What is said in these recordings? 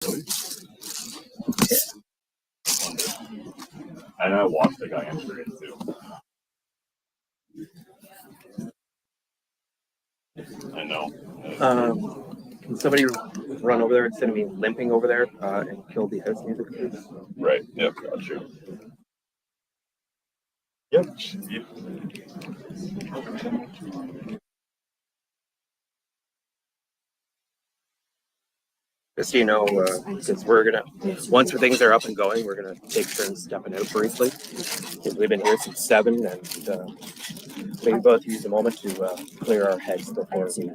And I watched the guy answer it too. I know. Can somebody run over there instead of me limping over there and kill the house music? Right. Yep. Got you. Yep. Just so you know, because we're gonna, once things are up and going, we're gonna take turns stepping out briefly. We've been here since 7, and we both use a moment to clear our heads before we.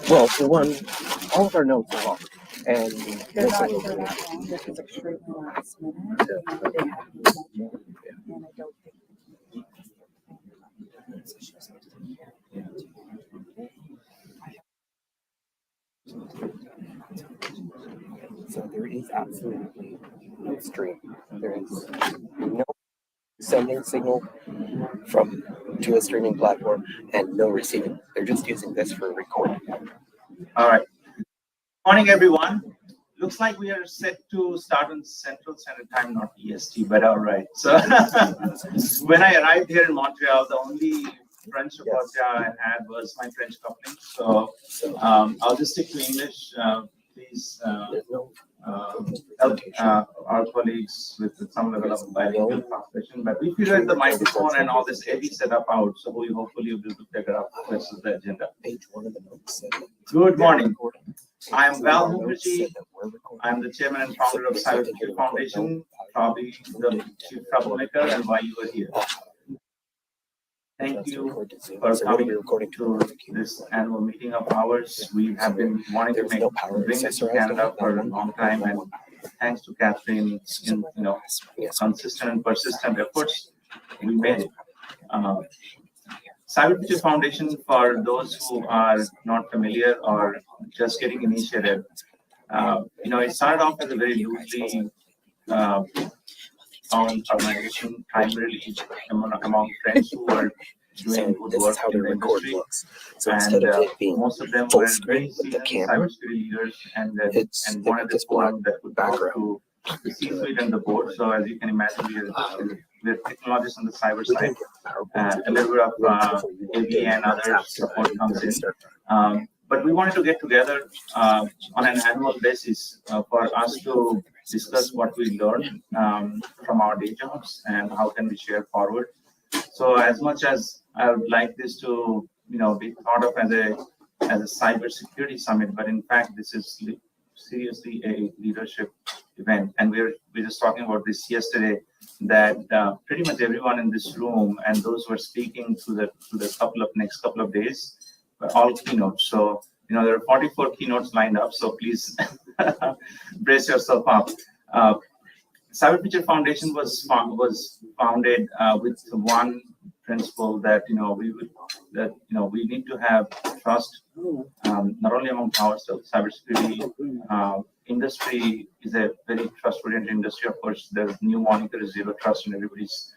Well, for one, all of our notes are locked, and they're not for that long. This is extremely last minute. They have to and I don't think. So there is absolutely no stream. There is no sending signal to a streaming platform and no receiving. They're just using this for recording. All right. Morning, everyone. Looks like we are set to start on Central Standard Time, not EST, but all right. So when I arrived here in Montreal, the only French repertoire I had was my French coupling. So I'll just stick to English. Please help our colleagues with some level of bilingual translation. But we figured the microphone and all this heavy setup out, so we hopefully will be able to figure out the rest of the agenda. Good morning. I am Val Mukherjee. I am the chairman and founder of Cybersecurity Foundation, probably the chief troublemaker, and why you are here. Thank you for coming to this annual meeting of ours. We have been wanting to bring this to Canada for a long time, and thanks to Catherine's consistent and persistent efforts, we made it. Cybersecurity Foundation, for those who are not familiar or just getting initiated, it started off as a very loosely found organization, primarily among friends who were doing good work in the industry. So and most of them were very seasoned cybersecurity leaders and wanted this one that would talk to the C-suite and the board. So as you can imagine, we're technologists on the cyber side. A little bit of AV and other support comes in. But we wanted to get together on an annual basis for us to discuss what we learned from our day jobs and how can we share forward. So as much as I would like this to be thought of as a cybersecurity summit, but in fact this is seriously a leadership event. And we're just talking about this yesterday, that pretty much everyone in this room and those who are speaking through the next couple of days were all keynotes. So there are 44 keynotes lined up. So please brace yourself up. Cybersecurity Foundation was founded with one principle that we need to have trust, not only among ourselves. Cybersecurity industry is a very trust-oriented industry. Of course, the new moniker is zero trust, and everybody's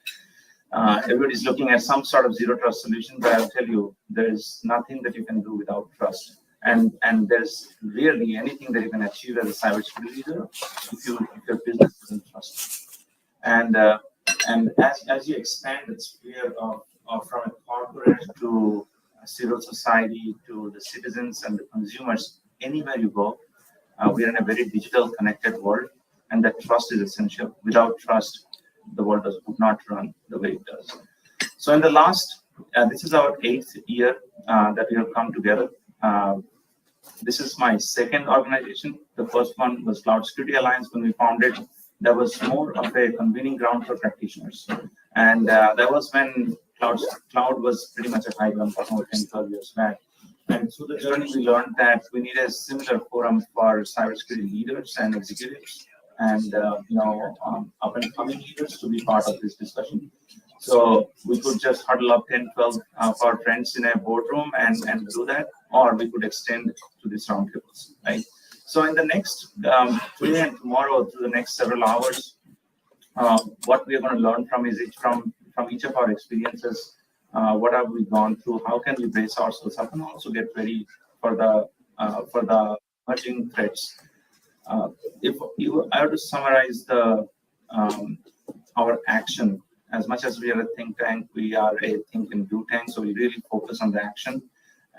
looking at some sort of zero trust solution. But I'll tell you, there is nothing that you can do without trust. And there's rarely anything that you can achieve as a cybersecurity leader if your business doesn't trust. And as you expand the sphere of from a corporate to a civil society to the citizens and the consumers, anywhere you go, we are in a very digital connected world, and that trust is essential. Without trust, the world would not run the way it does. So in the last, this is our 8th year that we have come together. This is my second organization. The first one was Cloud Security Alliance. When we founded, that was more of a convening ground for practitioners. And that was when cloud was pretty much a high ground for 10, 12 years back. And through the journey, we learned that we need a similar forum for cybersecurity leaders and executives and up and coming leaders to be part of this discussion. So we could just huddle up 10, 12 of our friends in a boardroom and do that, or we could extend to these roundtables, right? So in the next today and tomorrow, through the next several hours, what we are going to learn from each of our experiences. What have we gone through? How can we brace ourselves up and also get ready for the emerging threats. If I were to summarize our action, as much as we are a think tank, we are a think and do tank. So we really focus on the action,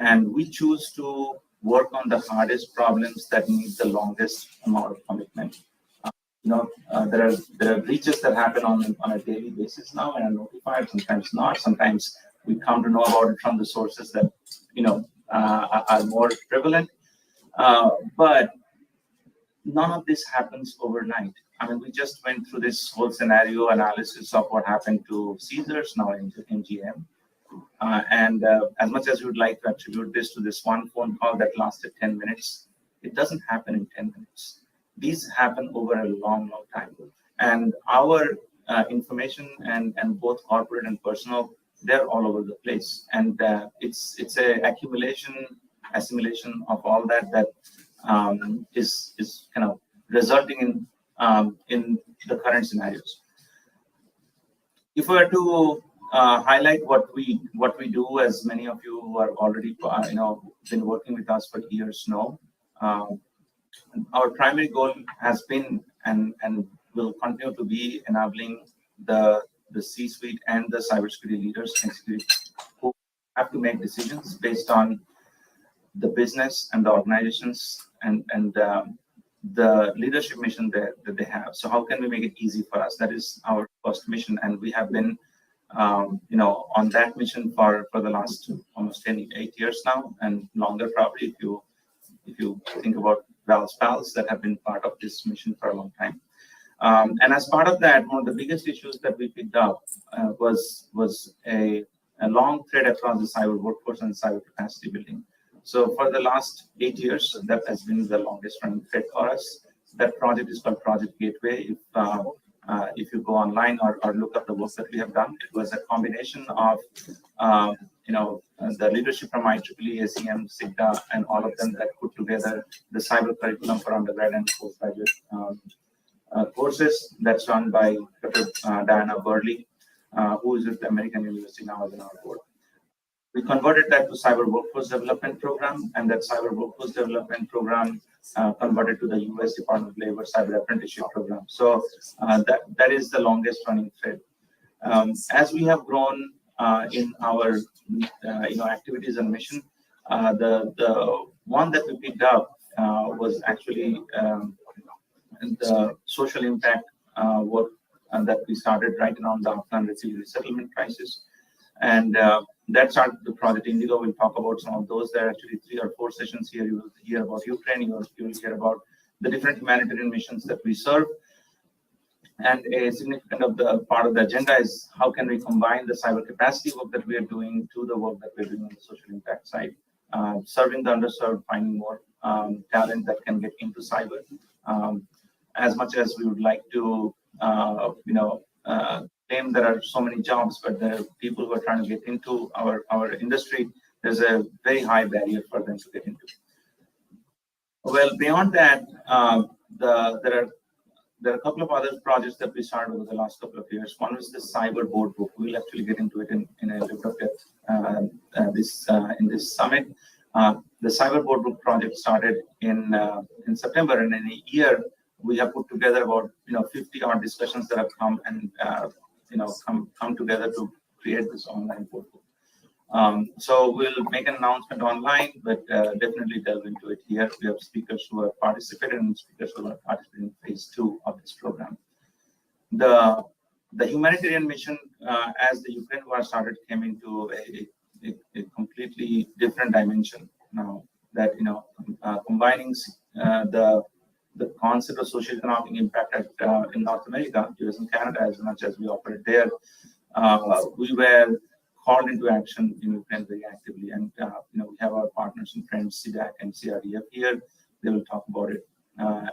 and we choose to work on the hardest problems that need the longest amount of commitment. There are breaches that happen on a daily basis now and are notified. Sometimes not. Sometimes we come to know about it from the sources that are more prevalent. But none of this happens overnight. I mean, we just went through this whole scenario analysis of what happened to Caesars, now in MGM. And as much as we would like to attribute this to this one phone call that lasted 10 minutes, it doesn't happen in 10 minutes. These happen over a long, long time. And our information and both corporate and personal, they're all over the place. And it's a assimilation of all that is kind of resulting in the current scenarios. If we were to highlight what we do, as many of you who are already been working with us for years know, our primary goal has been and will continue to be enabling the C-suite and the cybersecurity leaders and security who have to make decisions based on the business and the organizations and the leadership mission that they have. So how can we make it easy for us? That is our first mission, and we have been on that mission for the last almost 8 years now, and longer probably if you think about Val's pals that have been part of this mission for a long time. And as part of that, one of the biggest issues that we picked up was a long thread across the cyber workforce and cyber capacity building. So for the last 8 years, that has been the longest running thread for us. That project is called Project Gateway. If you go online or look up the work that we have done, it was a combination of the leadership from IEEE, ACM, SIGDA, and all of them that put together the cyber curriculum for undergrad and postgraduate courses that's run by Dr. Diana Burley, who is with the American University now as an our board. We converted that to Cyber Workforce Development Program, and that Cyber Workforce Development Program converted to the US Department of Labor Cyber Apprenticeship Program. So that is the longest running thread. As we have grown in our activities and mission, the one that we picked up was actually the social impact work that we started right around the Afghan refugee resettlement crisis. And that started the Project Indigo. We'll talk about some of those. There are actually 3 or 4 sessions here. You will hear about Ukraine. You will hear about the different humanitarian missions that we serve. And a significant part of the agenda is how can we combine the cyber capacity work that we are doing to the work that we're doing on the social impact side, serving the underserved, finding more talent that can get into cyber. As much as we would like to, claim there are so many jobs, but there are people who are trying to get into our industry. There's a very high barrier for them to get into. Well, beyond that, there are a couple of other projects that we started over the last couple of years. One was the Cyber Board Book. We'll actually get into it in a little bit of depth in this summit. The Cyber Board Book project started in September, and in a year we have put together about 50 odd discussions that have come and come together to create this online board book. So we'll make an announcement online, but definitely delve into it here. We have speakers who have participated and speakers who are participating in phase 2 of this program. The humanitarian mission, as the Ukraine war started, came into a completely different dimension now. That combining the concept of socio-economic impact in North America, US and Canada, as much as we operate there, we were called into action in Ukraine very actively, and we have our partners and friends, CDAC and CRDF here. They will talk about it,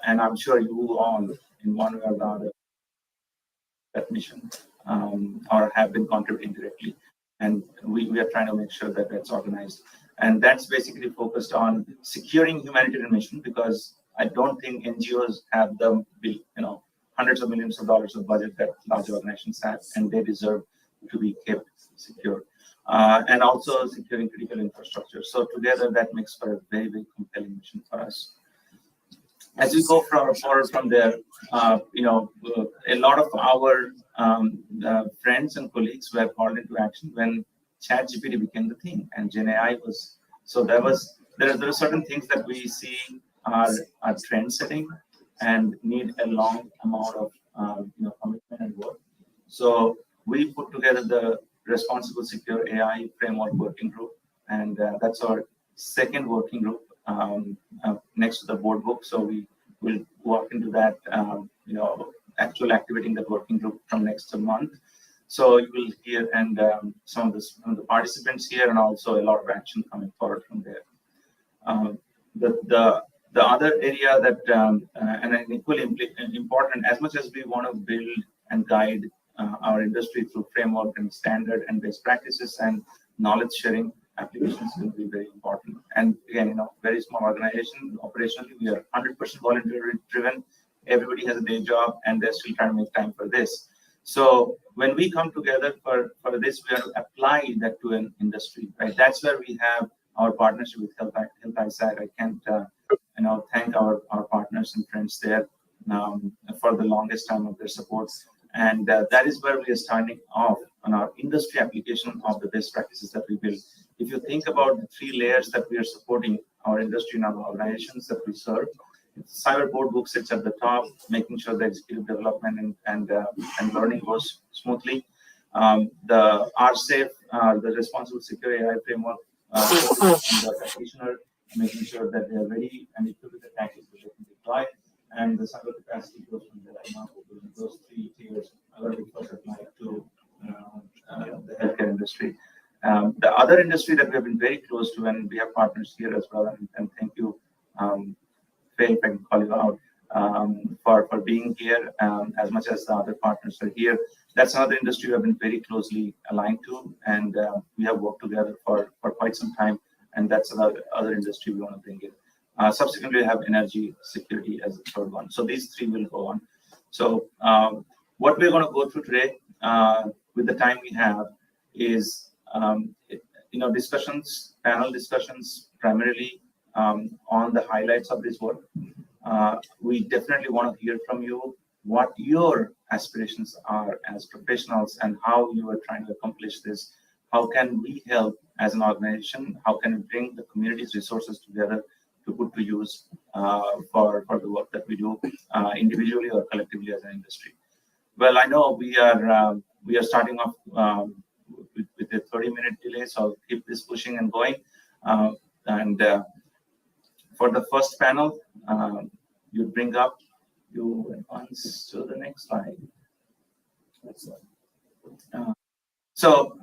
and I'm sure you all, in one way or the other, that mission or have been contributing directly, and we are trying to make sure that that's organized, and that's basically focused on securing humanitarian mission, because I don't think NGOs have the hundreds of millions of dollars of budget that large organizations have, and they deserve to be kept secure, and also securing critical infrastructure. So together that makes for a very, very compelling mission for us. as we go forward from there, a lot of our friends and colleagues were called into action when ChatGPT became the thing and Gen AI was. So there are certain things that we see are trend setting and need a long amount of commitment and work. So we put together the Responsible Secure AI Framework Working Group, and that's our second working group next to the board book. So we will walk into that, actual activating that working group from next month. So you will hear and some of the participants here, and also a lot of action coming forward from there. The other area that and equally important, as much as we want to build and guide our industry through framework and standard and best practices and knowledge sharing, applications will be very important. And again, very small organization operationally, we are 100% volunteer driven. Everybody has a day job, and they're still trying to make time for this. So when we come together for this, we have to apply that to an industry, right? That's where we have our partnership with Health Eyesight. I can't, thank our partners and friends there for the longest time of their support. And that is where we are starting off on our industry application of the best practices that we build. If you think about the three layers that we are supporting our industry and our organizations that we serve, cyber board book sits at the top, making sure the executive development and learning goes smoothly. The RSAFE, the Responsible Secure AI Framework, the practitioner, making sure that they are ready and equipped with the tactics that they can deploy. And the cyber capacity goes from there. Those three tiers are very first applied to the healthcare industry. The other industry that we have been very close to, and we have partners here as well, and thank you, Faye, if I can call you out, for being here, as much as the other partners are here. That's another industry we have been very closely aligned to, and we have worked together for quite some time, and that's another industry we want to bring in. Subsequently, we have energy security as the third one. So these three will go on. So what we're going to go through today, with the time we have, is discussions, panel discussions, primarily on the highlights of this work. We definitely want to hear from you what your aspirations are as professionals and how you are trying to accomplish this. How can we help as an organization? How can we bring the community's resources together to put to use for the work that we do individually or collectively as an industry? Well, I know we are starting off with a 30-minute delay, so I'll keep this pushing and going. For the first panel, you bring up you advance to the next slide. So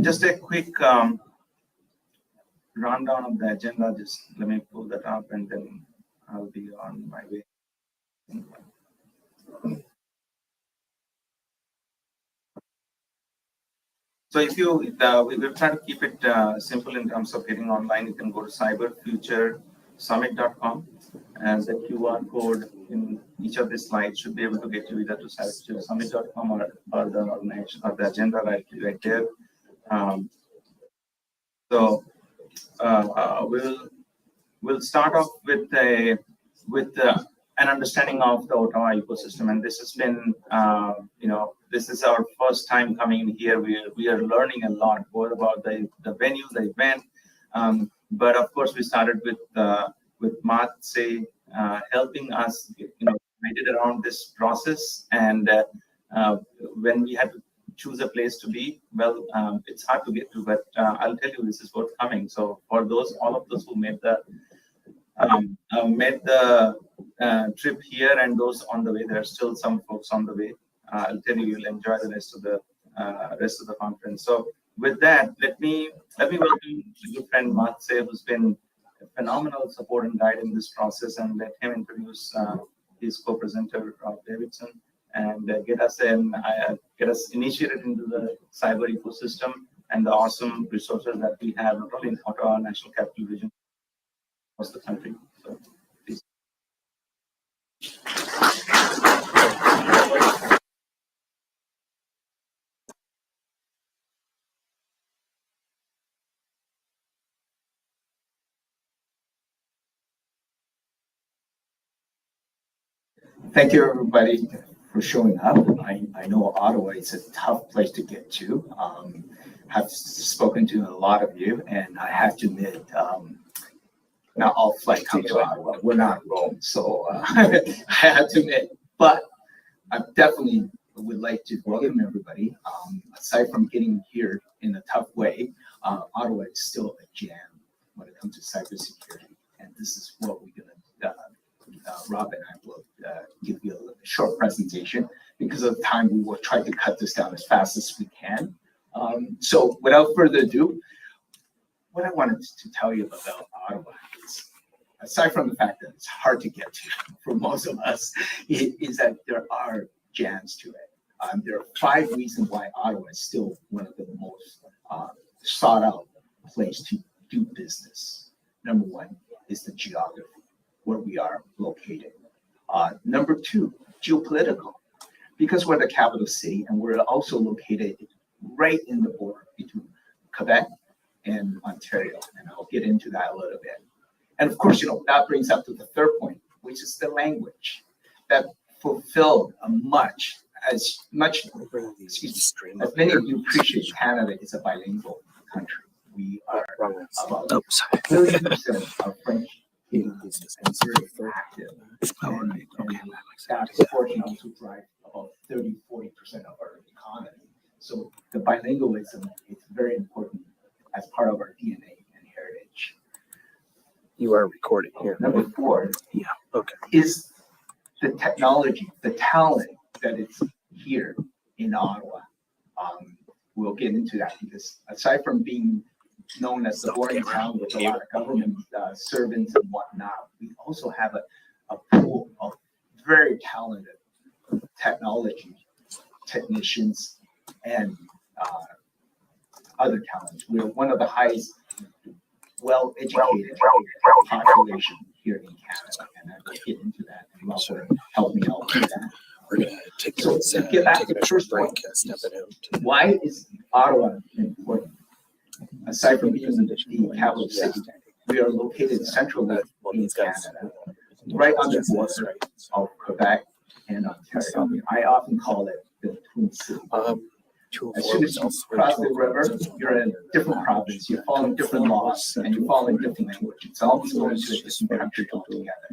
just a quick rundown of the agenda. Just let me pull that up, and then I'll be on my way. So if you, we're trying to keep it simple in terms of getting online. You can go to cyberfuturesummit.com, and the QR code in each of the slides should be able to get you either to cyberfuturesummit.com or the organization or the agenda right there. We'll start off with an understanding of the Ottawa ecosystem, and this has been, this is our first time coming in here. We are learning a lot more about the venue, the event, but of course we started with Matse helping us, guided around this process, and when we had to choose a place to be, well, it's hard to get to, but I'll tell you, this is what's coming. So for all of those who made the trip here and those on the way, there are still some folks on the way. I'll tell you, you'll enjoy the rest of the conference. So with that, let me welcome my good friend Matse, who's been a phenomenal support and guide in this process, and let him introduce his co-presenter, Rob Davidson, and get us initiated into the cyber ecosystem and the awesome resources that we have, not only in Ottawa National Capital Region, across the country. So please. Thank you, everybody, for showing up. I know Ottawa is a tough place to get to. Have spoken to a lot of you, and I have to admit, not all flights come to Ottawa. We're not Rome, so I have to admit. But I definitely would like to welcome everybody. Aside from getting here in a tough way, Ottawa is still a jam when it comes to cybersecurity, and this is what we're gonna. Rob and I will give you a short presentation. Because of time, we will try to cut this down as fast as we can. So without further ado, what I wanted to tell you about Ottawa is, aside from the fact that it's hard to get to for most of us, is that there are jams to it. There are 5 reasons why Ottawa is still one of the most sought out place to do business. Number 1 is the geography, where we are located. Number 2, geopolitical, because we're the capital city and we're also located right in the border between Quebec and Ontario, and I'll get into that a little bit. And of course, that brings up to the third point, which is the language that fulfilled as many of you appreciate, Canada is a bilingual country. We are about 30% of French. And very active. And that portion also drives about 30-40% of our economy. So the bilingualism is very important as part of our DNA and heritage. You are recording here. Number 4 is the technology, the talent that is here in Ottawa. We'll get into that because aside from being known as the boring town with a lot of government servants and whatnot, we also have a pool of very talented technology technicians and other talents. We're one of the highest well-educated population here in Canada, and I'll get into that, and Rob will help me out with that. We're gonna take to get back to the first point, why is Ottawa important? Aside from being the capital city, we are located centrally in Canada, right on the border of Quebec and Ontario. I often call it the Twin City. As soon as you cross the river, you're in a different province, you're following different laws, and you're following different language. It's almost going to a different country altogether.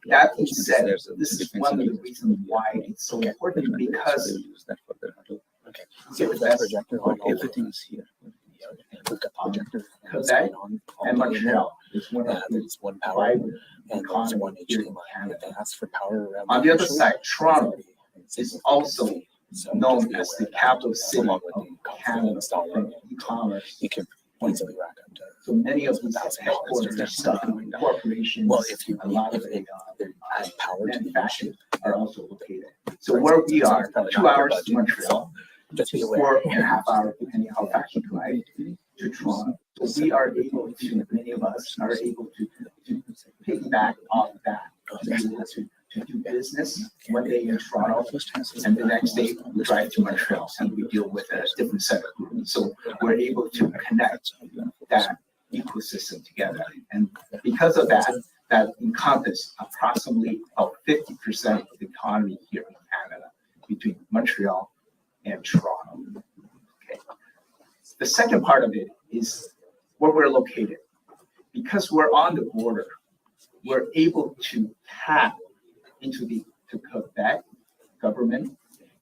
That being said, this is one of the reasons why it's so important, because everything's here. Quebec and Montreal is one of the one power and economies one here in HDMI. Canada. They ask for power around On the other side, Toronto is also known as the capital city of Canada for e-commerce. You can easily rack up to. So many of these headquarters, corporations, Well, if you a lot of if they add power to the manufacturers are also located. So where we are, 2 hours to Montreal, 4.5 hours, depending how fast you drive, to Toronto. So we are able to, many of us are able to piggyback off that, to be able to do business one day in Toronto, and the next day we drive to Montreal and we deal with a different set of groups. So we're able to connect that ecosystem together. And because of that, that encompasses approximately about 50% of the economy here in Canada between Montreal and Toronto. Okay. The second part of it is where we're located. Because we're on the border, we're able to tap into the Quebec government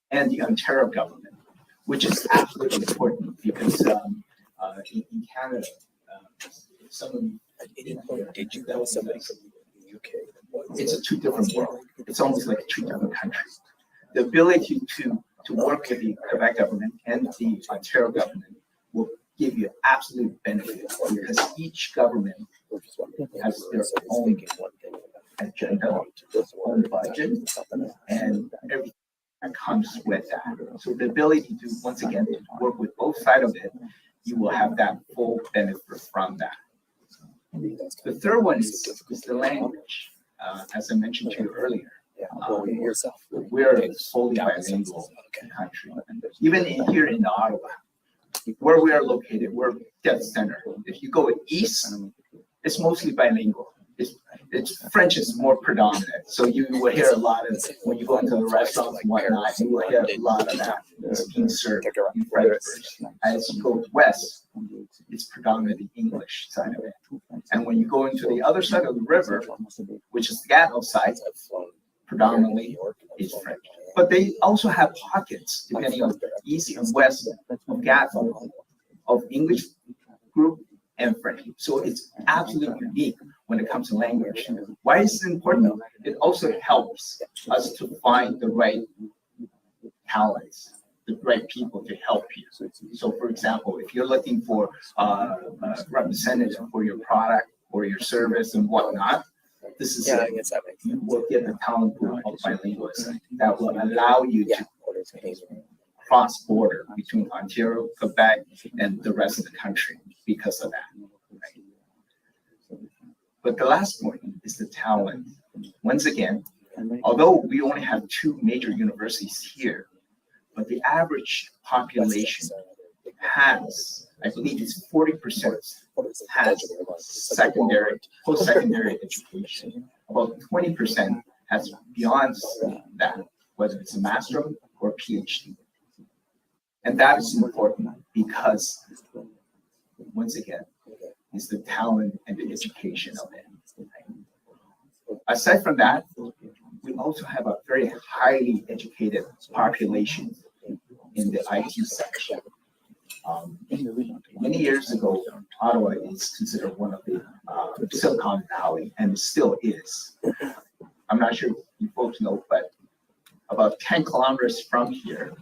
and the Ontario government, which is absolutely important because in Canada, some of you, Did you know somebody from the UK? It's a 2 different world. It's almost like 2 different countries. The ability to work with the Quebec government and the Ontario government will give you absolute benefit because each government has their own agenda, own budget, and everything that comes with that. So the ability to, once again, to work with both sides of it, you will have that full benefit from that. The third one is the language. As I mentioned to you earlier, we're a fully bilingual country. Even here in Ottawa, where we are located, we're dead center. If you go east, it's mostly bilingual. it's French is more predominant. So you will hear a lot of, when you go into the restaurants and whatnot, you will hear a lot of that is being served in French version. As you go west, it's predominantly English side of it. And when you go into the other side of the river, which is the Gatineau side, predominantly is French. But they also have pockets, depending on east and west of Gatineau, of English group and French. So it's absolutely unique when it comes to language. Why is it important? It also helps us to find the right talents, the right people to help you. So for example, if you're looking for a representative for your product or your service and whatnot, this is you will get the talent pool of bilinguals that will allow you to cross border between Ontario, Quebec, and the rest of the country because of that. Right? But the last point is the talent. Once again, although we only have 2 major universities here, but the average population has, I believe it's 40% has secondary, post-secondary education. About 20% has beyond that, whether it's a master or PhD. And that is important because, once again, it's the talent and the education of it. Aside from that, we also have a very highly educated population in the IT section. Many years ago, Ottawa is considered one of the Silicon Valley, and still is. I'm not sure if you folks know, but about 10 kilometers from here,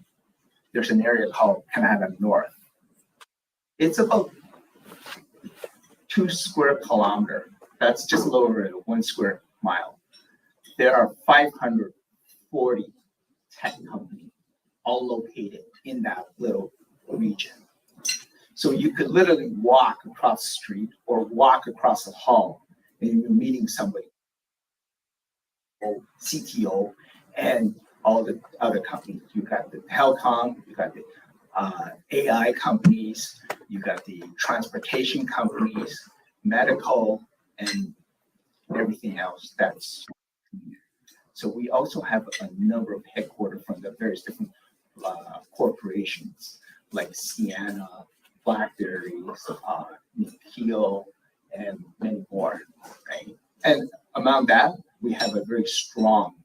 there's an area called Canada North. It's about 2 square kilometers. That's just a little over 1 square mile. There are 540 tech companies all located in that little region. So you could literally walk across the street or walk across the hall and you're meeting somebody, CTO, and all the other companies. You got the telecom, you got the AI companies, you got the transportation companies, medical, and everything else. So we also have a number of headquarters from the various different corporations like Sienna, BlackBerry, Nikhil, and many more, right? And among that, we have a very strong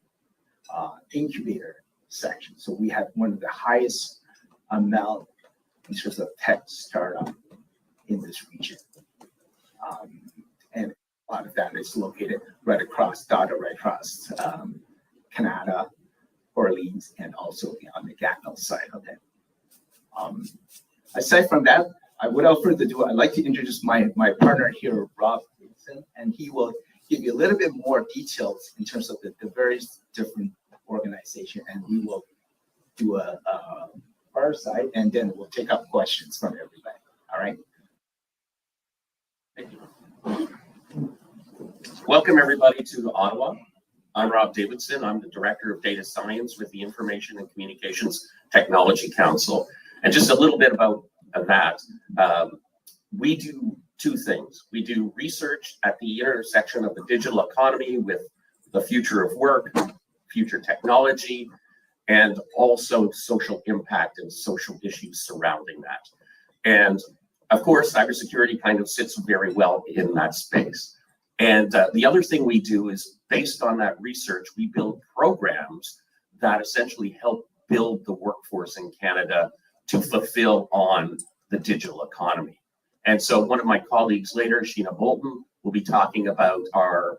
incubator section. So we have one of the highest amount in terms of tech startup in this region. And a lot of that is located right across Canada, Orleans, and also on the Gatineau side of it. Aside from that, without further ado, I'd like to introduce my partner here, Rob Davidson, and he will give you a little bit more details in terms of the various different organizations, and we will do a fireside, and then we'll take up questions from everybody. All right. Thank you. Welcome everybody to Ottawa. I'm Rob Davidson. I'm the Director of Data Science with the Information and Communications Technology Council. And just a little bit about that. We do 2 things. We do research at the intersection of the digital economy with the future of work, future technology, and also social impact and social issues surrounding that. And of course, cybersecurity kind of sits very well in that space. And the other thing we do is, based on that research, we build programs that essentially help build the workforce in Canada to fulfill on the digital economy. And so one of my colleagues later, Sheena Bolton, will be talking about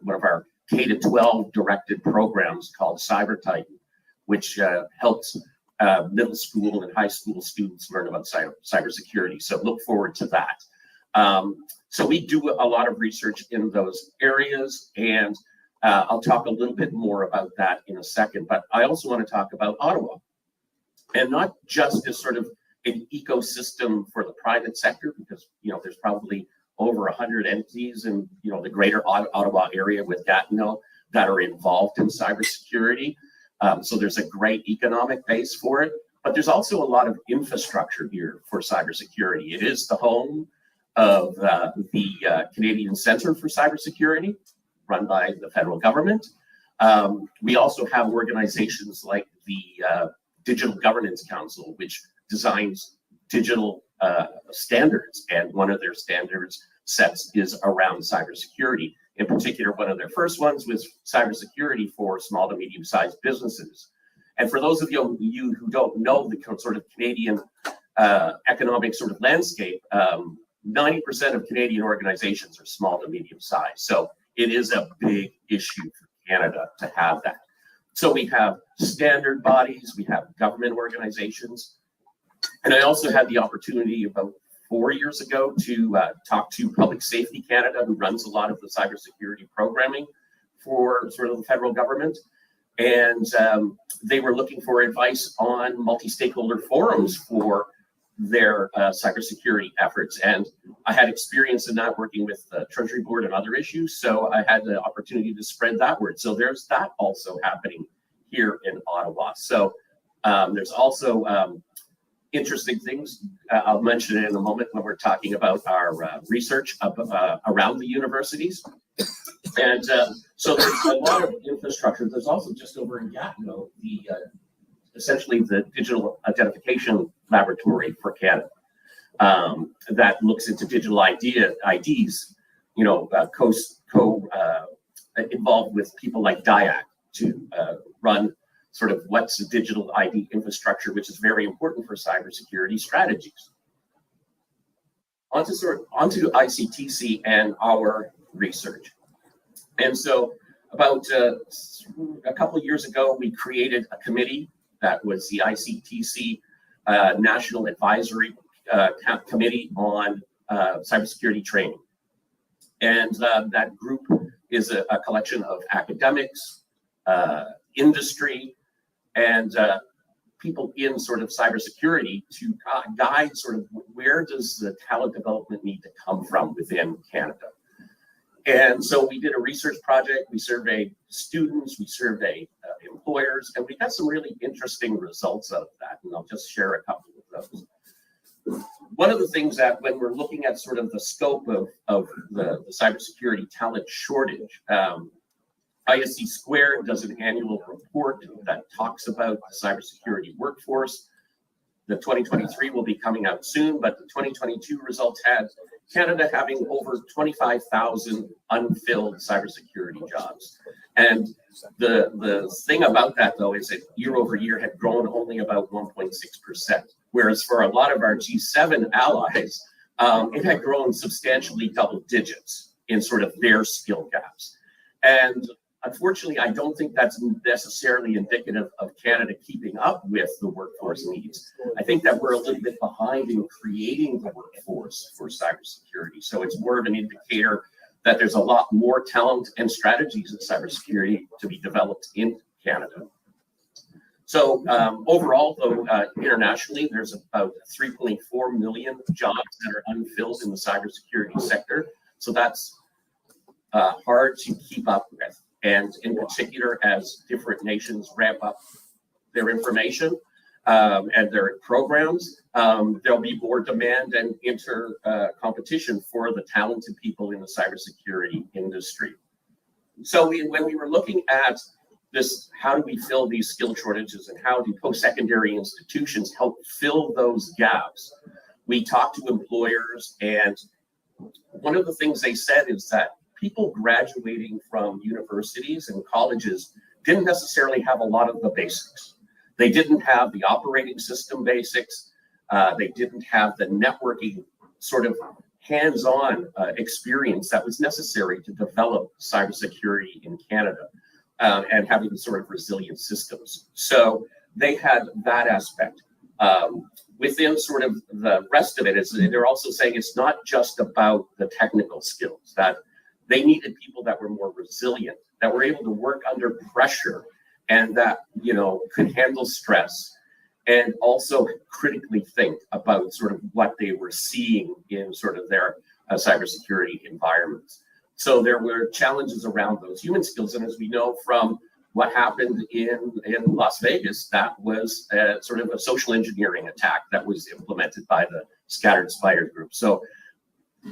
one of our K-12 directed programs called Cyber Titan, which helps middle school and high school students learn about cybersecurity. So look forward to that. So we do a lot of research in those areas, and I'll talk a little bit more about that in a second. But I also want to talk about Ottawa, and not just as sort of an ecosystem for the private sector, because there's probably over 100 entities in the greater Ottawa area with Gatineau that are involved in cybersecurity. So there's a great economic base for it, but there's also a lot of infrastructure here for cybersecurity. It is the home of the Canadian Centre for Cybersecurity, run by the federal government. We also have organizations like the Digital Governance Council, which designs digital standards, and one of their standards sets is around cybersecurity. In particular, one of their first ones was cybersecurity for small to medium-sized businesses. And for those of you who don't know the sort of Canadian economic sort of landscape, 90% of Canadian organizations are small to medium-sized. So it is a big issue for Canada to have that. So we have standard bodies, we have government organizations. And I also had the opportunity about 4 years ago to talk to Public Safety Canada, who runs a lot of the cybersecurity programming for sort of the federal government. And they were looking for advice on multi-stakeholder forums for their cybersecurity efforts. And I had experience in that working with the Treasury Board and other issues. So I had the opportunity to spread that word. So there's that also happening here in Ottawa. So there's also interesting things. I'll mention it in a moment when we're talking about our research around the universities. And so there's a lot of infrastructure. There's also just over in Gatineau, essentially the Digital Identification Laboratory for Canada that looks into digital IDs, involved with people like DIAC to run sort of what's the digital ID infrastructure, which is very important for cybersecurity strategies. Onto ICTC and our research. And so about a couple of years ago, we created a committee that was the ICTC National Advisory Committee on Cybersecurity Training. And that group is a collection of academics, industry, and people in sort of cybersecurity to guide sort of where does the talent development need to come from within Canada. And so we did a research project. We surveyed students, we surveyed employers, and we got some really interesting results out of that. And I'll just share a couple of those. One of the things that when we're looking at sort of the scope of the cybersecurity talent shortage, ISC Squared does an annual report that talks about the cybersecurity workforce. The 2023 will be coming out soon, but the 2022 results had Canada having over 25,000 unfilled cybersecurity jobs. And the thing about that, though, is that year over year had grown only about 1.6%. Whereas for a lot of our G7 allies, it had grown substantially double digits in sort of their skill gaps. And unfortunately, I don't think that's necessarily indicative of Canada keeping up with the workforce needs. I think that we're a little bit behind in creating the workforce for cybersecurity. So it's more of an indicator that there's a lot more talent and strategies in cybersecurity to be developed in Canada. So overall, though, internationally, there's about 3.4 million jobs that are unfilled in the cybersecurity sector. So that's hard to keep up with. And in particular, as different nations ramp up their information and their programs, there'll be more demand and competition for the talented people in the cybersecurity industry. So when we were looking at this, how do we fill these skill shortages and how do post-secondary institutions help fill those gaps? We talked to employers, and one of the things they said is that people graduating from universities and colleges didn't necessarily have a lot of the basics. They didn't have the operating system basics. They didn't have the networking sort of hands-on experience that was necessary to develop cybersecurity in Canada and having sort of resilient systems. So they had that aspect. Within sort of the rest of it, they're also saying it's not just about the technical skills, that they needed people that were more resilient, that were able to work under pressure and that, could handle stress and also critically think about sort of what they were seeing in sort of their cybersecurity environments. So there were challenges around those human skills. And as we know from what happened in Las Vegas, that was sort of a social engineering attack that was implemented by the Scattered Spider group. So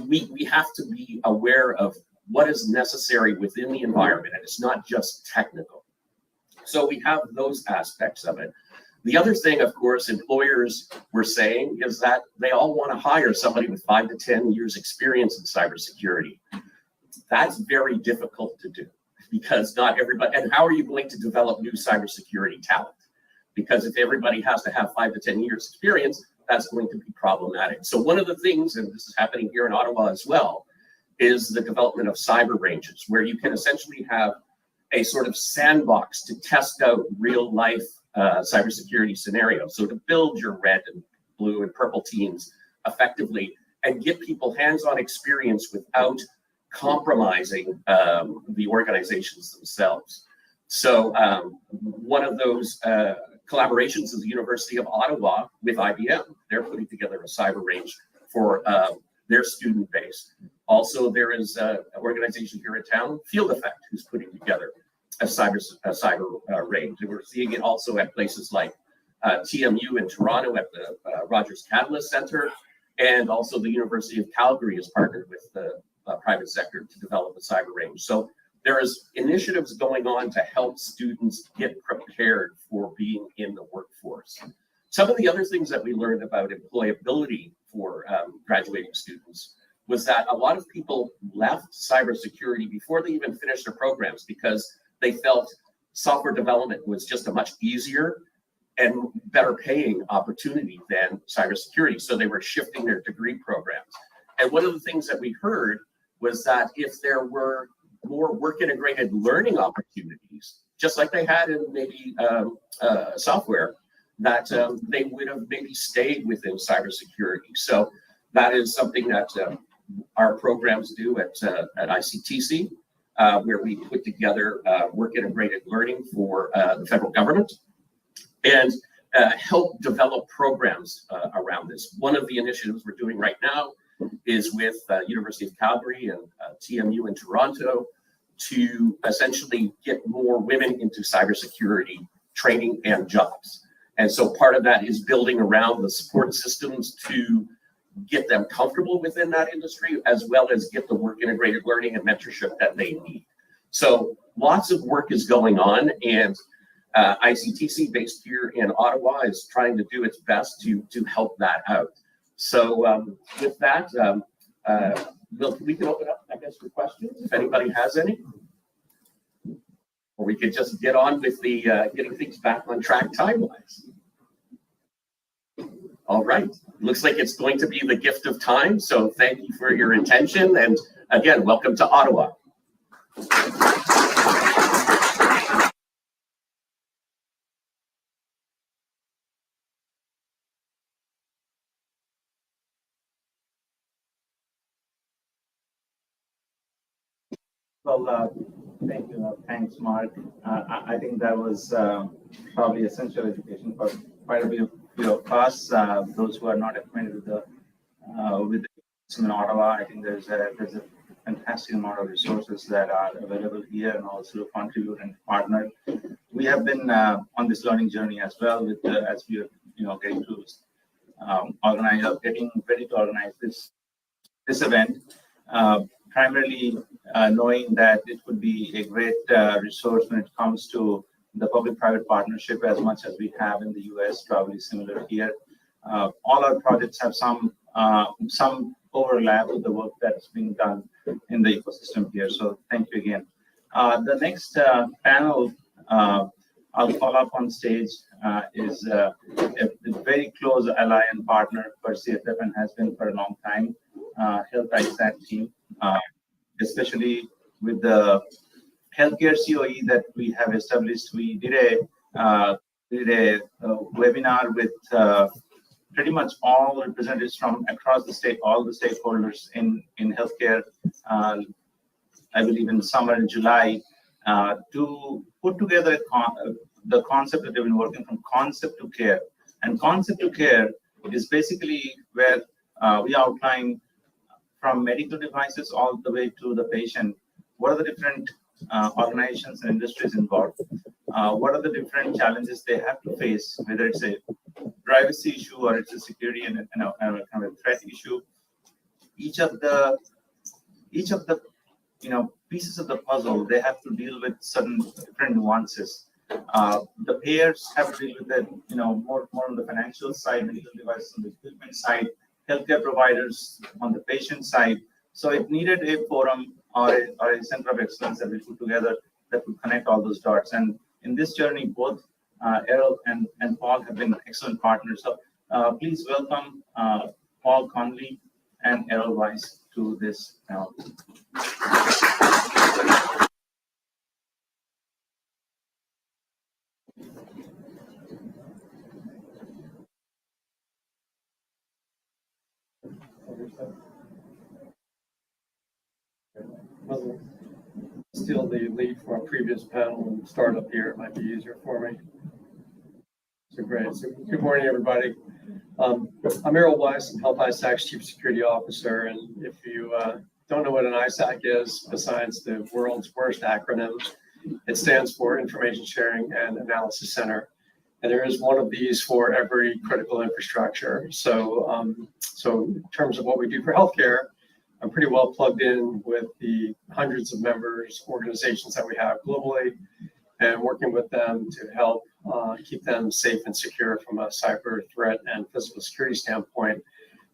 we have to be aware of what is necessary within the environment, and it's not just technical. So we have those aspects of it. The other thing, of course, employers were saying is that they all want to hire somebody with 5 to 10 years experience in cybersecurity. That's very difficult to do because not everybody, and how are you going to develop new cybersecurity talent? Because if everybody has to have 5 to 10 years experience, that's going to be problematic. So one of the things, and this is happening here in Ottawa as well, is the development of cyber ranges, where you can essentially have a sort of sandbox to test out real life cybersecurity scenarios. So to build your red and blue and purple teams effectively and get people hands-on experience without compromising the organizations themselves. So one of those collaborations is the University of Ottawa with IBM. They're putting together a cyber range for their student base. Also, there is an organization here in town, Field Effect, who's putting together a cyber range. And we're seeing it also at places like TMU in Toronto at the Rogers Catalyst Center, and also the University of Calgary has partnered with the private sector to develop a cyber range. So there is initiatives going on to help students get prepared for being in the workforce. Some of the other things that we learned about employability for graduating students was that a lot of people left cybersecurity before they even finished their programs because they felt software development was just a much easier and better paying opportunity than cybersecurity. So they were shifting their degree programs. And one of the things that we heard was that if there were more work integrated learning opportunities, just like they had in maybe software, that they would have maybe stayed within cybersecurity. So that is something that our programs do at ICTC, where we put together work integrated learning for the federal government and help develop programs around this. One of the initiatives we're doing right now is with University of Calgary and TMU in Toronto to essentially get more women into cybersecurity training and jobs. And so part of that is building around the support systems to get them comfortable within that industry, as well as get the work integrated learning and mentorship that they need. So lots of work is going on, and ICTC based here in Ottawa is trying to do its best to help that out. So with that, we can open up, I guess, for questions if anybody has any. Or we could just get on with the getting things back on track time-wise. All right, looks like it's going to be the gift of time. So thank you for your attention. And again, welcome to Ottawa. Well, thank you. Thanks, Mark. I think that was probably essential education for quite a few of us. Those who are not acquainted with the ecosystem in Ottawa, I think there's a fantastic amount of resources that are available here, and also contribute and partner. We have been on this learning journey as well, with as we are getting to getting ready to organize this event. Primarily knowing that it would be a great resource when it comes to the public-private partnership, as much as we have in the US, probably similar here. All our projects have some overlap with the work that's being done in the ecosystem here. So thank you again. The next panel I'll call up on stage is a very close ally and partner for CFF and has been for a long time, Health ISAC team, especially with the healthcare COE that we have established. We did a webinar with pretty much all representatives from across the state, all the stakeholders in healthcare, I believe in summer in July, to put together the concept that they've been working from concept to care. And concept to care is basically where we outline from medical devices all the way to the patient, what are the different organizations and industries involved? What are the different challenges they have to face, whether it's a privacy issue or it's a security and a kind of threat issue? Each of the pieces of the puzzle. They have to deal with certain different nuances. The payers have to deal with it, more on the financial side, medical devices on the equipment side, healthcare providers on the patient side. So it needed a forum or a center of excellence that we put together that would connect all those dots. And in this journey, both Errol and Paul have been excellent partners. So please welcome Paul Conley and Errol Weiss to this panel. Steal the lead from our previous panel and start up here. It might be easier for me. So great. So good morning, everybody. I'm Errol Weiss, I'm Health ISAC's Chief Security Officer. And if you don't know what an ISAC is, besides the world's worst acronym, it stands for Information Sharing and Analysis Center. And there is one of these for every critical infrastructure. So, so in terms of what we do for healthcare, I'm pretty well plugged in with the hundreds of members, organizations that we have globally, and working with them to help keep them safe and secure from a cyber threat and physical security standpoint.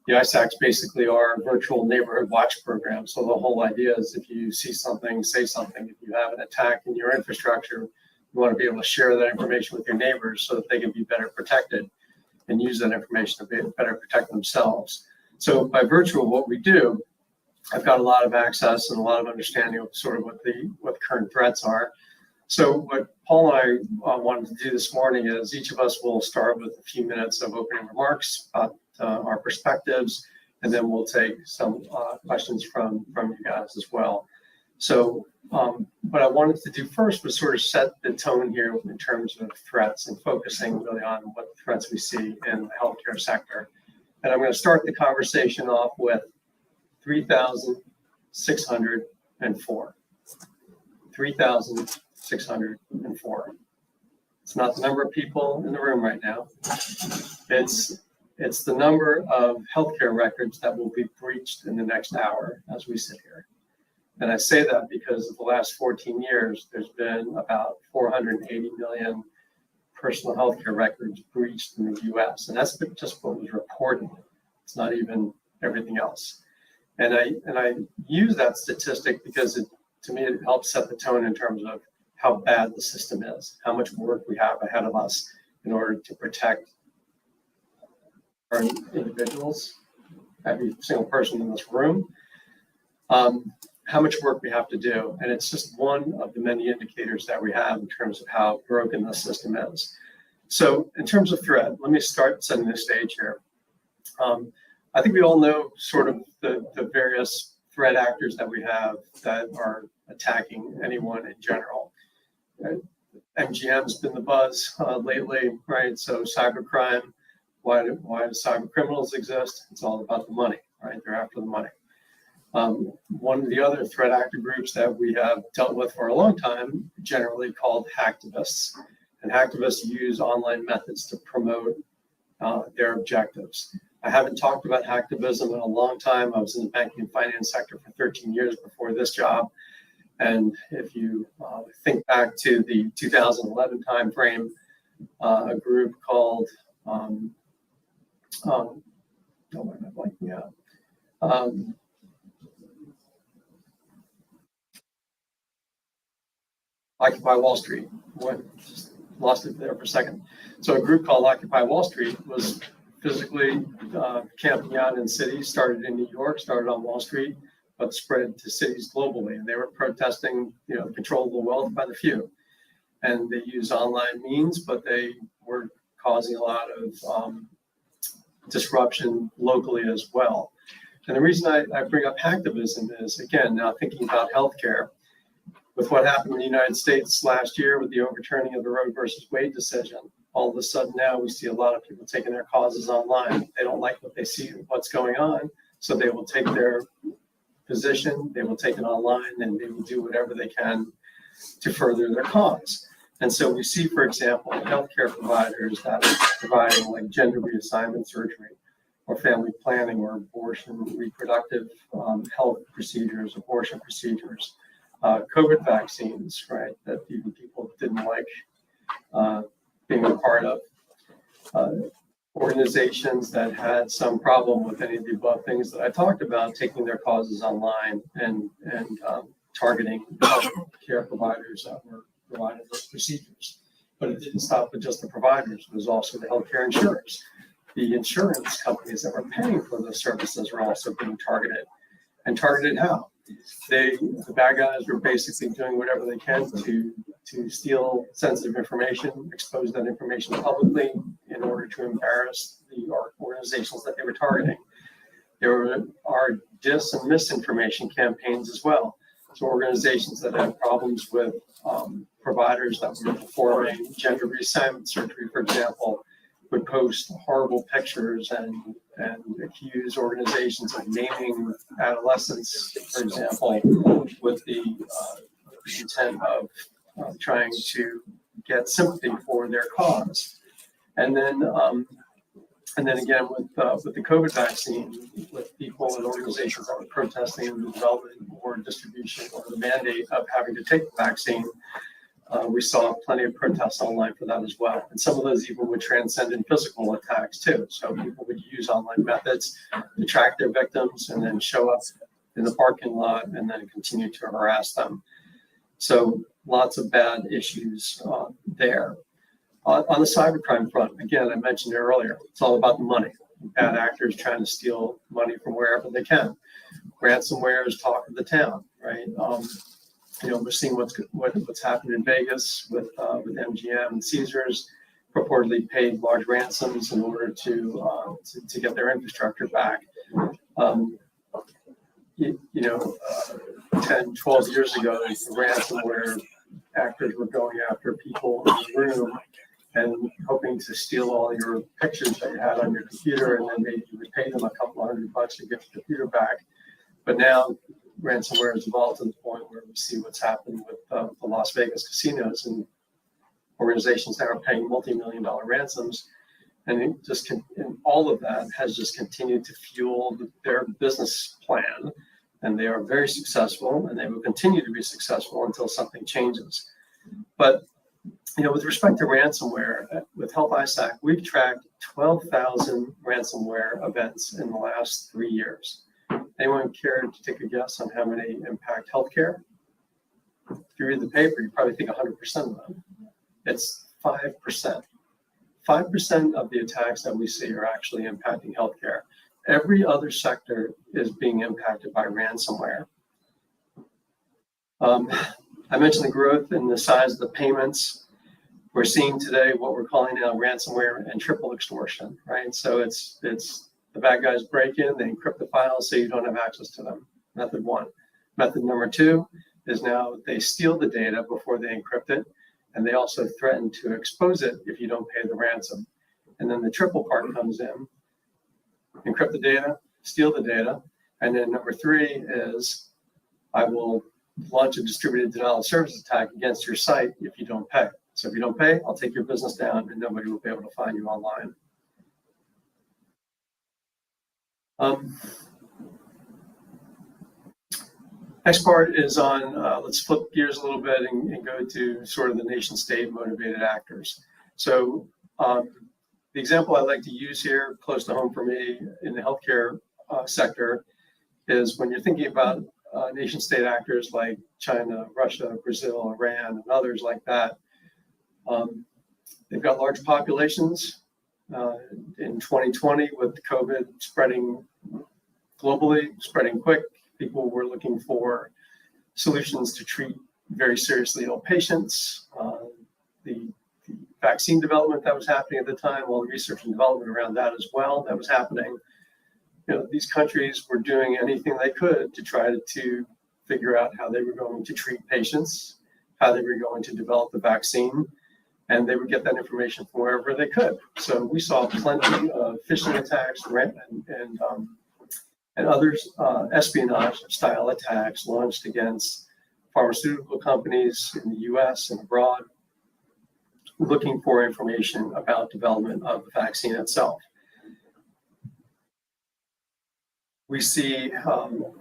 The ISACs basically are a virtual neighborhood watch program. So the whole idea is if you see something, say something. If you have an attack in your infrastructure, you want to be able to share that information with your neighbors so that they can be better protected and use that information to better protect themselves. So by virtue of what we do, I've got a lot of access and a lot of understanding of sort of what the current threats are. So what Paul and I wanted to do this morning is each of us will start with a few minutes of opening remarks about our perspectives, and then we'll take some questions from you guys as well. So what I wanted to do first was sort of set the tone here in terms of threats and focusing really on what threats we see in the healthcare sector. And I'm going to start the conversation off with 3,604. 3,604. It's not the number of people in the room right now. It's the number of healthcare records that will be breached in the next hour as we sit here. And I say that because of the last 14 years, there's been about 480 million personal healthcare records breached in the US. And that's just what was reported. It's not even everything else. And I use that statistic because to me, it helps set the tone in terms of how bad the system is, how much work we have ahead of us in order to protect our individuals, every single person in this room, how much work we have to do. And it's just one of the many indicators that we have in terms of how broken the system is. So in terms of threat, let me start setting the stage here. I think we all know sort of the various threat actors that we have that are attacking anyone in general. MGM's been the buzz lately, right? So cybercrime, why do cyber criminals exist? It's all about the money, right? They're after the money. One of the other threat actor groups that we have dealt with for a long time, generally called hacktivists. And hacktivists use online methods to promote their objectives. I haven't talked about hacktivism in a long time. I was in the banking and finance sector for 13 years before this job. And if you think back to the 2011 timeframe, a group called, Occupy Wall Street. Just lost it there for a second. So a group called Occupy Wall Street was physically camping out in cities, started in New York, started on Wall Street, but spread to cities globally. And they were protesting, control of the wealth by the few. And they used online means, but they were causing a lot of disruption locally as well. And the reason I bring up hacktivism is, again, now thinking about healthcare, with what happened in the United States last year with the overturning of the Roe versus Wade decision, all of a sudden now we see a lot of people taking their causes online. They don't like what they see, what's going on, so they will take their position, they will take it online, and they will do whatever they can to further their cause. And so we see, for example, healthcare providers that are providing like gender reassignment surgery, or family planning or abortion, reproductive health procedures, abortion procedures, COVID vaccines, right, that even people didn't like being a part of. Organizations that had some problem with any of the above things that I talked about, taking their causes online and targeting healthcare providers that were providing those procedures. But it didn't stop with just the providers. It was also the healthcare insurers. The insurance companies that were paying for those services were also being targeted. And targeted how? The bad guys were basically doing whatever they can to steal sensitive information, expose that information publicly in order to embarrass the organizations that they were targeting. There are dis and misinformation campaigns as well. So organizations that had problems with providers that were performing gender reassignment surgery, for example, would post horrible pictures and accuse organizations of naming adolescents, for example, with the intent of trying to get sympathy for their cause. And then again with the COVID vaccine, with people and organizations that were protesting the development or distribution or the mandate of having to take the vaccine, we saw plenty of protests online for that as well. And some of those even would transcend in physical attacks too. So people would use online methods to track their victims and then show up in the parking lot and then continue to harass them. So lots of bad issues there. On the cybercrime front, again, I mentioned it earlier, it's all about the money. Bad actors trying to steal money from wherever they can. Ransomware is talk of the town, right? We're seeing what's happened in Vegas with MGM and Caesars, purportedly paid large ransoms in order to get their infrastructure back. 10, 12 years ago, ransomware actors were going after people in the room and hoping to steal all your pictures that you had on your computer, and then maybe you would pay them a couple $100 to get your computer back. But now ransomware has evolved to the point where we see what's happened with the Las Vegas casinos and organizations that are paying multi-million-dollar ransoms. And and all of that has just continued to fuel their business plan. And they are very successful, and they will continue to be successful until something changes. But with respect to ransomware, with Health ISAC, we've tracked 12,000 ransomware events in the last 3 years. Anyone care to take a guess on how many impact healthcare? If you read the paper, you probably think 100% of them. It's 5%. 5% of the attacks that we see are actually impacting healthcare. Every other sector is being impacted by ransomware. I mentioned the growth in the size of the payments. We're seeing today what we're calling now ransomware and triple extortion, right? So it's the bad guys break in, they encrypt the files so you don't have access to them. Method one. Method number two is now they steal the data before they encrypt it, and they also threaten to expose it if you don't pay the ransom. And then the triple part comes in, encrypt the data, steal the data, and then number three is I will launch a distributed denial of service attack against your site if you don't pay. So if you don't pay, I'll take your business down and nobody will be able to find you online. Next part is on, let's flip gears a little bit and go to sort of the nation state motivated actors. So the example I like to use here, close to home for me in the healthcare sector, is when you're thinking about nation state actors like China, Russia, Brazil, Iran, and others like that. They've got large populations. In 2020, with COVID spreading globally, spreading quick, people were looking for solutions to treat very seriously ill patients. The vaccine development that was happening at the time, all the research and development around that as well that was happening. These countries were doing anything they could to try to figure out how they were going to treat patients, how they were going to develop the vaccine, and they would get that information from wherever they could. So we saw plenty of phishing attacks and other espionage-style attacks launched against pharmaceutical companies in the U.S. and abroad, looking for information about development of the vaccine itself. We see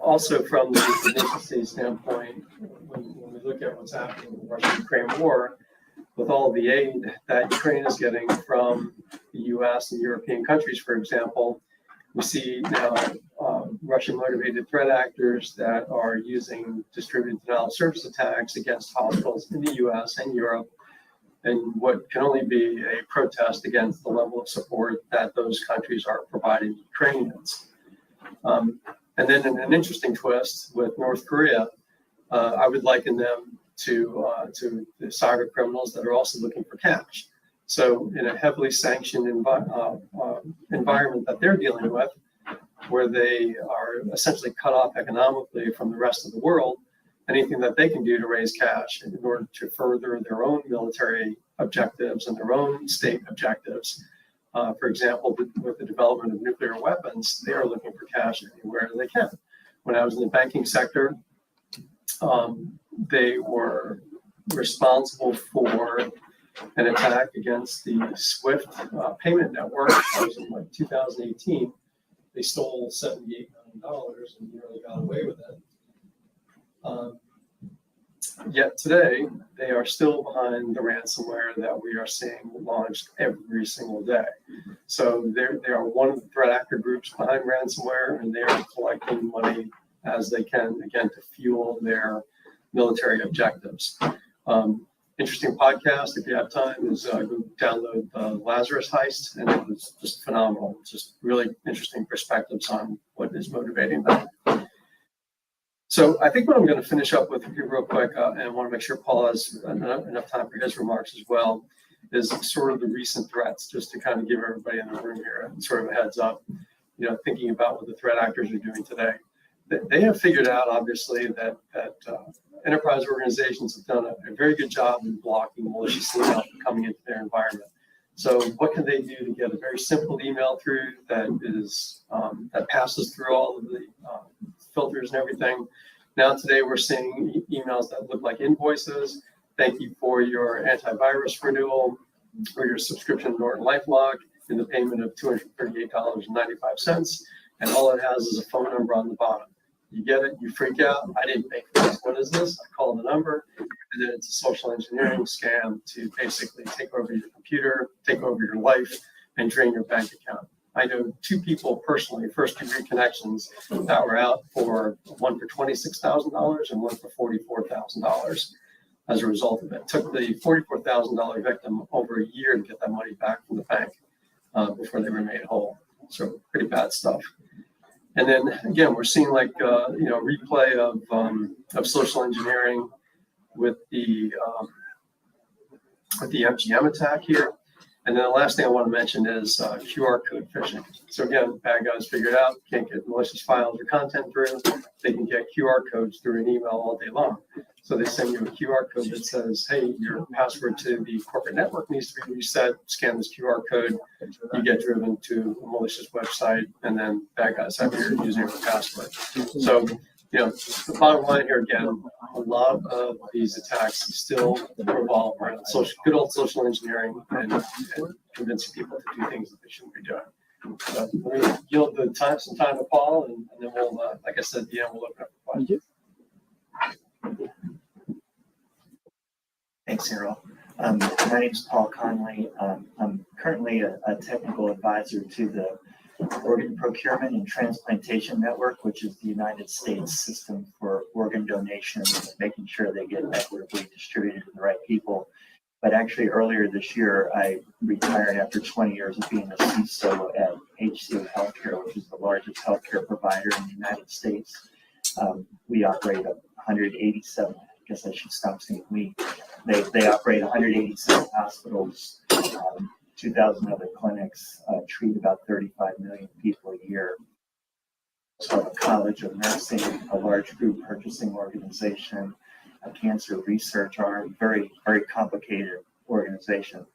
also from the Nationstate standpoint, when we look at what's happening in the Russia-Ukraine war, with all the aid that Ukraine is getting from the US and European countries, for example, we see now Russian-motivated threat actors that are using distributed denial of service attacks against hospitals in the US and Europe, and what can only be a protest against the level of support that those countries are providing Ukrainians. And then in an interesting twist with North Korea, I would liken them to the cyber criminals that are also looking for cash. So in a heavily sanctioned environment that they're dealing with, where they are essentially cut off economically from the rest of the world, anything that they can do to raise cash in order to further their own military objectives and their own state objectives. For example, with the development of nuclear weapons, they are looking for cash anywhere they can. When I was in the banking sector, they were responsible for an attack against the SWIFT payment network. That was in like 2018. They stole $78 million and nearly got away with it. Yet today, they are still behind the ransomware that we are seeing launched every single day. So they are one of the threat actor groups behind ransomware, and they are collecting money as they can, again, to fuel their military objectives. Interesting podcast, if you have time, is go download Lazarus Heist, and it was just phenomenal. Just really interesting perspectives on what is motivating them. So I think what I'm going to finish up with here real quick, and I want to make sure Paul has enough time for his remarks as well, is sort of the recent threats, just to kind of give everybody in the room here sort of a heads up, thinking about what the threat actors are doing today. They have figured out, obviously, that enterprise organizations have done a very good job in blocking malicious email from coming into their environment. So what can they do to get a very simple email through that is that passes through all of the filters and everything? Now today we're seeing emails that look like invoices. Thank you for your antivirus renewal or your subscription to Norton LifeLock in the payment of $238.95. And all it has is a phone number on the bottom. You get it, you freak out. I didn't pay for this. What is this? I call the number, and then it's a social engineering scam to basically take over your computer, take over your life, and drain your bank account. I know two people personally, first degree connections, that were out for one for $26,000 and one for $44,000 as a result of it. It took the $44,000 victim over a year to get that money back from the bank before they were made whole. So pretty bad stuff. And then again, we're seeing like replay of social engineering with the MGM attack here. And then the last thing I want to mention is QR code phishing. So again, bad guys figured out, can't get malicious files or content through. They can get QR codes through an email all day long. So they send you a QR code that says, hey, your password to the corporate network needs to be reset. Scan this QR code. You get driven to a malicious website, and then bad guys have your username and password. So, the bottom line here, again, a lot of these attacks still revolve around good old social engineering and convincing people to do things that they shouldn't be doing. So let me yield some time to Paul, and then we'll, like I said, at the end, we'll open up for questions. Thanks, Errol. My name is Paul Conley. I'm currently a technical advisor to the Organ Procurement and Transplantation Network, which is the United States system for organ donation, making sure they get equitably distributed to the right people. But actually, earlier this year, I retired after 20 years of being a CISO at HCA Healthcare, which is the largest healthcare provider in the United States. We operate 187. I guess I should stop saying we. They operate 187 hospitals, 2,000 other clinics, treat about 35 million people a year. So a college of nursing, a large group purchasing organization, a cancer research arm, very, very complicated organization.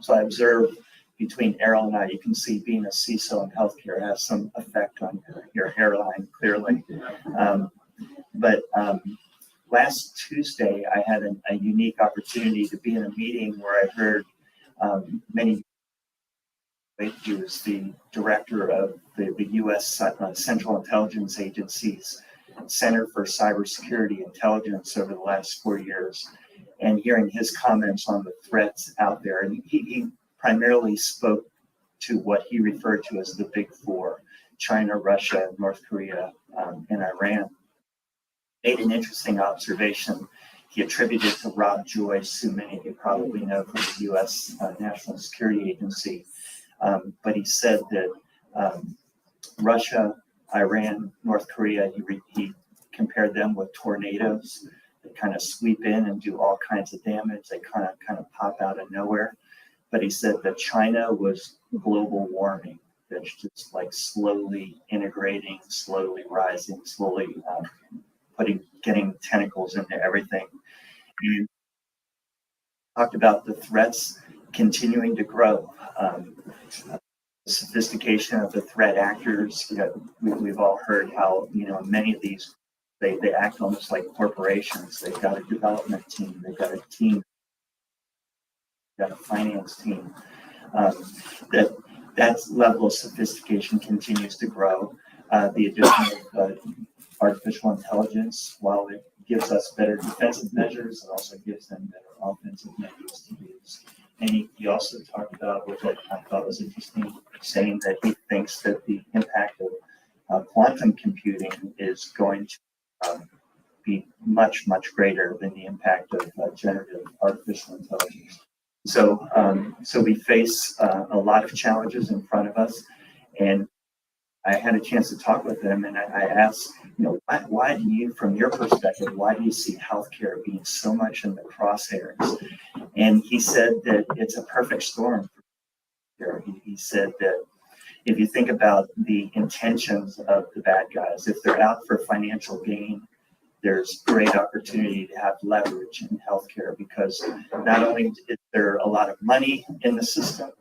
So I observe between Errol and I, you can see being a CISO in healthcare has some effect on your hairline, clearly. Last Tuesday, I had a unique opportunity to be in a meeting where I heard many He was the director of the U.S. Central Intelligence Agency's Center for Cybersecurity Intelligence over the last 4 years, and hearing his comments on the threats out there. And he primarily spoke to what he referred to as the big four: China, Russia, North Korea, and Iran. Made an interesting observation. He attributed to Rob Joyce, who many of you probably know from the U.S. National Security Agency. But he said that Russia, Iran, North Korea, he compared them with tornadoes that kind of sweep in and do all kinds of damage. They kind of pop out of nowhere. But he said that China was global warming, that's just like slowly integrating, slowly rising, slowly getting tentacles into everything. And talked about the threats continuing to grow. Sophistication of the threat actors. We've all heard how, many of these, they act almost like corporations. They've got a development team, they've got a team, they've got a finance team. That level of sophistication continues to grow. The addition of artificial intelligence, while it gives us better defensive measures, it also gives them better offensive measures to use. And he also talked about, which I thought was interesting, saying that he thinks that the impact of quantum computing is going to be much, much greater than the impact of generative artificial intelligence. So we face a lot of challenges in front of us, and I had a chance to talk with him, and I asked, why do you, from your perspective, why do you see healthcare being so much in the crosshairs? And he said that it's a perfect storm. He said that if you think about the intentions of the bad guys, if they're out for financial gain, there's great opportunity to have leverage in healthcare, because not only is there a lot of money in the system,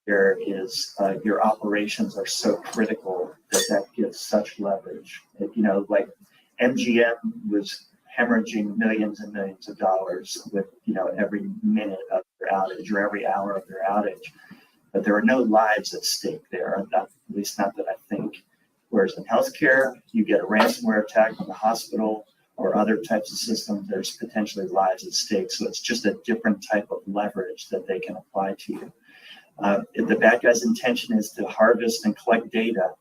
there is your operations are so critical that gives such leverage. Like MGM was hemorrhaging millions and millions of dollars with every minute of their outage or every hour of their outage, but there are no lives at stake there, at least not that I think. Whereas in healthcare, you get a ransomware attack on the hospital or other types of systems, there's potentially lives at stake. So it's just a different type of leverage that they can apply to you. If the bad guy's intention is to harvest and collect data,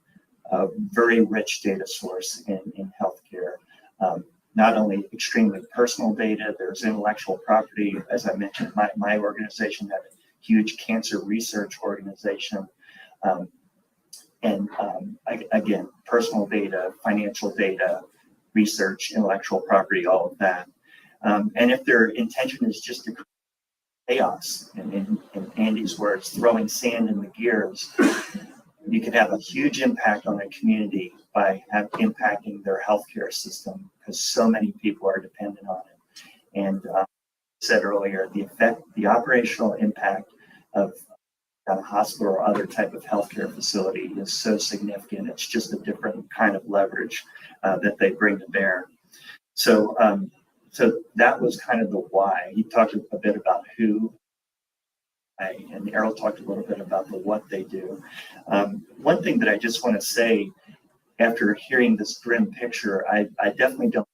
a very rich data source in healthcare. Not only extremely personal data, there's intellectual property. As I mentioned, my organization had a huge cancer research organization. Again, personal data, financial data, research, intellectual property, all of that. And if their intention is just to create chaos, in Andy's words, throwing sand in the gears, you could have a huge impact on a community by impacting their healthcare system, because so many people are dependent on it. And I said earlier, the operational impact of a hospital or other type of healthcare facility is so significant. It's just a different kind of leverage that they bring to bear. So that was kind of the why. He talked a bit about who, and Errol talked a little bit about the what they do. One thing that I just want to say, after hearing this grim picture, I definitely don't,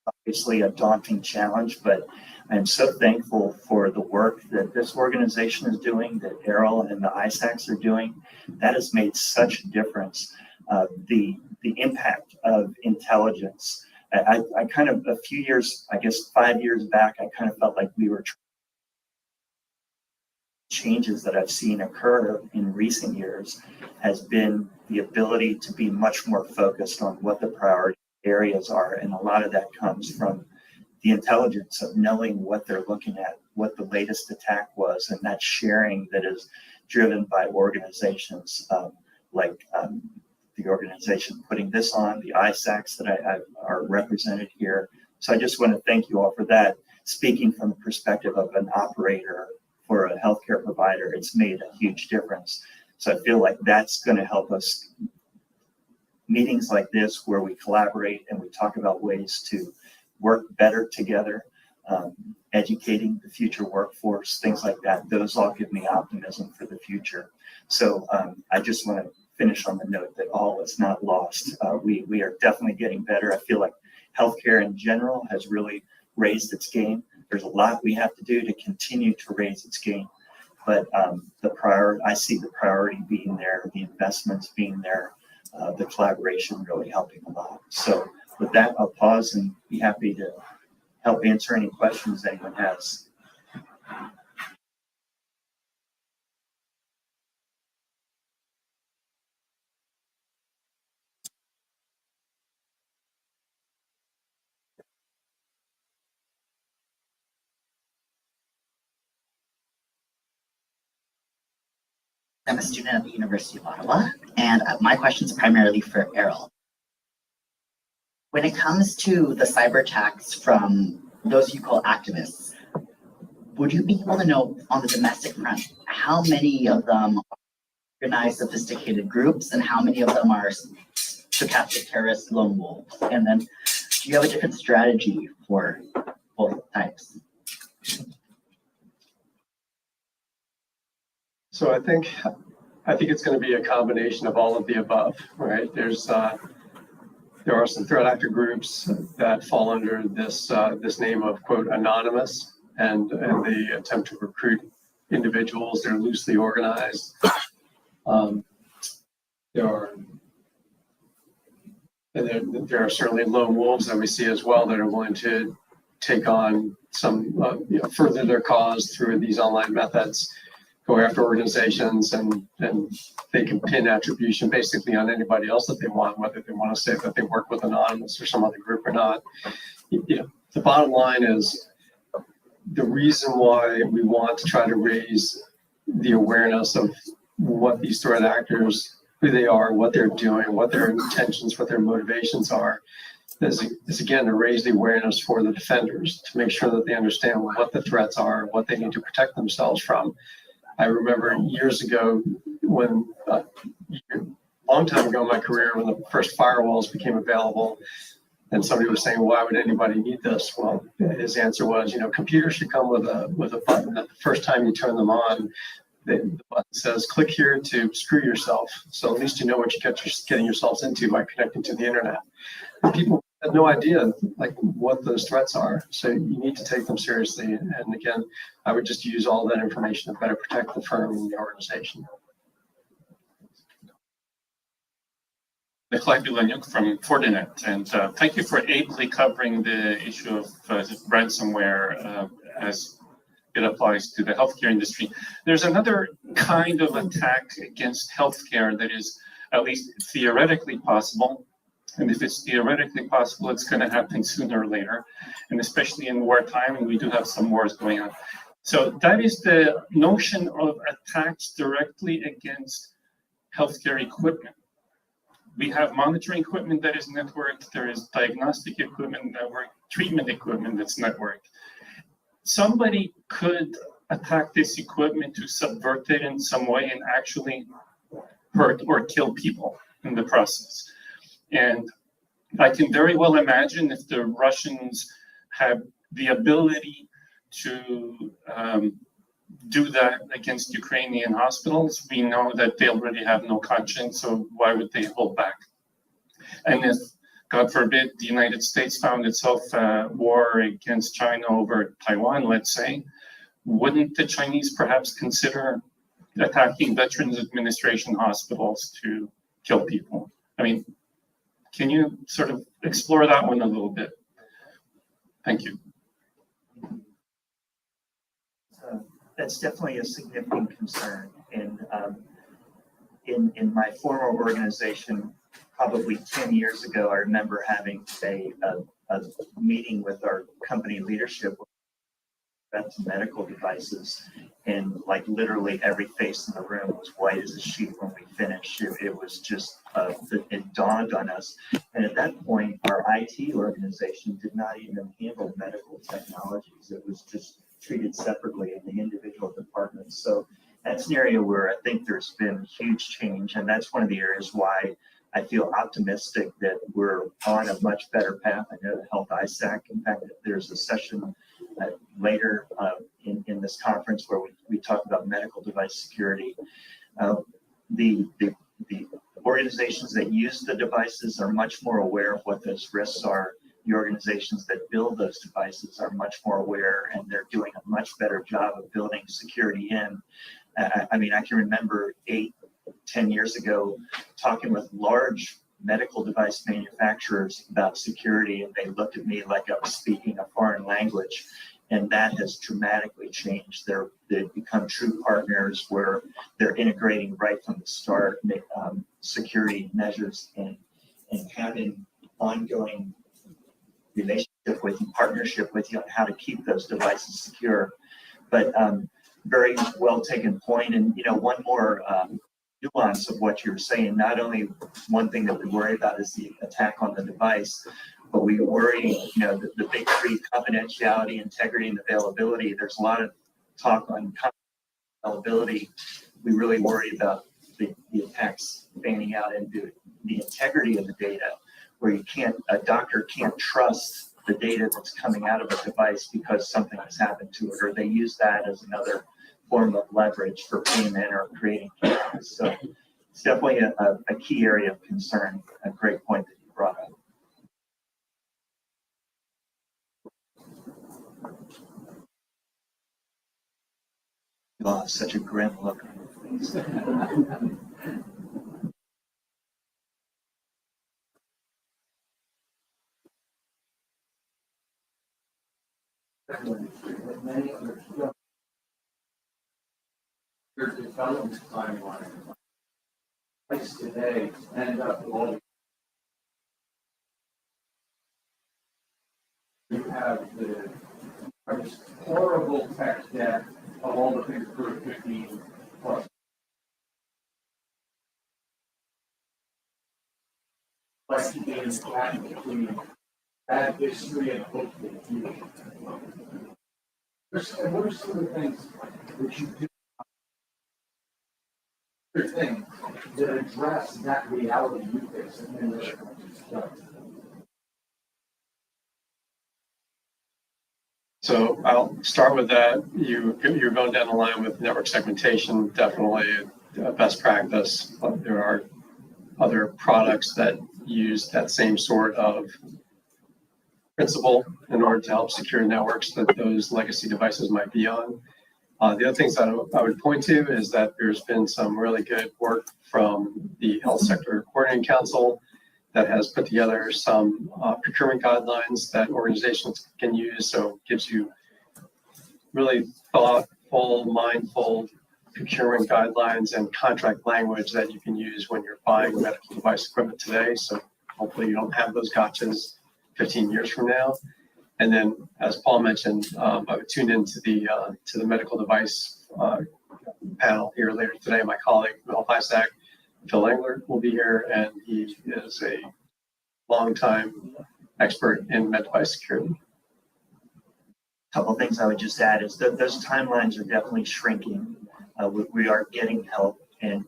obviously a daunting challenge, but I'm so thankful for the work that this organization is doing, that Errol and the ISACs are doing. That has made such a difference. The impact of intelligence. I kind of, a few years, I guess 5 years back, I kind of felt like we were changes that I've seen occur in recent years has been the ability to be much more focused on what the priority areas are. And a lot of that comes from the intelligence of knowing what they're looking at, what the latest attack was, and that sharing that is driven by organizations like the organization putting this on, the ISACs that are represented here. So I just want to thank you all for that. Speaking from the perspective of an operator for a healthcare provider, it's made a huge difference. So I feel like that's going to help us. Meetings like this, where we collaborate and we talk about ways to work better together, educating the future workforce, things like that. Those all give me optimism for the future. So I just want to finish on the note that all is not lost. We are definitely getting better. I feel like healthcare in general has really raised its game. There's a lot we have to do to continue to raise its game. But I see the priority being there, the investments being there, the collaboration really helping a lot. So with that, I'll pause and be happy to help answer any questions anyone has. I'm a student at the University of Ottawa, and my question is primarily for Errol. When it comes to the cyber attacks from those you call activists, would you be able to know on the domestic front how many of them are organized, sophisticated groups, and how many of them are stochastic terrorist lone wolves? And then, do you have a different strategy for both types? So I think it's going to be a combination of all of the above, right? There are some threat actor groups that fall under this name of quote anonymous, and they attempt to recruit individuals. They're loosely organized. There are certainly lone wolves that we see as well that are willing to take on some further their cause through these online methods. Go after organizations and they can pin attribution basically on anybody else that they want, whether they want to say that they work with Anonymous or some other group or not. The bottom line is the reason why we want to try to raise the awareness of what these threat actors, who they are, what they're doing, what their intentions, what their motivations are, is again to raise the awareness for the defenders, to make sure that they understand what the threats are, what they need to protect themselves from. I remember years ago when, a long time ago in my career, when the first firewalls became available, and somebody was saying, why would anybody need this? Well, his answer was, computers should come with a button that the first time you turn them on, the button says, click here to screw yourself. So at least you know what you're getting yourselves into by connecting to the internet. And people had no idea what those threats are. So you need to take them seriously. And again, I would just use all that information to better protect the firm and the organization. Nikolai Bilanyuk from Fortinet, and thank you for ably covering the issue of ransomware as it applies to the healthcare industry. There's another kind of attack against healthcare that is at least theoretically possible. And if it's theoretically possible, it's going to happen sooner or later, and especially in wartime, and we do have some wars going on. So that is the notion of attacks directly against healthcare equipment. We have monitoring equipment that is networked. There is diagnostic equipment networked, treatment equipment that's networked. Somebody could attack this equipment to subvert it in some way and actually hurt or kill people in the process. And I can very well imagine if the Russians have the ability to do that against Ukrainian hospitals, we know that they already have no conscience, so why would they hold back? And if, God forbid, the United States found itself war against China over Taiwan, let's say, wouldn't the Chinese perhaps consider attacking Veterans Administration hospitals to kill people? I mean, can you sort of explore that one a little bit? Thank you. That's definitely a significant concern. In my former organization, probably 10 years ago, I remember having a meeting with our company leadership about medical devices, and literally every face in the room was white as a sheet when we finished. It was just, it dawned on us. And at that point, our IT organization did not even handle medical technologies. It was just treated separately in the individual departments. So that's an area where I think there's been huge change. And that's one of the areas why I feel optimistic that we're on a much better path. I know the Health ISAC, in fact, there's a session later in this conference where we talk about medical device security. The organizations that use the devices are much more aware of what those risks are. The organizations that build those devices are much more aware, and they're doing a much better job of building security in. I mean, I can remember 8-10 years ago talking with large medical device manufacturers about security, and they looked at me like I was speaking a foreign language. And that has dramatically changed. They've become true partners where they're integrating right from the start security measures and having ongoing relationship with you, partnership with you on how to keep those devices secure. But very well taken point. And one more nuance of what you're saying. Not only one thing that we worry about is the attack on the device, but we worry, the big three: confidentiality, integrity, and availability. There's a lot of talk on availability. We really worry about the attacks fanning out into the integrity of the data, where a doctor can't trust the data that's coming out of a device because something has happened to it, or they use that as another form of leverage for payment or creating chaos. So it's definitely a key area of concern. A great point that you brought up. Oh, such a grim look on your face. Your development timeline place today end up with all you have the horrible tech debt of all the things for 15 plus. Like being flat between bad history and hopeful future. What are some of the things that you do? Things that address that reality you face in the So I'll start with that. You're going down the line with network segmentation, definitely a best practice. But there are other products that use that same sort of principle in order to help secure networks that those legacy devices might be on. The other things that I would point to is that there's been some really good work from the Health Sector Coordinating Council that has put together some procurement guidelines that organizations can use. So it gives you really thoughtful, mindful procurement guidelines and contract language that you can use when you're buying medical device equipment today. So hopefully you don't have those gotchas 15 years from now. And then, as Paul mentioned, I would tune into the medical device panel here later today. My colleague, Health ISAC, Phil Engler, will be here, and he is a longtime expert in med device security. A couple of things I would just add is that those timelines are definitely shrinking. We are getting help, and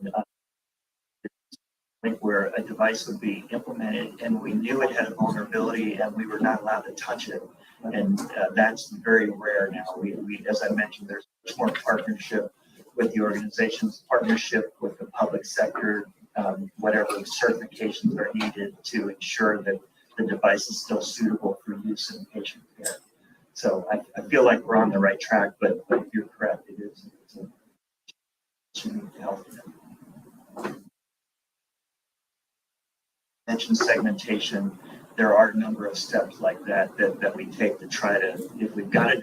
where a device would be implemented and we knew it had a vulnerability and we were not allowed to touch it. And that's very rare now. We, as I mentioned, there's much more partnership with the organizations, partnership with the public sector, whatever certifications are needed to ensure that the device is still suitable for use in patient care. So I feel like we're on the right track, but you're correct, it is. It's a health. Mentioned segmentation. There are a number of steps like that we take to try to, if we've got a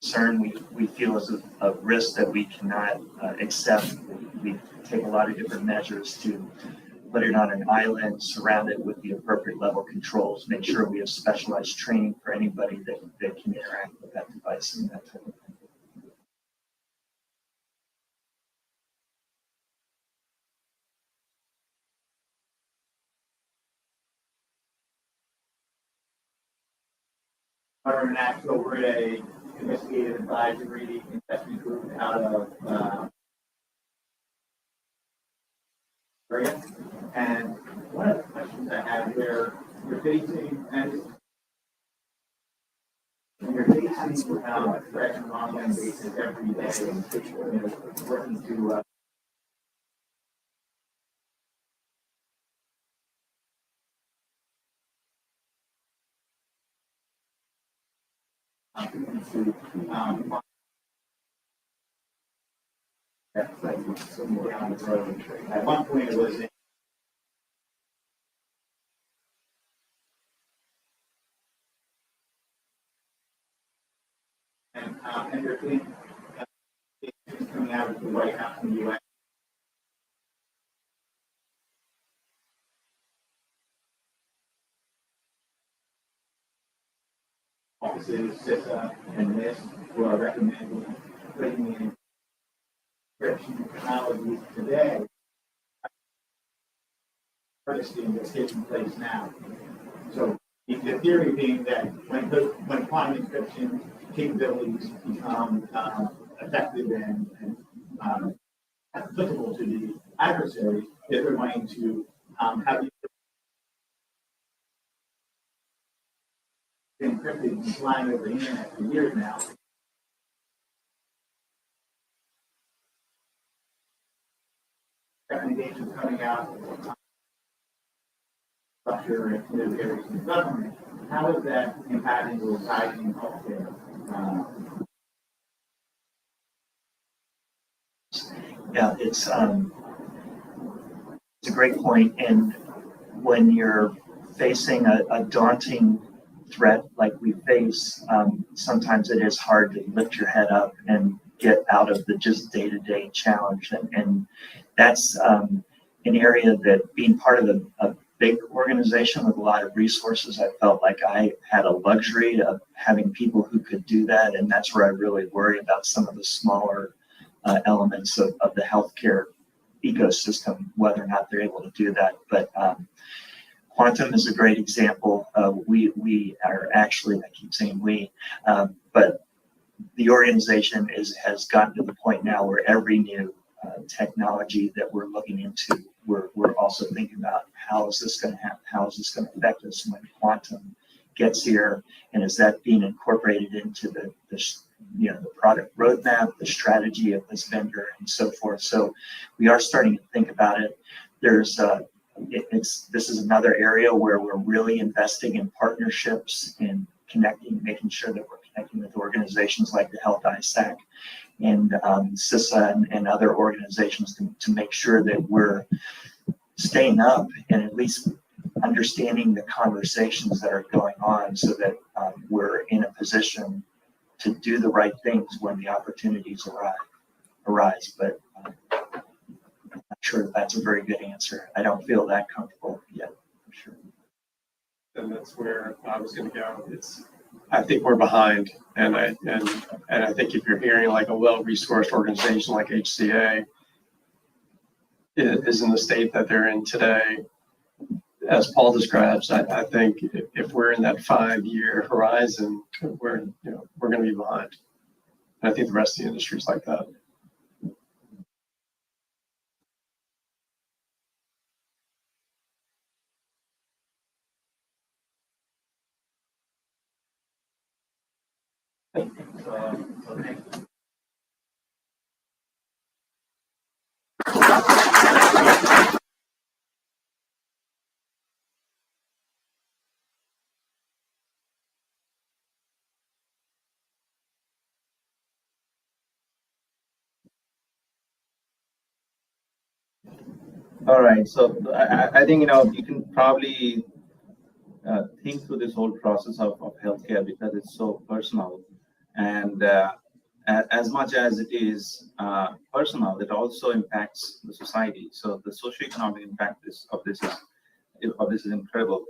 concern we feel is a risk that we cannot accept, we take a lot of different measures to put it on an island, surround it with the appropriate level controls, make sure we have specialized training for anybody that can interact with that device and that type of thing. Government acts over a investigative advisory investment group out of area. And one of the questions I have where you're facing, and having threats on an ongoing basis every day, and working to that's like somewhere down the road. At one point, it was and there have been coming out of the White House in the U.S. Offices, CISA, and NIST who are recommending putting in encryption technologies today, harvesting that's taking place now. So the theory being that when quantum encryption capabilities become effective and applicable to the adversary, that they're going to have been encrypted and flying over the internet for years now. Recommendations coming out structure and new areas of government. How is that impacting or guiding healthcare? Yeah, it's a great point. And when you're facing a daunting threat like we face, sometimes it is hard to lift your head up and get out of the just day-to-day challenge. And that's an area that being part of a big organization with a lot of resources, I felt like I had a luxury of having people who could do that. And that's where I really worry about some of the smaller elements of the healthcare ecosystem, whether or not they're able to do that. But quantum is a great example. We are actually, I keep saying we, but the organization has gotten to the point now where every new technology that we're looking into, we're also thinking about how is this going to happen? How is this going to affect us when quantum gets here? And is that being incorporated into the product roadmap, the strategy of this vendor, and so forth? So we are starting to think about it. There's this is another area where we're really investing in partnerships and connecting, making sure that we're connecting with organizations like the Health ISAC and CISA and other organizations to make sure that we're staying up and at least understanding the conversations that are going on so that we're in a position to do the right things when the opportunities arise. But I'm not sure that's a very good answer. I don't feel that comfortable yet, for sure. And that's where I was going to go. I think we're behind, and I think if you're hearing like a well-resourced organization like HCA is in the state that they're in today, as Paul describes, I think if we're in that 5-year horizon, we're going to be behind. And I think the rest of the industry is like that. All right, so I think you can probably think through this whole process of healthcare because it's so personal, and as much as it is personal, it also impacts the society. So the socioeconomic impact of this is incredible.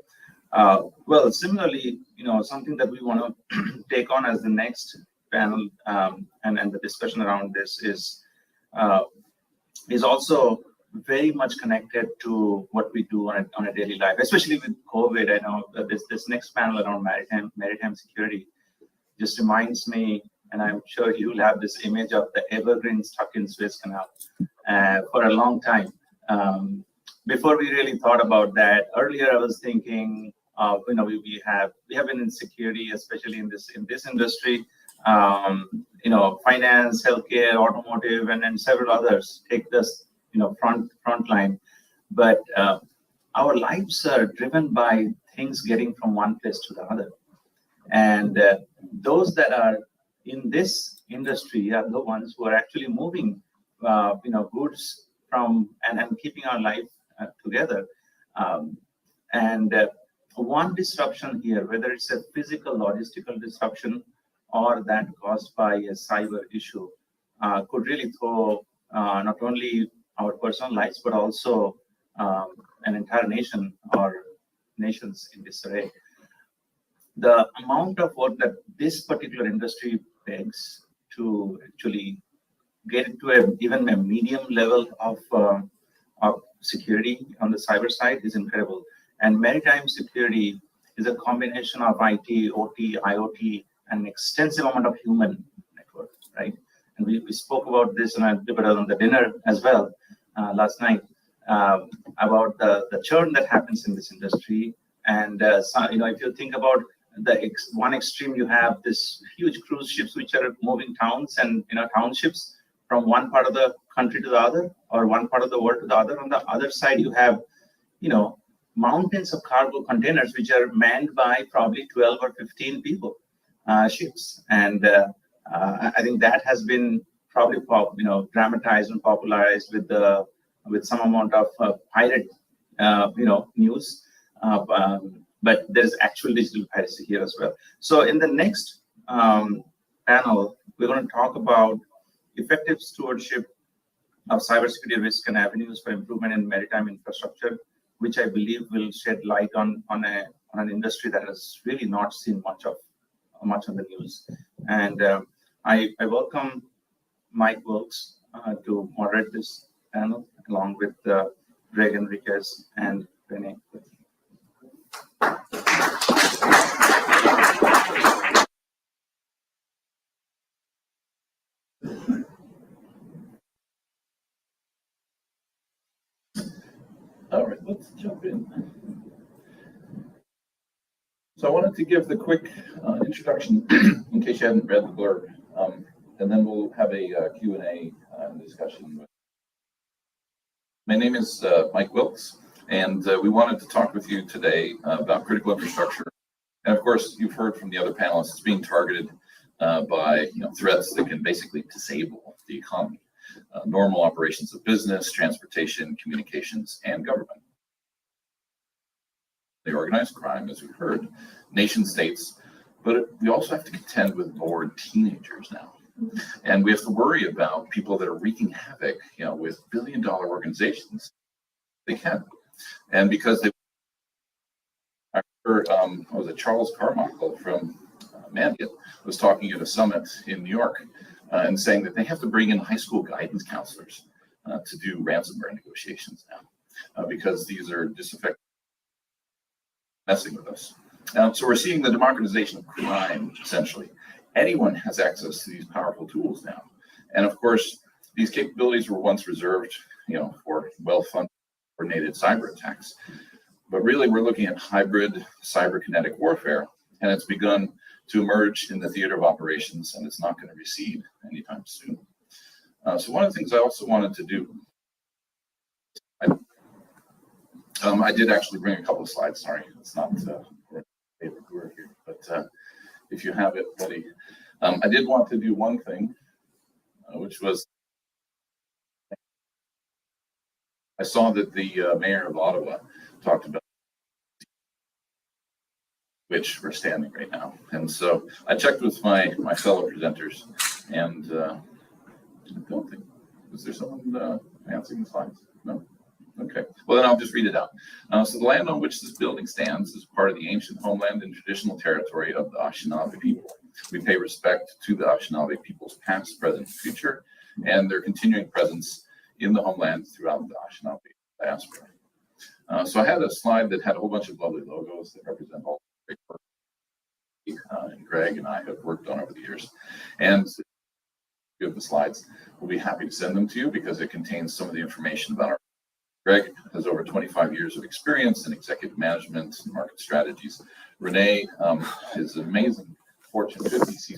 Well, similarly, something that we want to take on as the next panel and the discussion around this is also very much connected to what we do on a daily life, especially with COVID. I know that this next panel around maritime security just reminds me, and I'm sure you'll have this image of the evergreen stuck in Suez Canal for a long time. Before we really thought about that, earlier I was thinking, we have been in security, especially in this industry, finance, healthcare, automotive, and then several others take this, front line. But our lives are driven by things getting from one place to the other. And those that are in this industry are the ones who are actually moving, goods from and keeping our life together. One disruption here, whether it's a physical logistical disruption or that caused by a cyber issue, could really throw not only our personal lives, but also an entire nation or nations in disarray. The amount of work that this particular industry begs to actually get into even a medium level of security on the cyber side is incredible. And maritime security is a combination of IT, OT, IoT, and an extensive amount of human network, right? And we spoke about this on the dinner as well last night about the churn that happens in this industry. And if you think about one extreme, you have this huge cruise ships which are moving towns and townships from one part of the country to the other, or one part of the world to the other. On the other side, you have mountains of cargo containers which are manned by probably 12 or 15 people, ships. And I think that has been probably dramatized and popularized with some amount of pirate news. But there's actual digital piracy here as well. So in the next panel, we're going to talk about effective stewardship of cybersecurity risk and avenues for improvement in maritime infrastructure, which I believe will shed light on an industry that has really not seen much on the news. And I welcome Mike Wilkes to moderate this panel, along with Greg Enriquez and Renee. All right, let's jump in. So I wanted to give the quick introduction in case you hadn't read the blurb, and then we'll have a Q&A discussion. My name is Mike Wilkes, and we wanted to talk with you today about critical infrastructure. And of course, you've heard from the other panelists, it's being targeted by threats that can basically disable the economy. Normal operations of business, transportation, communications, and government. The organized crime, as we've heard, nation states, but we also have to contend with bored teenagers now. And we have to worry about people that are wreaking havoc, with billion-dollar organizations. They can. And because I heard, Charles Carmichael from Mandiant was talking at a summit in New York, and saying that they have to bring in high school guidance counselors to do ransomware negotiations now, because these are disaffected, messing with us. So we're seeing the democratization of crime, essentially. Anyone has access to these powerful tools now. And of course, these capabilities were once reserved, for well-funded, coordinated cyber attacks. But really, we're looking at hybrid cyberkinetic warfare, and it's begun to emerge in the theater of operations, and it's not going to recede anytime soon. So one of the things I also wanted to do, I did actually bring a couple of slides. Sorry, it's not David Brewer here, but if you have it ready, I did want to do one thing, which was I saw that the mayor of Ottawa talked about which we're standing right now. And so I checked with my fellow presenters, and I don't think, is there someone answering the slides? No? Okay, well then I'll just read it out. So the land on which this building stands is part of the ancient homeland and traditional territory of the Anishinaabe people. We pay respect to the Anishinaabe people's past, present, and future, and their continuing presence in the homeland throughout the Anishinaabe diaspora. So I had a slide that had a whole bunch of lovely logos that represent all the great work and Greg and I have worked on over the years. And if you have the slides, we'll be happy to send them to you because it contains some of the information about our. Greg has over 25 years of experience in executive management and market strategies. Renee is an amazing Fortune 50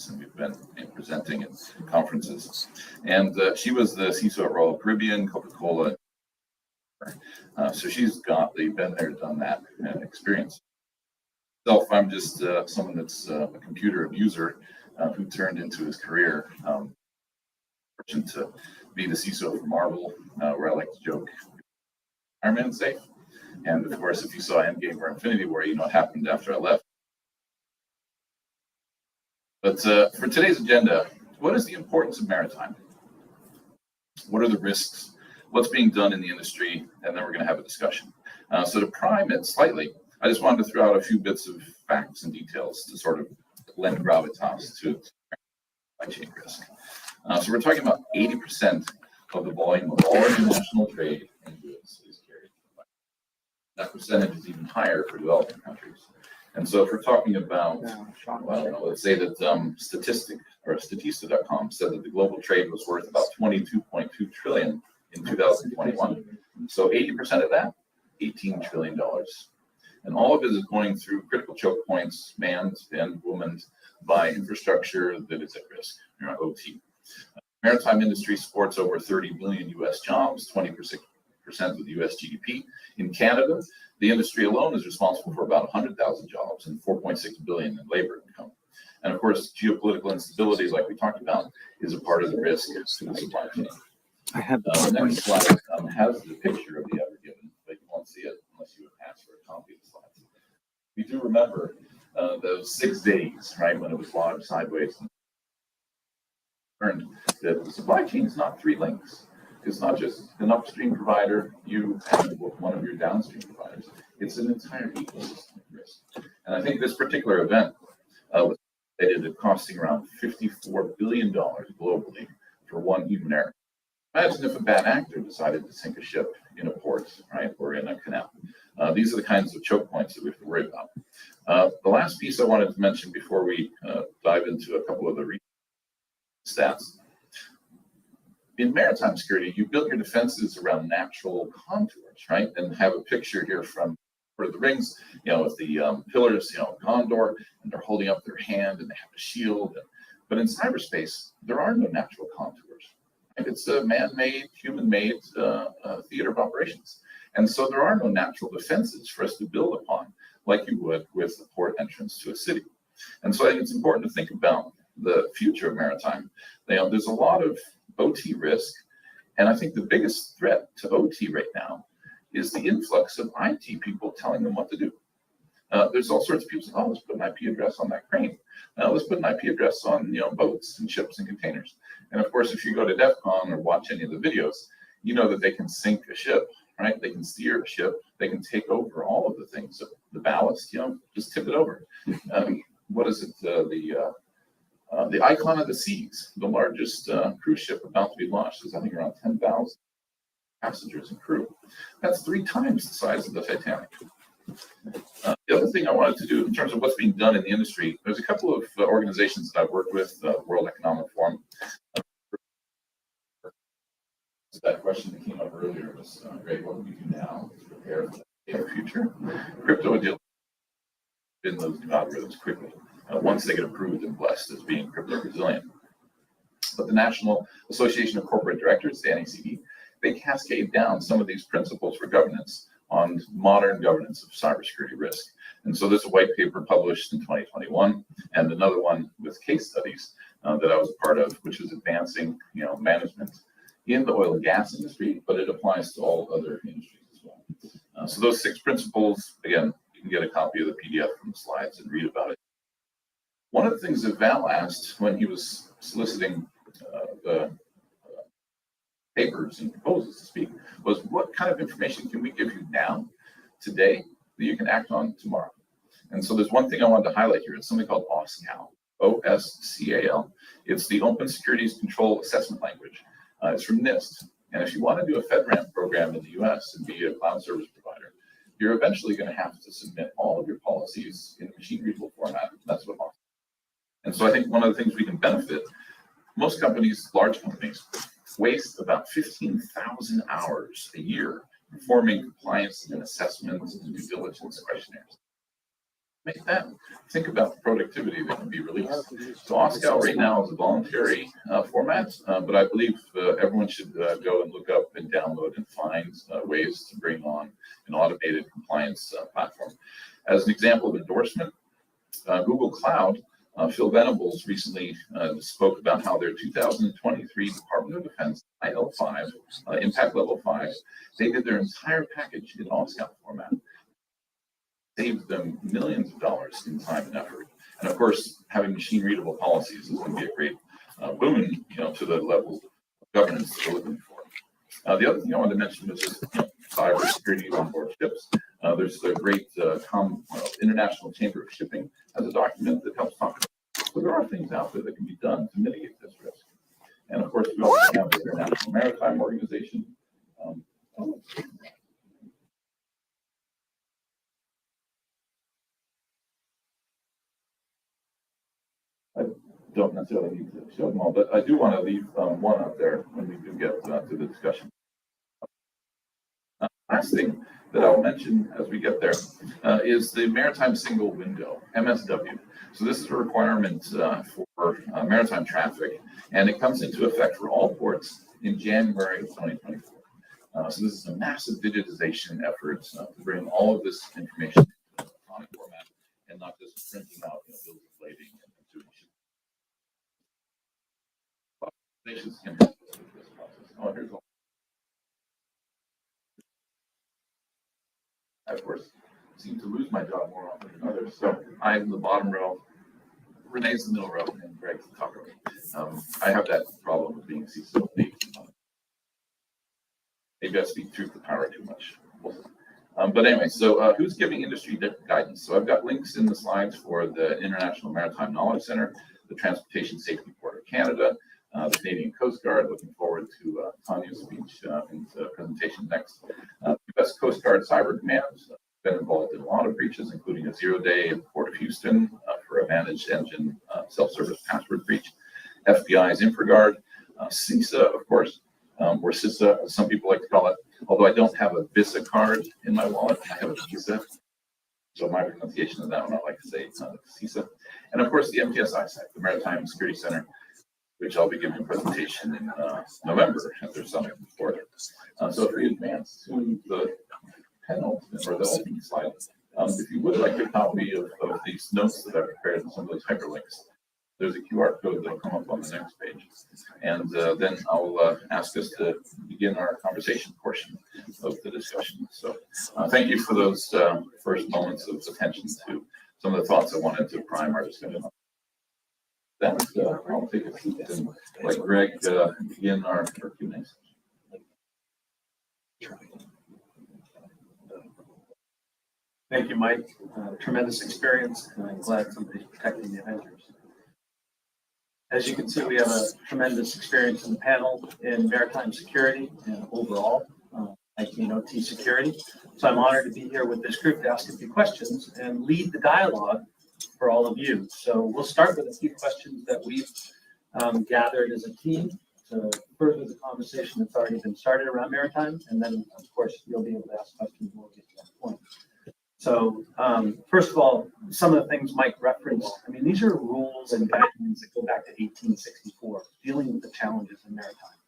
States, and we've been presenting at conferences. And she was the CISO at Royal Caribbean, Coca-Cola. So she's got the been there, done that experience. Myself, I'm just someone that's a computer abuser who turned into his career. Fortunate to be the CISO for Marvel, where I like to joke, Iron Man safe. And of course, if you saw Endgame or Infinity War, you know what happened after I left. But for today's agenda, what is the importance of maritime? What are the risks? What's being done in the industry? And then we're going to have a discussion. So to prime it slightly, I just wanted to throw out a few bits of facts and details to sort of lend gravitas to supply chain risk. So we're talking about 80% of the volume of all international trade in goods is carried. That percentage is even higher for developing countries. And so if we're talking about, well, let's say that Statista.com said that the global trade was worth about 22.2 trillion in 2021. So 80% of that, $18 trillion. And all of it is going through critical choke points, manned and womaned by infrastructure that is at risk, OT. Maritime industry supports over 30 billion US jobs, 20% of the US GDP. In Canada, the industry alone is responsible for about 100,000 jobs and 4.6 billion in labor income. And of course, geopolitical instability, like we talked about, is a part of the risk to the supply chain. I have The next slide has the picture of the Ever Given, but you won't see it unless you ask for a copy of the slides. We do remember those 6 days, right, when it was lodged sideways. Learned that the supply chain is not 3 links. It's not just an upstream provider, you and one of your downstream providers. It's an entire ecosystem risk. And I think this particular event was estimated at costing around $54 billion globally for one human error. Imagine if a bad actor decided to sink a ship in a port, right, or in a canal. These are the kinds of choke points that we have to worry about. The last piece I wanted to mention before we dive into a couple of the stats. In maritime security, you build your defenses around natural contours, right? And have a picture here from Lord of the Rings, with the pillars, Gondor, and they're holding up their hand and they have a shield. But in cyberspace, there are no natural contours. Right? It's a man-made, human-made theater of operations. And so there are no natural defenses for us to build upon like you would with the port entrance to a city. And so I think it's important to think about the future of maritime. There's a lot of OT risk, and I think the biggest threat to OT right now is the influx of IT people telling them what to do. There's all sorts of people saying, "Oh, let's put an IP address on that crane. Let's put an IP address on boats and ships and containers." And of course, if you go to DEF CON or watch any of the videos, you know that they can sink a ship, right? They can steer a ship. They can take over all of the things, the ballast. Just tip it over. What is it? The Icon of the Seas, the largest cruise ship about to be launched, is I think around 10,000 passengers and crew. That's 3 times the size of the Titanic. The other thing I wanted to do in terms of what's being done in the industry, there's a couple of organizations that I've worked with, World Economic Forum. That question that came up earlier was, great, what can we do now to prepare for the future? Crypto deal in those new algorithms quickly. Once they get approved and blessed as being crypto resilient. But the National Association of Corporate Directors, the NACD, they cascade down some of these principles for governance on modern governance of cybersecurity risk. And so there's a white paper published in 2021 and another one with case studies that I was a part of, which is advancing management in the oil and gas industry, but it applies to all other industries as well. So those 6 principles, again, you can get a copy of the PDF from the slides and read about it. One of the things that Val asked when he was soliciting the papers and proposals to speak was, what kind of information can we give you now, today, that you can act on tomorrow? And so there's one thing I wanted to highlight here. It's something called OSCAL, OSCAL. It's the Open Securities Control Assessment Language. It's from NIST. And if you want to do a FedRAMP program in the US and be a cloud service provider, you're eventually going to have to submit all of your policies in a machine readable format. That's what OSCAL. And so I think one of the things we can benefit, most companies, large companies, waste about 15,000 hours a year performing compliance and assessments and due diligence questionnaires. make that, think about the productivity that can be released. So OSCAL right now is a voluntary format, but I believe everyone should go and look up and download and find ways to bring on an automated compliance platform. As an example of endorsement, Google Cloud, Phil Venables recently spoke about how their 2023 Department of Defense IL5, Impact Level 5, they did their entire package in OSCAL format. Saved them millions of dollars in time and effort. And of course, having machine readable policies is going to be a great boon, to the level of governance that we're looking for. The other thing I wanted to mention was just cybersecurity on board ships. There's a great International Chamber of Shipping has a document that helps talk about it. So there are things out there that can be done to mitigate this risk. And of course, we also have the International Maritime Organization. I don't necessarily need to show them all, but I do want to leave one out there when we do get to the discussion. Last thing that I'll mention as we get there is the Maritime Single Window, MSW. So this is a requirement for maritime traffic, and it comes into effect for all ports in January of 2024. So this is a massive digitization effort to bring all of this information into electronic format and not just printing out bills of lading and doing shit. Nations can help us with this process. Oh, here's all. I, of course, seem to lose my job more often than others. So I'm in the bottom row, Renee's in the middle row, and Greg's the top row. I have that problem of being CISO. Maybe I speak truth to power too much. But anyway, so who's giving industry guidance? So I've got links in the slides for the International Maritime Knowledge Center, the Transportation Safety Board of Canada, the Canadian Coast Guard. Looking forward to Tanya's speech and presentation next. U.S. Coast Guard Cyber Command has been involved in a lot of breaches, including a 0-day at the Port of Houston for a managed engine self-service password breach. FBI's InfraGard, CISA, of course, or CISA, as some people like to call it. Although I don't have a Visa card in my wallet, I have a Visa. So my pronunciation of that one, I like to say it's not CISA. And of course, the MTSI site, the Maritime Security Center, which I'll be giving a presentation in November at their summit in Florida. So if we advance to the penultimate or the opening slide, if you would like a copy of these notes that I've prepared and some of those hyperlinks, there's a QR code that'll come up on the next page. And then I'll ask us to begin our conversation portion of the discussion. So thank you for those first moments of attention to some of the thoughts I wanted to prime our discussion on. That I'll take a seat and let Greg begin our Q&A. Thank you, Mike. Tremendous experience, and I'm glad somebody's protecting the Avengers. As you can see, we have a tremendous experience in the panel in maritime security and overall IT and OT security. So I'm honored to be here with this group to ask a few questions and lead the dialogue for all of you. So we'll start with a few questions that we've gathered as a team to further the conversation that's already been started around maritime. And then, of course, you'll be able to ask questions when we'll get to that point. So first of all, some of the things Mike referenced, I mean, these are rules and guidelines that go back to 1864, dealing with the challenges in maritime.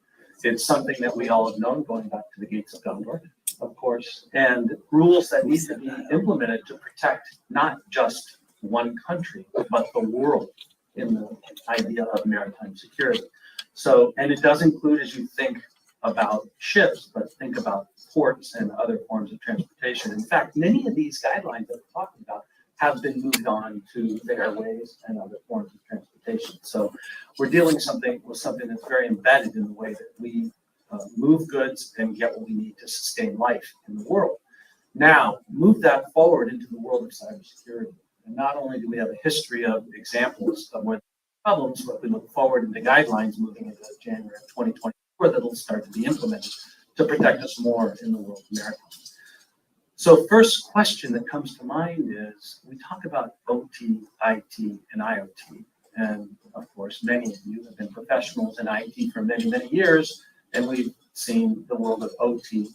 It's something that we all have known going back to the gates of Gondor, of course, and rules that need to be implemented to protect not just one country, but the world in the idea of maritime security. So, and it does include, as you think about ships, but think about ports and other forms of transportation. In fact, many of these guidelines that we're talking about have been moved on to the airways and other forms of transportation. So we're dealing with something that's very embedded in the way that we move goods and get what we need to sustain life in the world. Now, move that forward into the world of cybersecurity. And not only do we have a history of examples of where problems, but we look forward into guidelines moving into January of 2024 that'll start to be implemented to protect us more in the world of maritime. So first question that comes to mind is, we talk about OT, IT, and IoT. And of course, many of you have been professionals in IT for many, many years, and we've seen the world of OT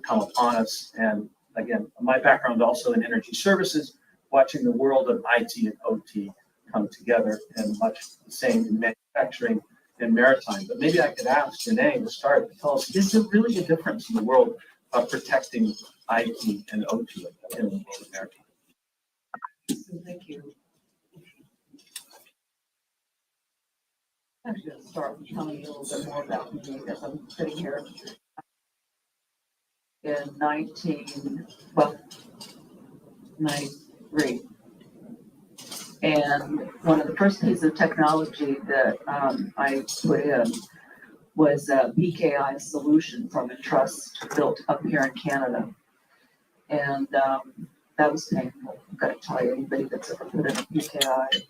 come upon us. And again, my background also in energy services, watching the world of IT and OT come together, and much the same in manufacturing and maritime. But maybe I could ask Janae to start to tell us, is there really a difference in the world of protecting IT and OT in the world of maritime? Thank you. I'm going to start with telling you a little bit more about me as I'm sitting here in 1993. And one of the first pieces of technology that I put in was a PKI solution from a trust built up here in Canada. And that was painful. I've got to tell you, anybody that's ever put in a PKI.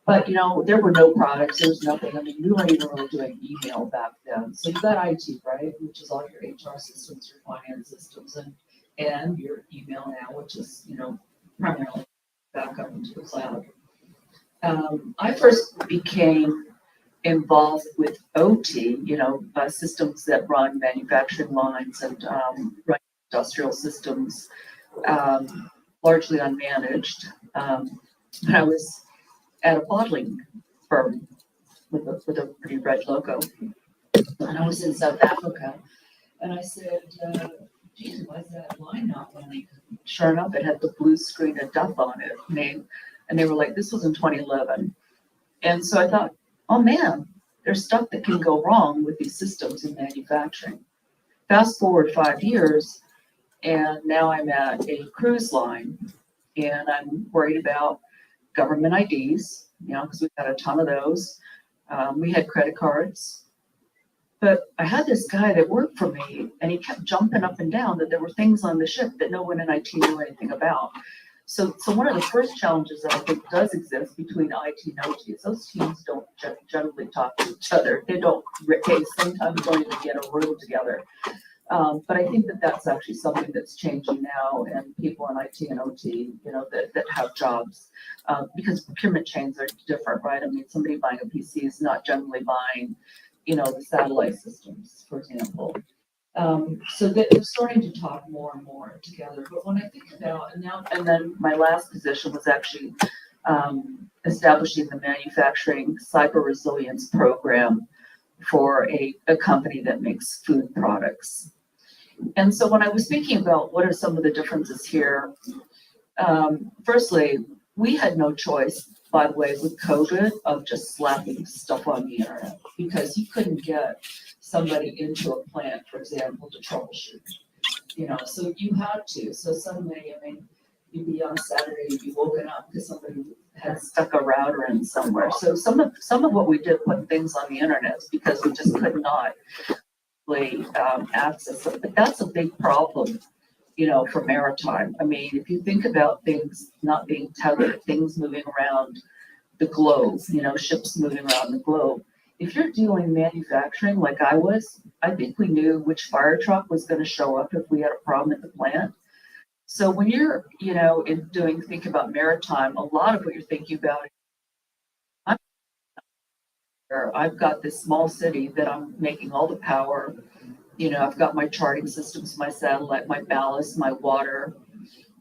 But, you know, there were no products. There was nothing. I mean, we weren't even really doing email back then. So you got IT, right? Which is all your HR systems, your finance systems, and your email now, which is, you know, primarily back up into the cloud. I first became involved with OT, you know, systems that run manufacturing lines and run industrial systems, largely unmanaged. But I was at a bottling firm with a pretty red logo, and I was in South Africa, and I said, geez, why is that line not running? Sure enough, it had the blue screen of death on it. And they were like, this was in 2011. And so I thought, oh man, there's stuff that can go wrong with these systems in manufacturing. Fast forward 5 years, and now I'm at a cruise line, and I'm worried about government IDs, you know, because we've got a ton of those. We had credit cards. But I had this guy that worked for me, and he kept jumping up and down that there were things on the ship that no one in IT knew anything about. So one of the first challenges that I think does exist between IT and OT is those teams don't generally talk to each other. They sometimes don't even get a room together. But I think that that's actually something that's changing now, and people in IT and OT, you know, that have jobs, because procurement chains are different, right? I mean, somebody buying a PC is not generally buying, you know, the satellite systems, for example. So they're starting to talk more and more together. But when I think about, and then my last position was actually establishing the manufacturing cyber resilience program for a company that makes food products. And so when I was thinking about what are some of the differences here, firstly, we had no choice, by the way, with COVID, of just slapping stuff on the internet, because you couldn't get somebody into a plant, for example, to troubleshoot, you know, so you had to. So suddenly, I mean, you'd be on Saturday, you'd be woken up because somebody had stuck a router in somewhere. So some of what we did, put things on the internet, is because we just could not really access it. But that's a big problem, you know, for maritime. I mean, if you think about things not being tethered, things moving around the globe, you know, ships moving around the globe. If you're doing manufacturing like I was, I think we knew which fire truck was going to show up if we had a problem at the plant. So when you're, you know, think about maritime, a lot of what you're thinking about, I've got this small city that I'm making all the power. You know, I've got my charting systems, my satellite, my ballast, my water,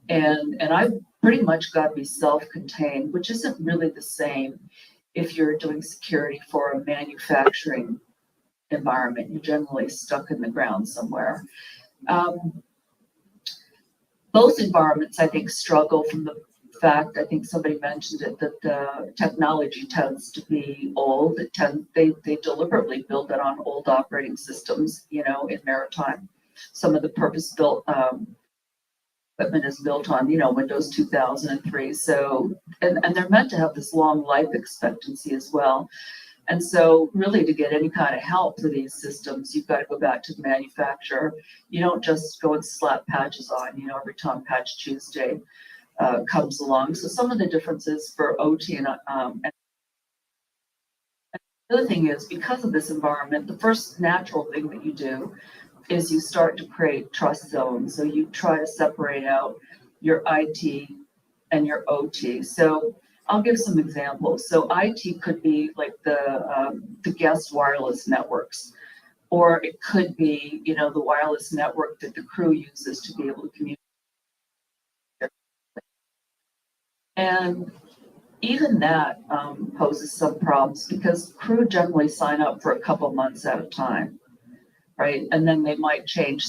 and I've pretty much got to be self-contained, which isn't really the same if you're doing security for a manufacturing environment. You're generally stuck in the ground somewhere. Both environments, I think, struggle from the fact, I think somebody mentioned it, that the technology tends to be old. They deliberately build it on old operating systems, you know, in maritime. Some of the purpose-built equipment is built on, you know, Windows 2003. So, and they're meant to have this long life expectancy as well. And so really to get any kind of help for these systems, you've got to go back to the manufacturer. You don't just go and slap patches on, you know, every time Patch Tuesday comes along. So some of the differences for OT and the other thing is, because of this environment, the first natural thing that you do is you start to create trust zones. So you try to separate out your IT and your OT. So I'll give some examples. So IT could be like the guest wireless networks, or it could be, you know, the wireless network that the crew uses to be able to communicate. And even that poses some problems because crew generally sign up for a couple months at a time, right? And then they might change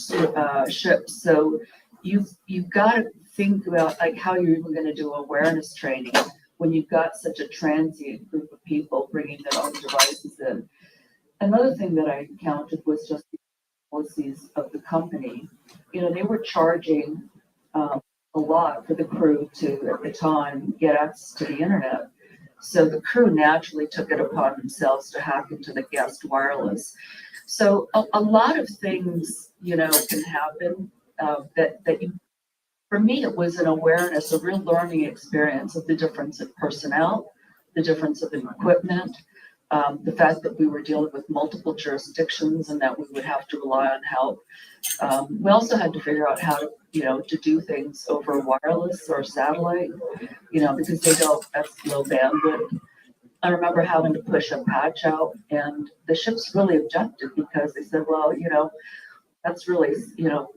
ships. So you've got to think about like how you're even going to do awareness training when you've got such a transient group of people bringing their own devices in. Another thing that I encountered was just the policies of the company. You know, they were charging a lot for the crew to, at the time, get access to the internet. So the crew naturally took it upon themselves to hack into the guest wireless. So a lot of things, you know, can happen that you, for me, it was an awareness, a real learning experience of the difference of personnel, the difference of equipment, the fact that we were dealing with multiple jurisdictions and that we would have to rely on help. We also had to figure out how to, you know, to do things over wireless or satellite, you know, because they don't, that's low bandwidth. I remember having to push a patch out and the ships really objected because they said, well, you know, that's really, you know,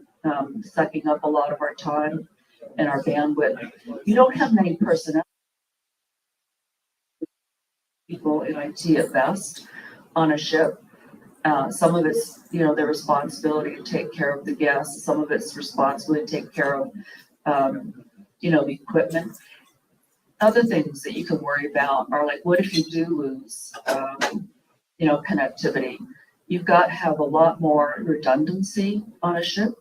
sucking up a lot of our time and our bandwidth. You don't have many personnel people in IT at best on a ship. Some of it's, you know, their responsibility to take care of the guests. Some of it's responsibility to take care of, you know, the equipment. Other things that you can worry about are like, what if you do lose, you know, connectivity? You've got to have a lot more redundancy on a ship.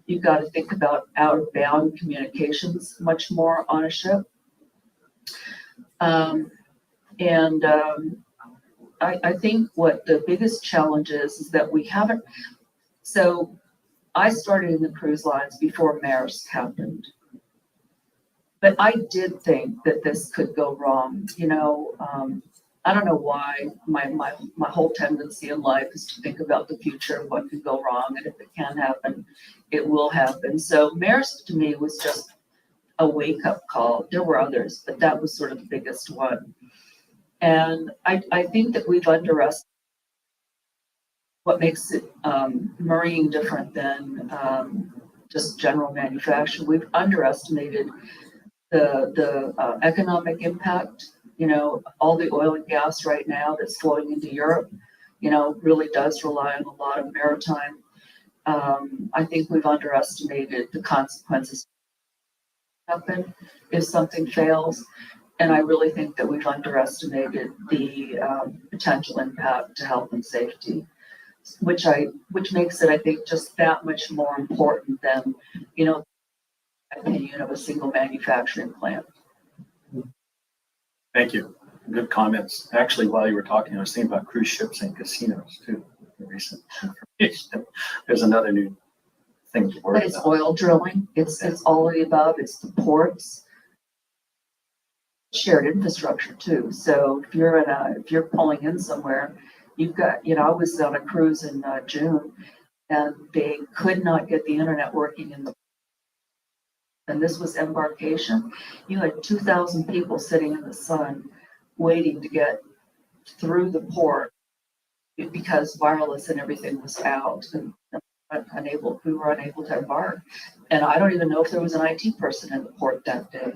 You've got to think about outbound communications much more on a ship. I think what the biggest challenge is that we haven't, so I started in the cruise lines before Maersk happened. But I did think that this could go wrong. You know, I don't know why my whole tendency in life is to think about the future and what could go wrong. And if it can happen, it will happen. So Maersk to me was just a wake-up call. There were others, but that was sort of the biggest one. And I think that we've underestimated what makes it marine different than just general manufacturing. We've underestimated the economic impact. You know, all the oil and gas right now that's flowing into Europe, you know, really does rely on a lot of maritime. I think we've underestimated the consequences happen if something fails. And I really think that we've underestimated the potential impact to health and safety, which makes it, I think, just that much more important than, you know, opinion of a single manufacturing plant. Thank you. Good comments. Actually, while you were talking, I was thinking about cruise ships and casinos too. The recent information. There's another new thing to worry about. But it's oil drilling. It's all of the above. It's the ports. Shared infrastructure too. So if you're pulling in somewhere, you've got, you know, I was on a cruise in June and they could not get the internet working and this was embarkation. You had 2,000 people sitting in the sun waiting to get through the port because wireless and everything was out and we were unable to embark. And I don't even know if there was an IT person in the port that day.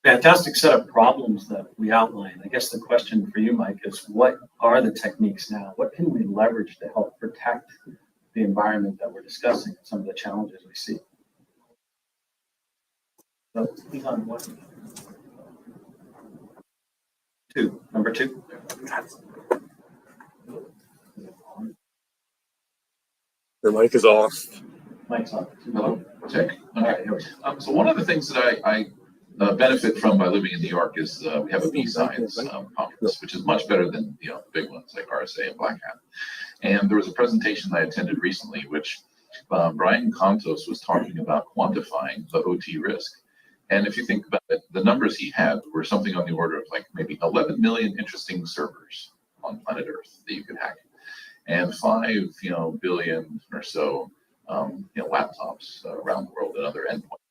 Fantastic set of problems that we outlined. I guess the question for you, Mike, is what are the techniques now? What can we leverage to help protect the environment that we're discussing and some of the challenges we see? So, he's on one. Number two. The mic is off. Mic's on. Hello, check. Okay. So one of the things that I benefit from by living in New York is we have a B-Science conference, which is much better than, you know, big ones like RSA and Black Hat. And there was a presentation I attended recently, which Brian Contos was talking about quantifying the OT risk. And if you think about it, the numbers he had were something on the order of like maybe 11 million interesting servers on planet Earth that you could hack, and 5, you know, billion or so, you know, laptops around the world and other endpoints.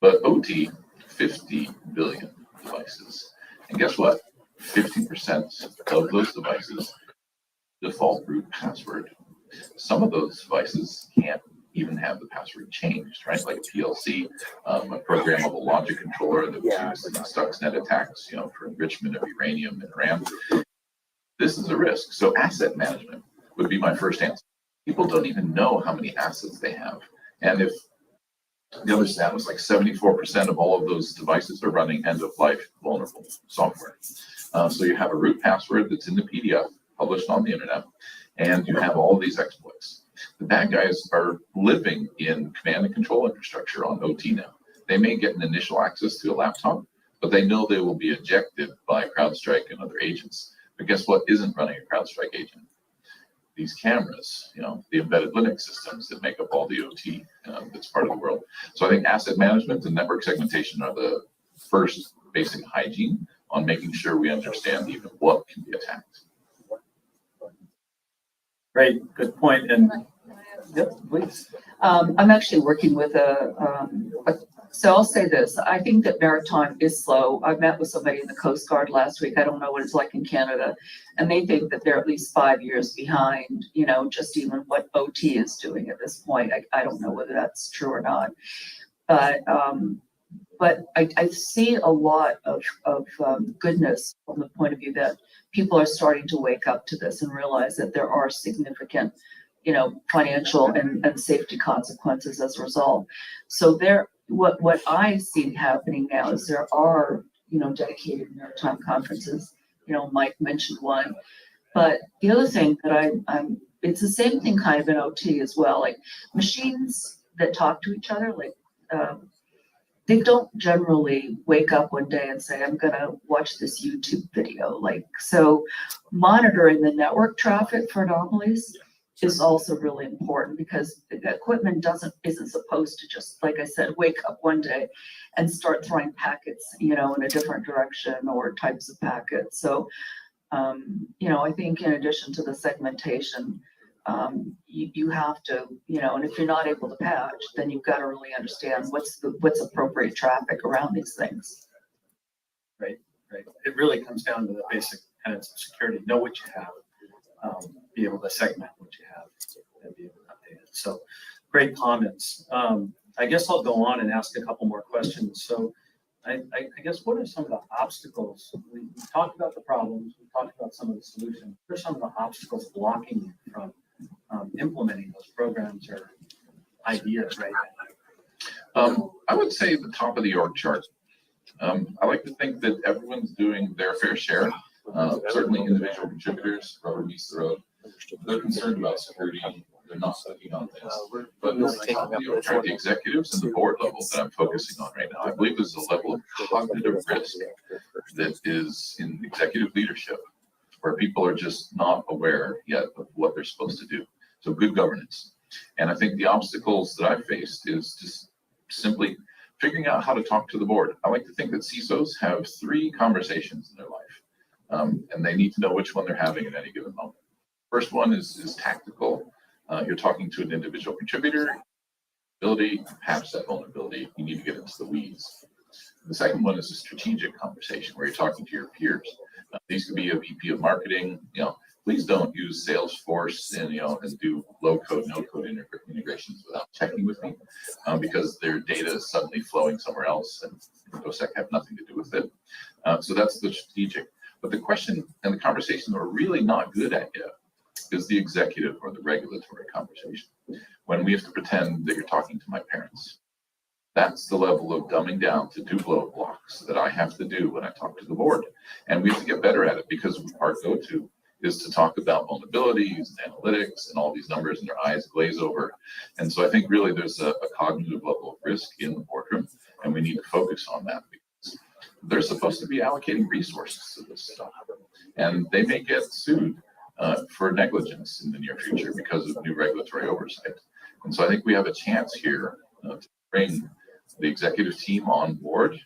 But OT, 50 billion devices. And guess what? 50% of those devices default root password. Some of those devices can't even even have the password changed, right? Like a PLC, a programmable logic controller that was used in the Stuxnet attacks, for enrichment of uranium and RAM. This is a risk. So asset management would be my first answer. People don't even know how many assets they have. And if the other stat was like 74% of all of those devices are running end-of-life vulnerable software. So you have a root password that's in the PDF, published on the internet, and you have all of these exploits. The bad guys are living in command and control infrastructure on OT now. They may get an initial access to a laptop, but they know they will be ejected by CrowdStrike and other agents. But guess what isn't running a CrowdStrike agent? These cameras, the embedded Linux systems that make up all the OT that's part of the world. So I think asset management and network segmentation are the first basic hygiene on making sure we understand even what can be attacked. Great, good point. And yep, please. I'm actually working with so I'll say this, I think that maritime is slow. I met with somebody in the Coast Guard last week. I don't know what it's like in Canada. And they think that they're at least 5 years behind, just even what OT is doing at this point. I don't know whether that's true or not. But I see a lot of goodness from the point of view that people are starting to wake up to this and realize that there are significant, financial and safety consequences as a result. So what I see happening now is there are, dedicated maritime conferences. Mike mentioned one, but the other thing that it's the same thing kind of in OT as well, like machines that talk to each other, like they don't generally wake up one day and say, I'm going to watch this YouTube video. So monitoring the network traffic for anomalies is also really important, because the equipment isn't supposed to just, like I said, wake up one day and start throwing packets, in a different direction or types of packets. So, I think in addition to the segmentation, you have to, and if you're not able to patch, then you've got to really understand what's appropriate traffic around these things. Right. It really comes down to the basic tenets of security. Know what you have. Be able to segment what you have and be able to update it. So great comments. I guess I'll go on and ask a couple more questions. So I guess what are some of the obstacles? We talked about the problems, we talked about some of the solutions. What are some of the obstacles blocking you from implementing those programs or ideas right now? I would say the top of the org chart. I like to think that everyone's doing their fair share. Certainly individual contributors, rubber meets the road. They're concerned about security. They're not sticking on things. But the executives and the board level that I'm focusing on right now, I believe there's a level of cognitive risk that is in executive leadership where people are just not aware yet of what they're supposed to do. So good governance. And I think the obstacles that I've faced is just simply figuring out how to talk to the board. I like to think that CISOs have 3 conversations in their life, and they need to know which one they're having at any given moment. First one is tactical. You're talking to an individual contributor, ability, patch that vulnerability. You need to get into the weeds. The second one is a strategic conversation where you're talking to your peers. These could be a VP of marketing. Please don't use Salesforce and do low code, no code integrations without checking with me, because their data is suddenly flowing somewhere else and OSEC have nothing to do with it. So that's the strategic. But the question and the conversation that we're really not good at yet is the executive or the regulatory conversation. When we have to pretend that you're talking to my parents. That's the level of dumbing down to do blow blocks that I have to do when I talk to the board. And we have to get better at it, because our go-to is to talk about vulnerabilities and analytics and all these numbers, and their eyes glaze over. And so I think really there's a cognitive level of risk in the boardroom, and we need to focus on that, because they're supposed to be allocating resources to this stuff. And they may get sued for negligence in the near future because of new regulatory oversight. And so I think we have a chance here to bring the executive team on board,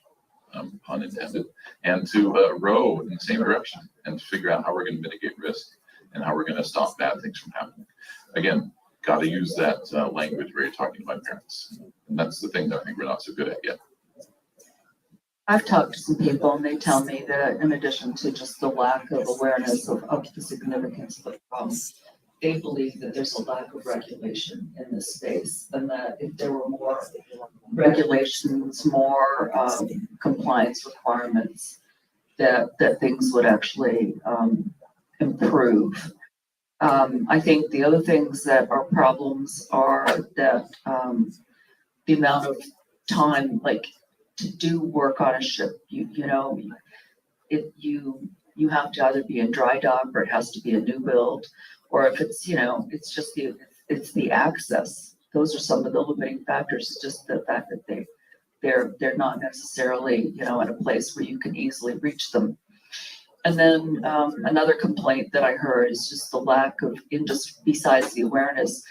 pun intended, and to row in the same direction and to figure out how we're going to mitigate risk and how we're going to stop bad things from happening. Again, got to use that language where you're talking to my parents. And that's the thing that I think we're not so good at yet. I've talked to some people and they tell me that in addition to just the lack of awareness of the significance of the problem, they believe that there's a lack of regulation in this space, and that if there were more regulations, more compliance requirements, that things would actually improve. I think the other things that are problems are that the amount of time, like, to do work on a ship, you know, you have to either be in dry dock, or it has to be a new build, or if it's, you know, it's just the access. Those are some of the limiting factors, just the fact that they're not necessarily, you know, in a place where you can easily reach them. And then another complaint that I heard is just the lack of industry, besides the awareness,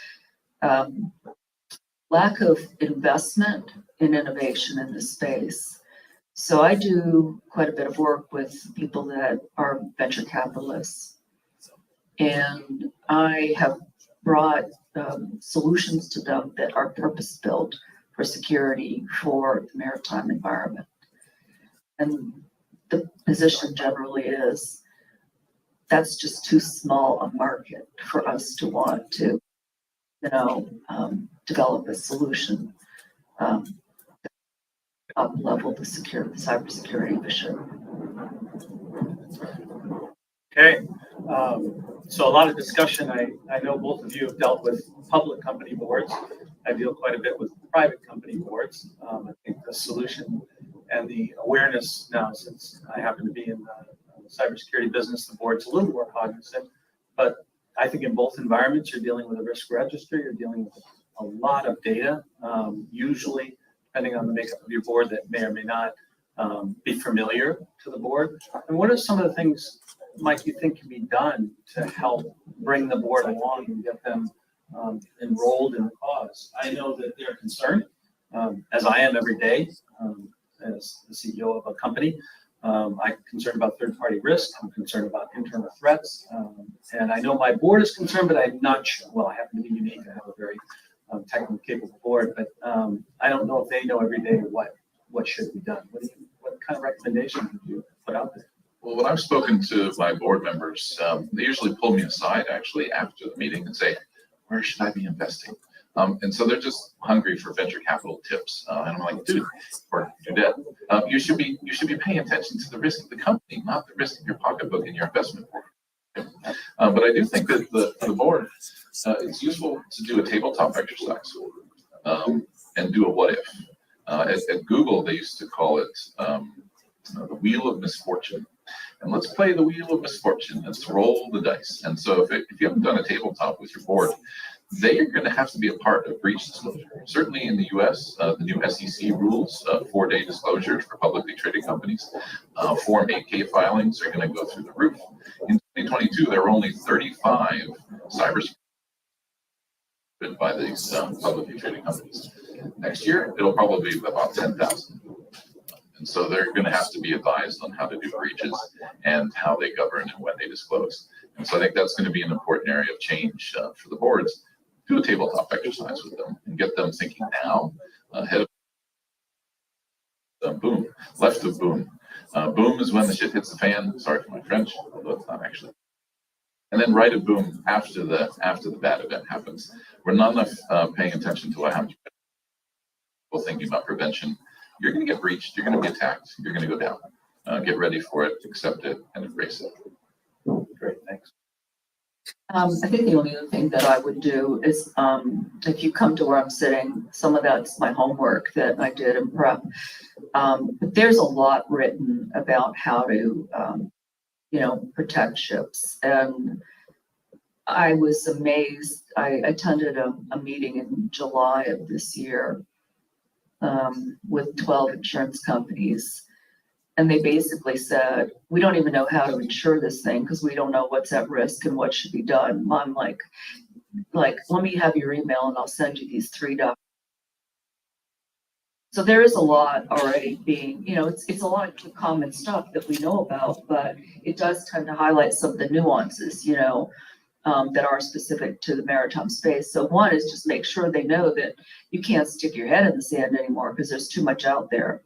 lack of investment in innovation in this space. So I do quite a bit of work with people that are venture capitalists, and I have brought solutions to them that are purpose-built for security for the maritime environment. And the position generally is that's just too small a market for us to want to, you know, develop a solution up level the cybersecurity of a ship. Okay, so a lot of discussion. I know both of you have dealt with public company boards. I deal quite a bit with private company boards. I think the solution and the awareness now, since I happen to be in the cybersecurity business, the board's a little more cognizant, but I think in both environments, you're dealing with a risk register, you're dealing with a lot of data, usually depending on the makeup of your board that may or may not be familiar to the board. And what are some of the things, Mike, you think can be done to help bring the board along and get them enrolled in the cause? I know that they're concerned, as I am every day, as the CEO of a company. I'm concerned about third-party risk. I'm concerned about internal threats. And I know my board is concerned, but I'm not sure. Well, I happen to be unique. I have a very technically capable board, but I don't know if they know every day what should be done. What kind of recommendations would you put out there? Well, when I've spoken to my board members, they usually pull me aside actually after the meeting and say, where should I be investing? And so they're just hungry for venture capital tips. And I'm like, dude, or Dudette, you should be paying attention to the risk of the company, not the risk of your pocketbook and your investment portfolio. But I do think that the board, it's useful to do a tabletop exercise and do a what if. At Google, they used to call it the wheel of misfortune. And let's play the wheel of misfortune. Let's roll the dice. And so if you haven't done a tabletop with your board, they are going to have to be a part of breach disclosure. Certainly in the US, the new SEC rules, 4-day disclosures for publicly traded companies, Form 8K filings are going to go through the roof. In 2022, there were only 35 cybersecurity by these publicly traded companies. Next year, it'll probably be about 10,000. And so they're going to have to be advised on how to do breaches and how they govern and when they disclose. And so I think that's going to be an important area of change for the boards. Do a tabletop exercise with them and get them thinking now ahead of boom, left of boom. Boom is when the shit hits the fan. Sorry for my French, although it's not actually. And then right of boom after the bad event happens. We're not enough paying attention to what happens. People thinking about prevention. You're going to get breached. You're going to be attacked. You're going to go down. Get ready for it. Accept it and embrace it. Great, thanks. I think the only other thing that I would do is, if you come to where I'm sitting, some of that's my homework that I did in prep. But there's a lot written about how to, protect ships. And I was amazed. I attended a meeting in July of this year with 12 insurance companies. And they basically said, we don't even know how to insure this thing because we don't know what's at risk and what should be done. I'm like, let me have your email and I'll send you these 3 documents. So there is a lot already being, it's a lot of common stuff that we know about, but it does tend to highlight some of the nuances, that are specific to the maritime space. So one is just make sure they know that you can't stick your head in the sand anymore because there's too much out there.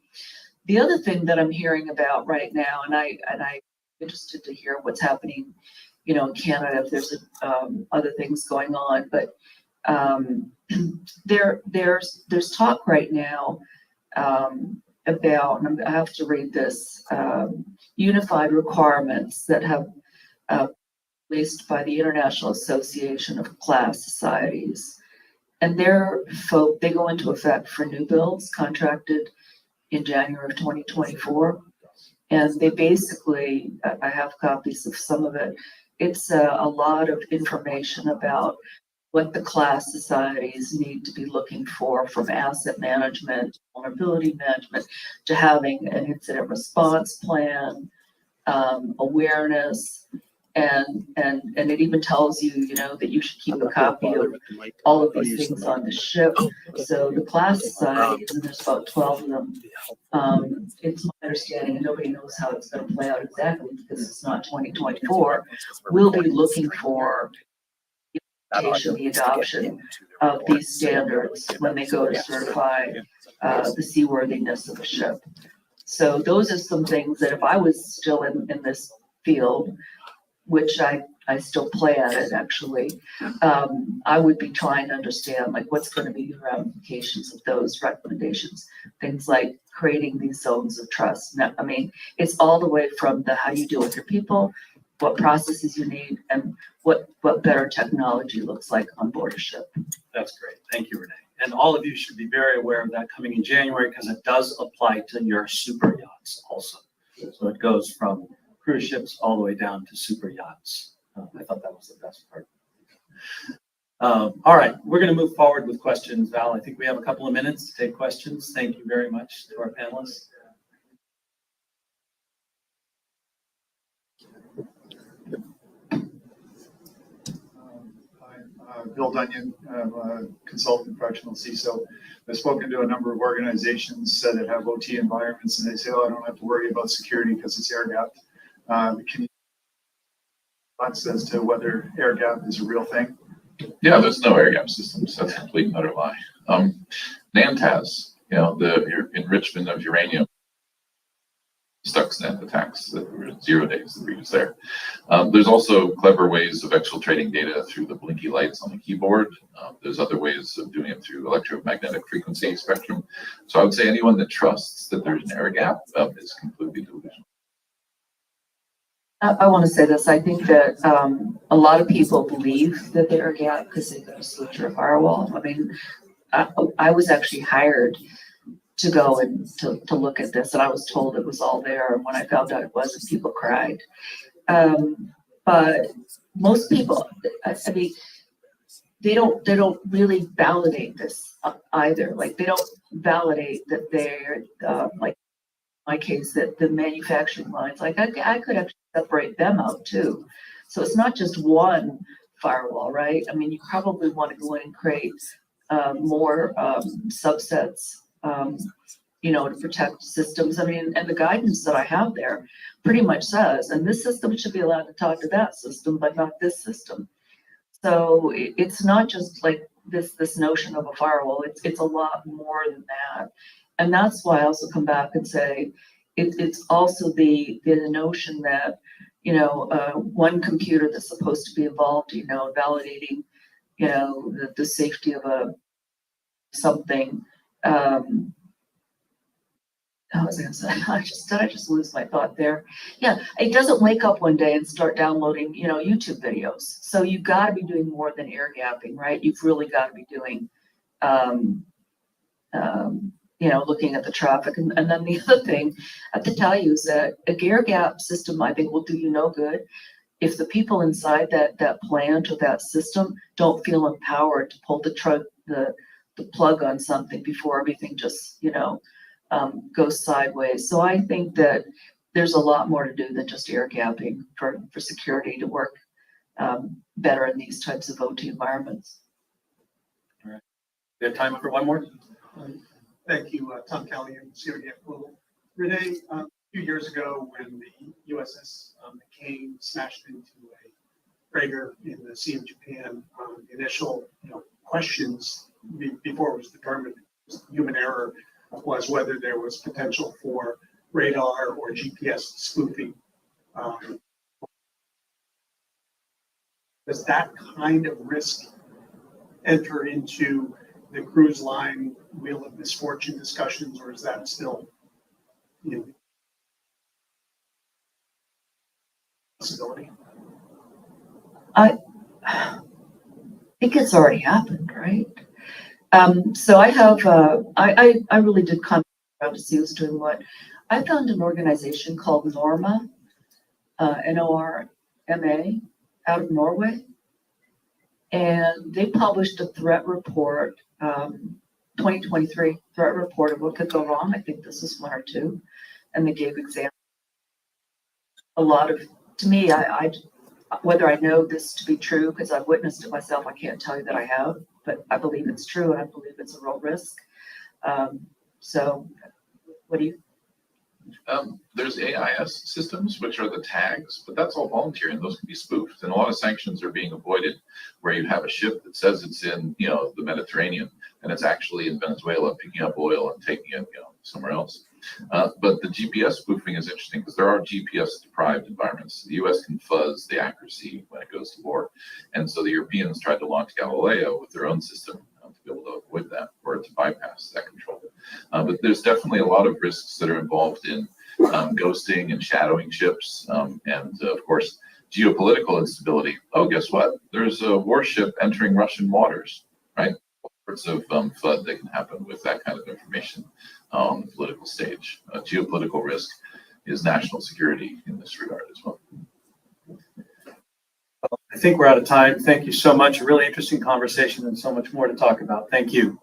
The other thing that I'm hearing about right now, and I'm interested to hear what's happening you know, in Canada, if there's other things going on, but there's talk right now about, and I have to read this, unified requirements that have released by the International Association of Class Societies. And they go into effect for new builds contracted in January of 2024. And they basically, I have copies of some of it. It's a lot of information about what the class societies need to be looking for, from asset management, vulnerability management, to having an incident response plan, awareness, and it even tells you, you know, that you should keep a copy of all of these things on the ship. So the class societies, and there's about 12 of them, it's my understanding, and nobody knows how it's going to play out exactly because it's not 2024, will be looking for the adoption of these standards when they go to certify the seaworthiness of a ship. So those are some things that if I was still in this field, which I still play at it actually, I would be trying to understand like what's going to be the ramifications of those recommendations. Things like creating these zones of trust. Now, I mean, it's all the way from the how you deal with your people, what processes you need, and what better technology looks like on board a ship. That's great. Thank you, Renee. And all of you should be very aware of that coming in January because it does apply to your super yachts also. So it goes from cruise ships all the way down to super yachts. I thought that was the best part. All right, we're going to move forward with questions. Val, I think we have a couple of minutes to take questions. Thank you very much to our panelists. Bill Dunyan, I'm a consultant professional CISO. I've spoken to a number of organizations that have OT environments, and they say, "Oh, I don't have to worry about security because it's air gapped." Can you thoughts as to whether air gap is a real thing? Yeah, there's no air gap systems. That's a complete and utter lie. NANTAS, you know, the enrichment of uranium, Stuxnet attacks that were 0 days that were used there. There's also clever ways of exfiltrating data through the blinky lights on the keyboard. There's other ways of doing it through electromagnetic frequency spectrum. So I would say anyone that trusts that there's an air gap is completely delusional. I want to say this. I think that a lot of people believe that they're a gap because they go to switch or a firewall. I mean, I was actually hired to go and to look at this, and I was told it was all there. And when I found out it wasn't, people cried. But most people, I mean, they don't really validate this either. Like they don't validate that they're like in my case that the manufacturing lines. Like I could actually separate them out too. So it's not just one firewall, right? I mean, you probably want to go in and create more subsets. You know, to protect systems. I mean, and the guidance that I have there pretty much says, and this system should be allowed to talk to that system, but not this system. So it's not just like this notion of a firewall. It's a lot more than that. And that's why I also come back and say it's also the notion that, you know, one computer that's supposed to be involved, you know, validating, you know, the safety of something. I was going to say, did I just lose my thought there? Yeah, it doesn't wake up one day and start downloading, you know, YouTube videos. So you've got to be doing more than air gapping, right? You've really got to be doing, you know, looking at the traffic. And then the other thing I have to tell you is that a air gap system, I think, will do you no good if the people inside that plant or that system don't feel empowered to pull the plug on something before everything just, you know, goes sideways. So I think that there's a lot more to do than just air gapping for security to work better in these types of OT environments. All right. We have time for one more. Thank you, Tom Kelly and CODF Global. Renee, a few years ago when the USS McCain smashed into a freighter in the Sea of Japan, the initial questions before it was determined it was human error was whether there was potential for radar or GPS spoofing. Does that kind of risk enter into the cruise line wheel of misfortune discussions, or is that still, you know, possibility? I think it's already happened, right? So I have, I really did come around to see who's doing what. I found an organization called Norma, N-O-R-M-A, out of Norway. And they published a threat report, 2023 threat report of what could go wrong. I think this is one or two. And they gave examples. A lot of, to me, I whether I know this to be true, because I've witnessed it myself, I can't tell you that I have, but I believe it's true and I believe it's a real risk. So what do you? There's AIS systems, which are the tags, but that's all voluntary and those can be spoofed. And a lot of sanctions are being avoided where you have a ship that says it's in, you know, the Mediterranean and it's actually in Venezuela picking up oil and taking it, you know, somewhere else. But the GPS spoofing is interesting because there are GPS deprived environments. The US can fuzz the accuracy when it goes to war. And so the Europeans tried to launch Galileo with their own system to be able to avoid that or to bypass that control. But there's definitely a lot of risks that are involved in ghosting and shadowing ships, and of course, geopolitical instability. Oh, guess what? There's a warship entering Russian waters, right? All sorts of FUD that can happen with that kind of information on the political stage. Geopolitical risk is national security in this regard as well. I think we're out of time. Thank you so much. A really interesting conversation and so much more to talk about. Thank you.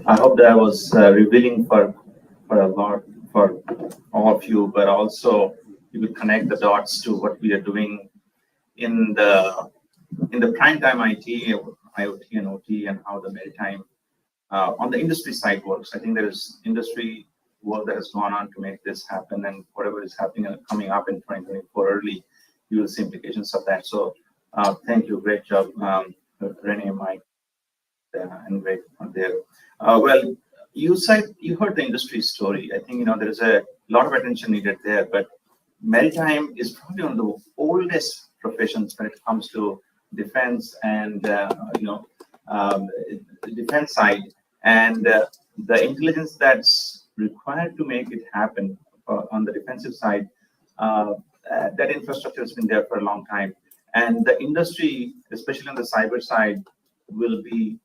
I hope that was revealing for a lot for all of you, but also you will connect the dots to what we are doing in the prime time IT, IoT and OT, and how the maritime on the industry side works. I think there is industry work that has gone on to make this happen, and whatever is happening and coming up in 2024 early, you will see implications of that. So thank you, great job, Renee, Mike, and Greg on there. Well, you heard the industry story. I think, you know, there is a lot of attention needed there, but maritime is probably one of the oldest professions when it comes to defense and, the defense side, and the intelligence that's required to make it happen on the defensive side, that infrastructure has been there for a long time. And the industry, especially on the cyber side, will be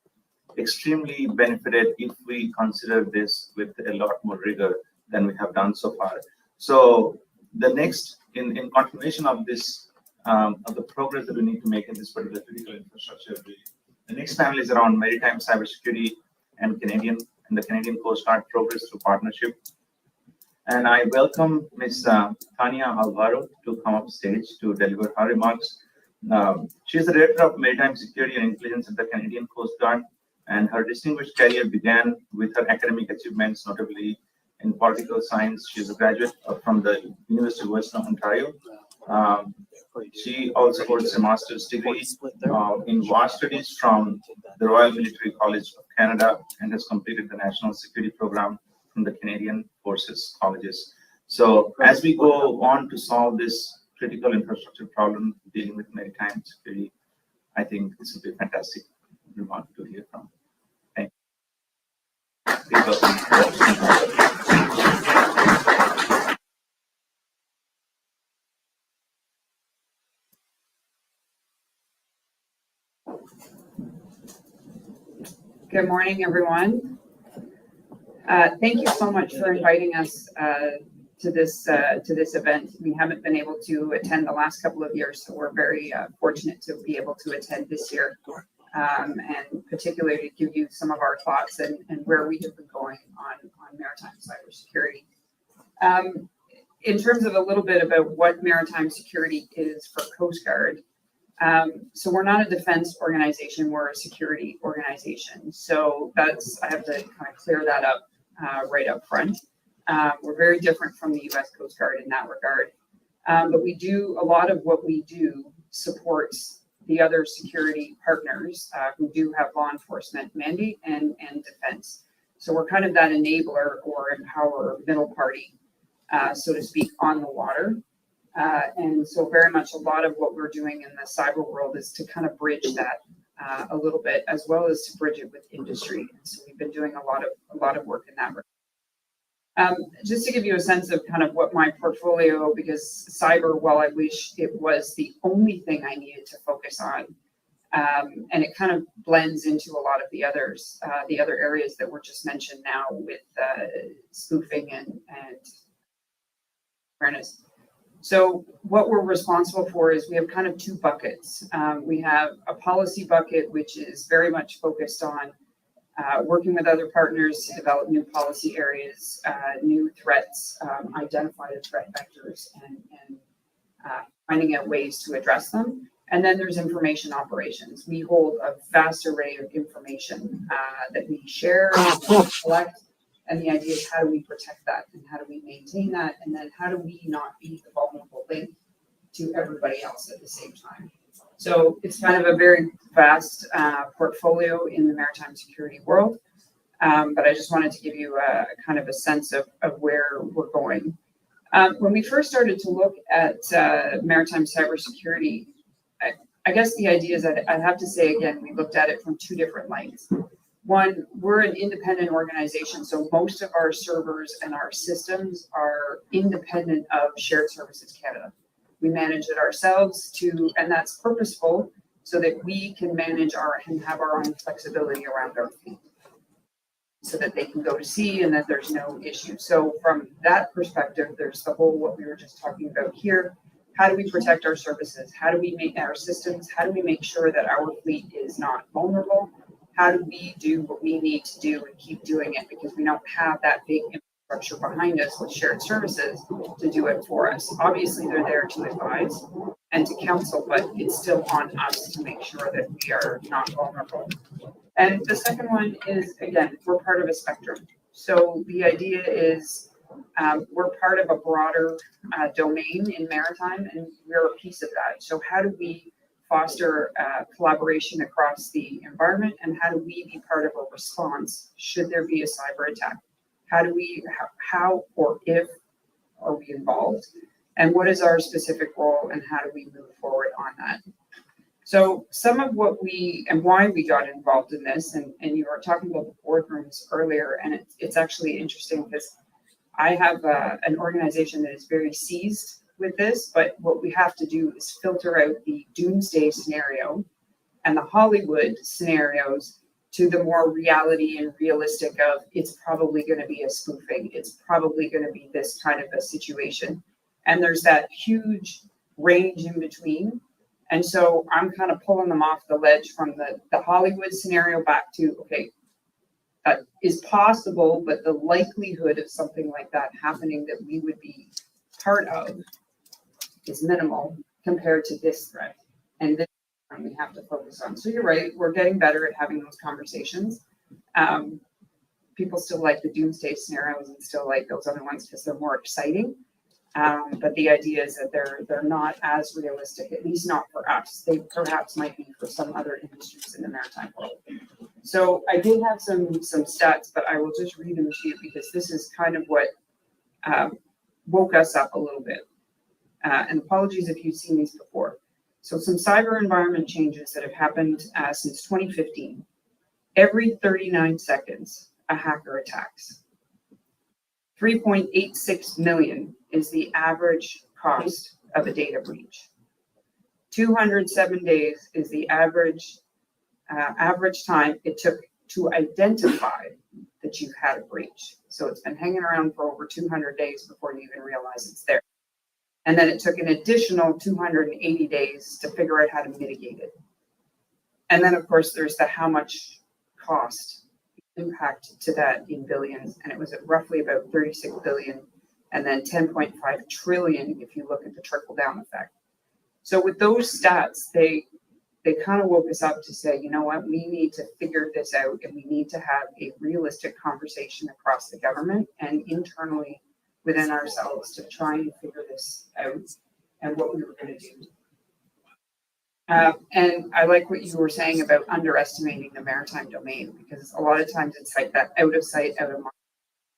extremely benefited if we consider this with a lot more rigor than we have done so far. So the next, in continuation of this, of the progress that we need to make in this particular critical infrastructure, the next panel is around maritime cybersecurity and the Canadian Coast Guard progress through partnership. And I welcome Ms. Tania Alvaro to come up stage to deliver her remarks. She is the Director of Maritime Security and Intelligence at the Canadian Coast Guard, and her distinguished career began with her academic achievements, notably in political science. She is a graduate from the University of Western Ontario. She also holds a master's degree in war studies from the Royal Military College of Canada and has completed the National Security Program from the Canadian Forces Colleges. So as we go on to solve this critical infrastructure problem dealing with maritime security, I think this will be a fantastic remark to hear from. Thank you. Good morning, everyone. Thank you so much for inviting us to this event. We haven't been able to attend the last couple of years, so we're very fortunate to be able to attend this year, and particularly to give you some of our thoughts and where we have been going on maritime cybersecurity. In terms of a little bit about what maritime security is for Coast Guard, so we're not a defense organization, we're a security organization. So I have to kind of clear that up right up front. We're very different from the US Coast Guard in that regard. But we do, a lot of what we do supports the other security partners who do have law enforcement mandate and defense. So we're kind of that enabler or empower middle party, so to speak, on the water. And so very much a lot of what we're doing in the cyber world is to kind of bridge that a little bit, as well as to bridge it with industry. And so we've been doing a lot of work in that regard. Just to give you a sense of kind of what my portfolio, because cyber, while I wish it was the only thing I needed to focus on, and it kind of blends into a lot of the others, the other areas that were just mentioned now with spoofing and awareness. So what we're responsible for is we have kind of two buckets. We have a policy bucket, which is very much focused on working with other partners to develop new policy areas, new threats, identify the threat vectors, and finding out ways to address them. And then there's information operations. We hold a vast array of information that we share, and collect. And the idea is, how do we protect that, and how do we maintain that, and then how do we not be the vulnerable link to everybody else at the same time? So it's kind of a very vast portfolio in the maritime security world, but I just wanted to give you a kind of a sense of where we're going. When we first started to look at maritime cybersecurity, I guess the idea is that I have to say again, we looked at it from two different lights. One, we're an independent organization, so most of our servers and our systems are independent of Shared Services Canada. We manage it ourselves and that's purposeful so that we can manage and have our own flexibility around our fleet, so that they can go to sea and that there's no issue. So from that perspective, there's the whole, what we were just talking about here. How do we protect our services? How do we make our systems? How do we make sure that our fleet is not vulnerable? How do we do what we need to do and keep doing it, because we don't have that big infrastructure behind us with shared services to do it for us? Obviously, they're there to advise and to counsel, but it's still on us to make sure that we are not vulnerable. And the second one is, again, we're part of a spectrum. So the idea is we're part of a broader domain in maritime, and we're a piece of that. So how do we foster collaboration across the environment, and how do we be part of a response should there be a cyber attack? How or if are we involved, and what is our specific role, and how do we move forward on that? So some of what and why we got involved in this, and you were talking about the boardrooms earlier, and it's actually interesting because I have an organization that is very seized with this, but what we have to do is filter out the doomsday scenario and the Hollywood scenarios to the more reality and realistic of, it's probably going to be a spoofing, it's probably going to be this kind of a situation. And there's that huge range in between. And so I'm kind of pulling them off the ledge from the Hollywood scenario back to, okay, that is possible, but the likelihood of something like that happening that we would be part of is minimal compared to this threat. And this one we have to focus on. So you're right, we're getting better at having those conversations. People still like the doomsday scenarios and still like those other ones because they're more exciting. But the idea is that they're not as realistic, at least not for us. They perhaps might be for some other industries in the maritime world. So I did have some stats, but I will just read them to you because this is kind of what woke us up a little bit. And apologies if you've seen these before. So some cyber environment changes that have happened since 2015. Every 39 seconds, a hacker attacks. 3.86 million is the average cost of a data breach. 207 days is the average time it took to identify that you've had a breach. So it's been hanging around for over 200 days before you even realize it's there. And then it took an additional 280 days to figure out how to mitigate it. And then, of course, there's the how much cost impact to that in billions. And it was at roughly about 36 billion and then 10.5 trillion if you look at the trickle down effect. So with those stats, they kind of woke us up to say, you know what, we need to figure this out and we need to have a realistic conversation across the government and internally within ourselves to try and figure this out and what we were going to do. And I like what you were saying about underestimating the maritime domain, because a lot of times it's like that out of sight, out of mind.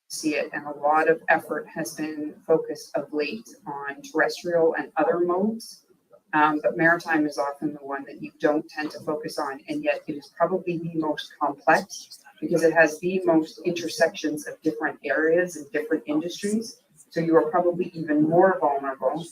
See it, and a lot of effort has been focused of late on terrestrial and other modes, but maritime is often the one that you don't tend to focus on, and yet it is probably the most complex because it has the most intersections of different areas and different industries. So you are probably even more vulnerable,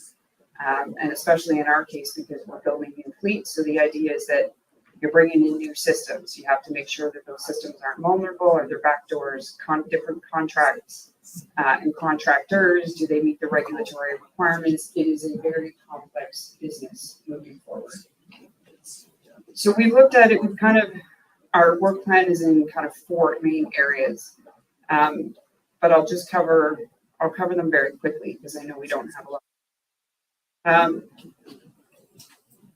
and especially in our case because we're building new fleets. So the idea is that you're bringing in new systems. You have to make sure that those systems aren't vulnerable. Are there backdoors, different contracts and contractors? Do they meet the regulatory requirements? It is a very complex business moving forward. So we've looked at it. We've kind of, our work plan is in kind of 4 main areas, but I'll cover them very quickly because I know we don't have a lot.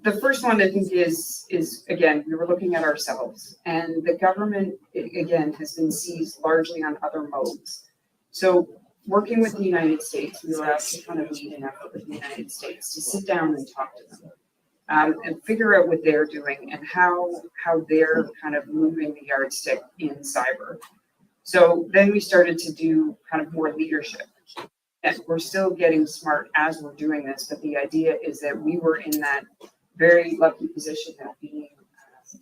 The first one I think is again, we were looking at ourselves, and the government again has been seized largely on other modes. So working with the United States, we were asked to kind of lead an effort with the United States to sit down and talk to them and figure out what they're doing and how they're kind of moving the yardstick in cyber. So then we started to do kind of more leadership. And we're still getting smart as we're doing this, but the idea is that we were in that very lucky position of being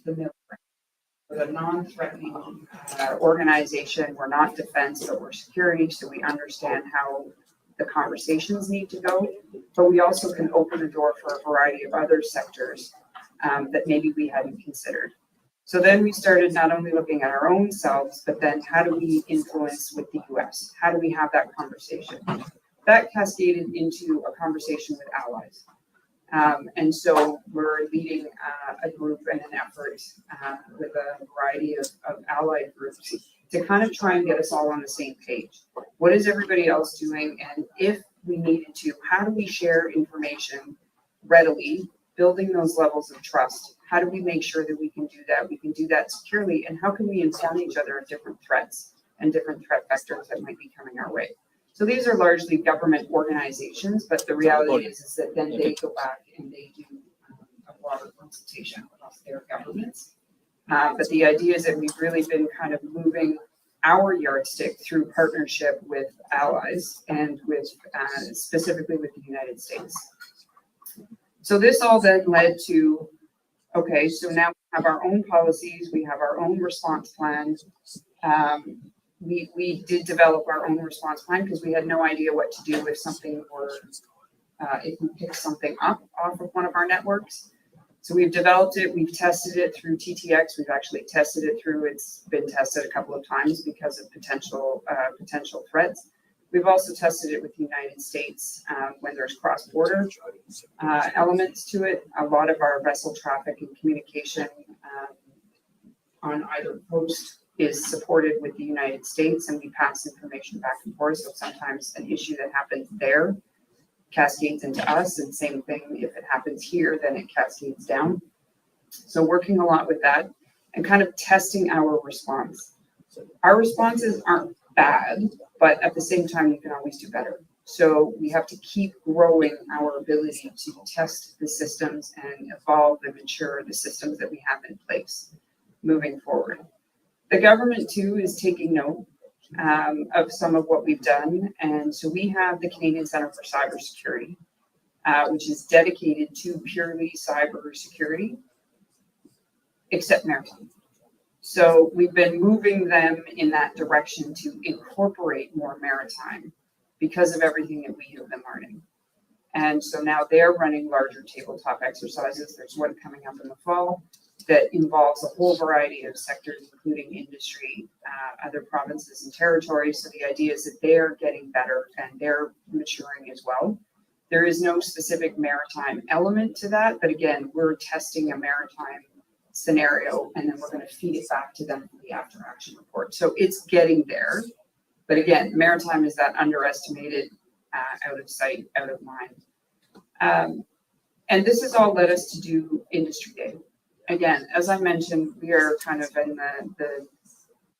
the middle ground. We're a non-threatening organization. We're not defense, but we're security, so we understand how the conversations need to go. But we also can open the door for a variety of other sectors that maybe we hadn't considered. So then we started not only looking at our own selves, but then how do we influence with the US? How do we have that conversation? That cascaded into a conversation with allies. And so we're leading a group and an effort with a variety of allied groups to kind of try and get us all on the same page. What is everybody else doing? And if we needed to, how do we share information readily, building those levels of trust? How do we make sure that we can do that? We can do that securely. And how can we inform each other of different threats and different threat vectors that might be coming our way? So these are largely government organizations, but the reality is that then they go back and they do a broader consultation across their governments. But the idea is that we've really been kind of moving our yardstick through partnership with allies and with specifically with the United States. So this all then led to, okay, so now we have our own policies, we have our own response plans. We did develop our own response plan because we had no idea what to do if something were, if we picked something up off of one of our networks. So we've developed it, we've tested it through TTX, we've actually tested it through, it's been tested a couple of times because of potential threats. We've also tested it with the United States when there's cross-border elements to it. A lot of our vessel traffic and communication on either coast is supported with the United States, and we pass information back and forth. So sometimes an issue that happens there cascades into us, and same thing, if it happens here, then it cascades down. So working a lot with that and kind of testing our response. Our responses aren't bad, but at the same time, you can always do better. So we have to keep growing our ability to test the systems and evolve and mature the systems that we have in place moving forward. The government too is taking note of some of what we've done. And so we have the Canadian Centre for Cybersecurity, which is dedicated to purely cybersecurity, except maritime. So we've been moving them in that direction to incorporate more maritime because of everything that we have been learning. And so now they're running larger tabletop exercises. There's one coming up in the fall that involves a whole variety of sectors, including industry, other provinces and territories. So the idea is that they're getting better and they're maturing as well. There is no specific maritime element to that, but again, we're testing a maritime scenario and then we're going to feed it back to them for the after action report. So it's getting there. But again, maritime is that underestimated, out of sight, out of mind. And this has all led us to do Industry Day. Again, as I mentioned, we are kind of in the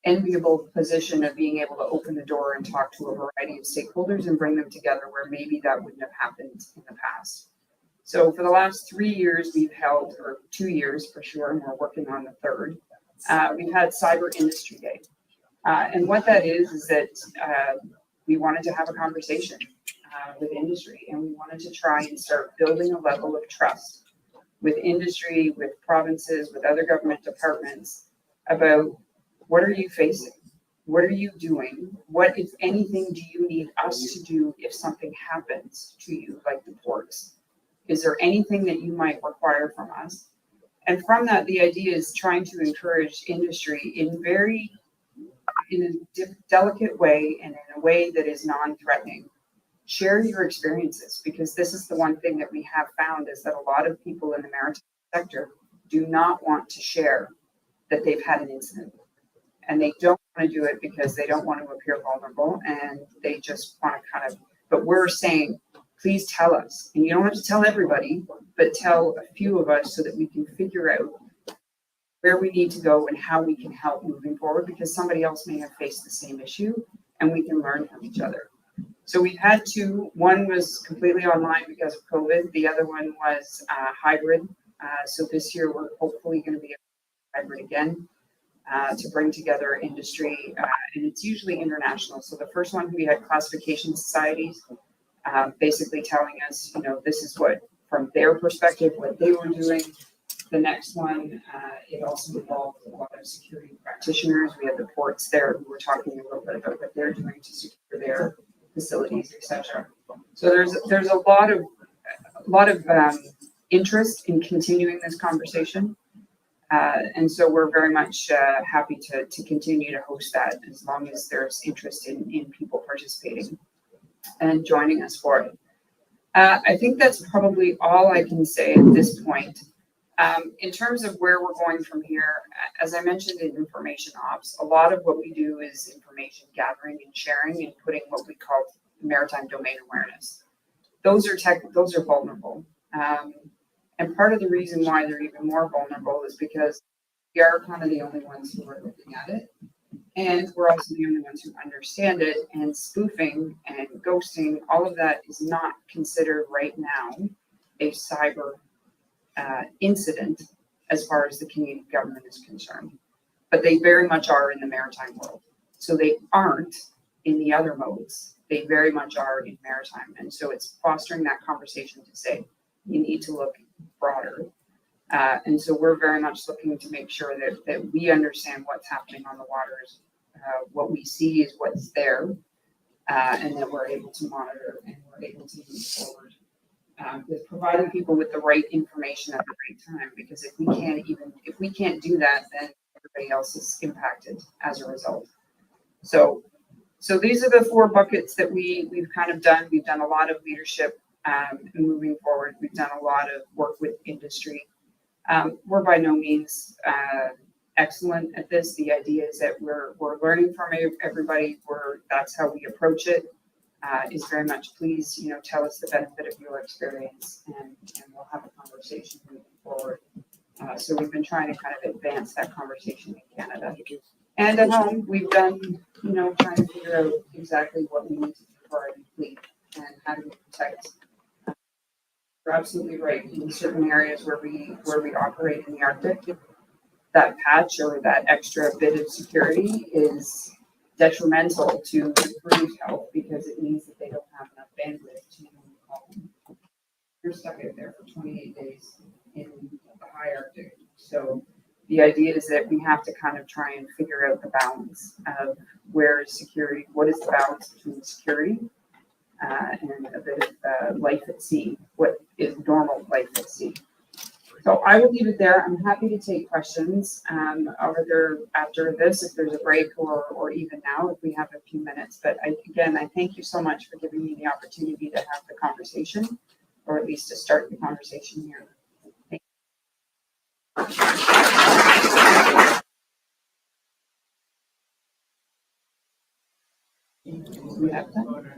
enviable position of being able to open the door and talk to a variety of stakeholders and bring them together where maybe that wouldn't have happened in the past. So for the last 3 years, we've held, or 2 years for sure, and we're working on the third, we've had Cyber Industry Day. And what that is that we wanted to have a conversation with industry, and we wanted to try and start building a level of trust with industry, with provinces, with other government departments about what are you facing? What are you doing? What, if anything, do you need us to do if something happens to you, like the ports? Is there anything that you might require from us? And from that, the idea is trying to encourage industry in a delicate way and in a way that is non-threatening. Share your experiences, because this is the one thing that we have found is that a lot of people in the maritime sector do not want to share that they've had an incident. And they don't want to do it because they don't want to appear vulnerable, and they just want to kind of, but we're saying, please tell us. And you don't have to tell everybody, but tell a few of us so that we can figure out where we need to go and how we can help moving forward, because somebody else may have faced the same issue and we can learn from each other. So we've had two. One was completely online because of COVID. The other one was hybrid. So this year we're hopefully going to be hybrid again to bring together industry, and it's usually international. So the first one, we had classification societies basically telling us, you know, this is what, from their perspective, what they were doing. The next one, it also involved a lot of security practitioners. We had the ports there who were talking a little bit about what they're doing to secure their facilities, etc. So there's a lot of interest in continuing this conversation, and so we're very much happy to continue to host that as long as there's interest in people participating and joining us for it. I think that's probably all I can say at this point. In terms of where we're going from here, as I mentioned in information ops, a lot of what we do is information gathering and sharing and putting what we call maritime domain awareness. Those are vulnerable. And part of the reason why they're even more vulnerable is because we are kind of the only ones who are looking at it. And we're also the only ones who understand it, and spoofing and ghosting, all of that is not considered right now a cyber incident as far as the Canadian government is concerned, but they very much are in the maritime world. So they aren't in the other modes. They very much are in maritime. And so it's fostering that conversation to say, you need to look broader. And so we're very much looking to make sure that we understand what's happening on the waters. What we see is what's there, and that we're able to monitor and we're able to move forward. With providing people with the right information at the right time, because if we can't do that, then everybody else is impacted as a result. So these are the 4 buckets that we've kind of done. We've done a lot of leadership moving forward. We've done a lot of work with industry. We're by no means excellent at this. The idea is that we're learning from everybody. That's how we approach it. Is very much, please, you know, tell us the benefit of your experience, and we'll have a conversation moving forward. So we've been trying to kind of advance that conversation in Canada. And at home, we've done, you know, trying to figure out exactly what we need to do for our fleet and how do we protect. You're absolutely right. In certain areas where we operate in the Arctic, that patch or that extra bit of security is detrimental to the crew's health, because it means that they don't have enough bandwidth to call them. You're stuck out there for 28 days in the high Arctic. So the idea is that we have to kind of try and figure out the balance of where is security, what is the balance between security and a bit of life at sea, what is normal life at sea. So I will leave it there. I'm happy to take questions after this, if there's a break, or even now if we have a few minutes. But I thank you so much for giving me the opportunity to have the conversation, or at least to start the conversation here. Thank you. We have time.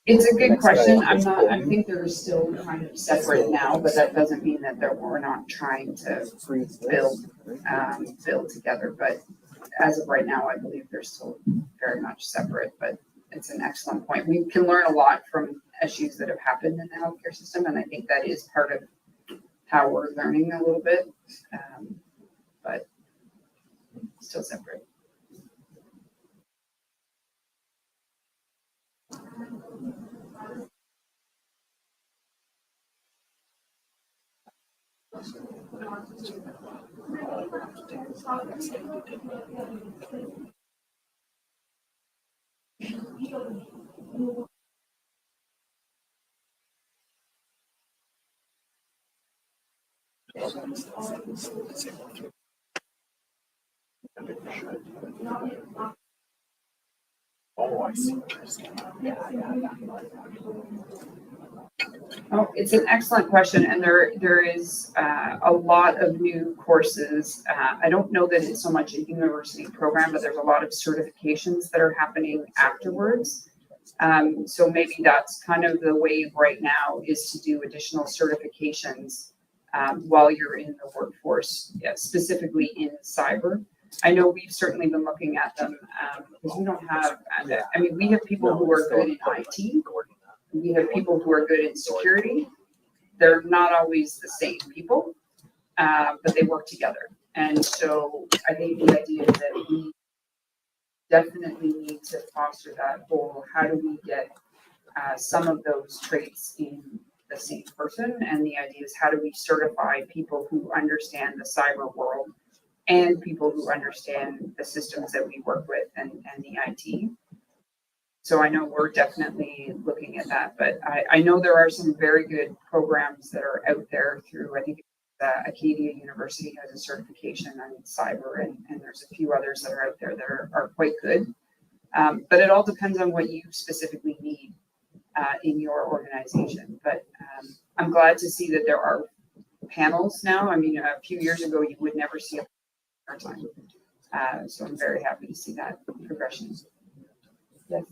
It's a good Next guy question. up is I Gordon. think they're still kind of separate now, but that doesn't mean that we're not trying to build together. But as of right now, I believe they're still very much separate, but it's an excellent point. We can learn a lot from issues that have happened in the healthcare system, and I think that is part of how we're learning a little bit, but still separate. Oh, I see. Oh, it's an excellent question, and there is a lot of new courses. I don't know that it's so much a university program, but there's a lot of certifications that are happening afterwards. So maybe that's kind of the wave right now, is to do additional certifications while you're in the workforce, specifically in cyber. I know we've certainly been looking at them because we don't have, I mean, we have people who are good in IT. We have people who are good in security. They're not always the same people, but they work together. And so I think the idea is that we definitely need to foster that whole, how do we get some of those traits in the same person? And the idea is, how do we certify people who understand the cyber world and people who understand the systems that we work with and the IT? So I know we're definitely looking at that, but I know there are some very good programs that are out there through, I think Acadia University has a certification on cyber, and there's a few others that are out there that are quite good. But it all depends on what you specifically need in your organization. But I'm glad to see that there are panels now. I mean, a few years ago, you would never see a time. So I'm very happy to see that progression. Yes.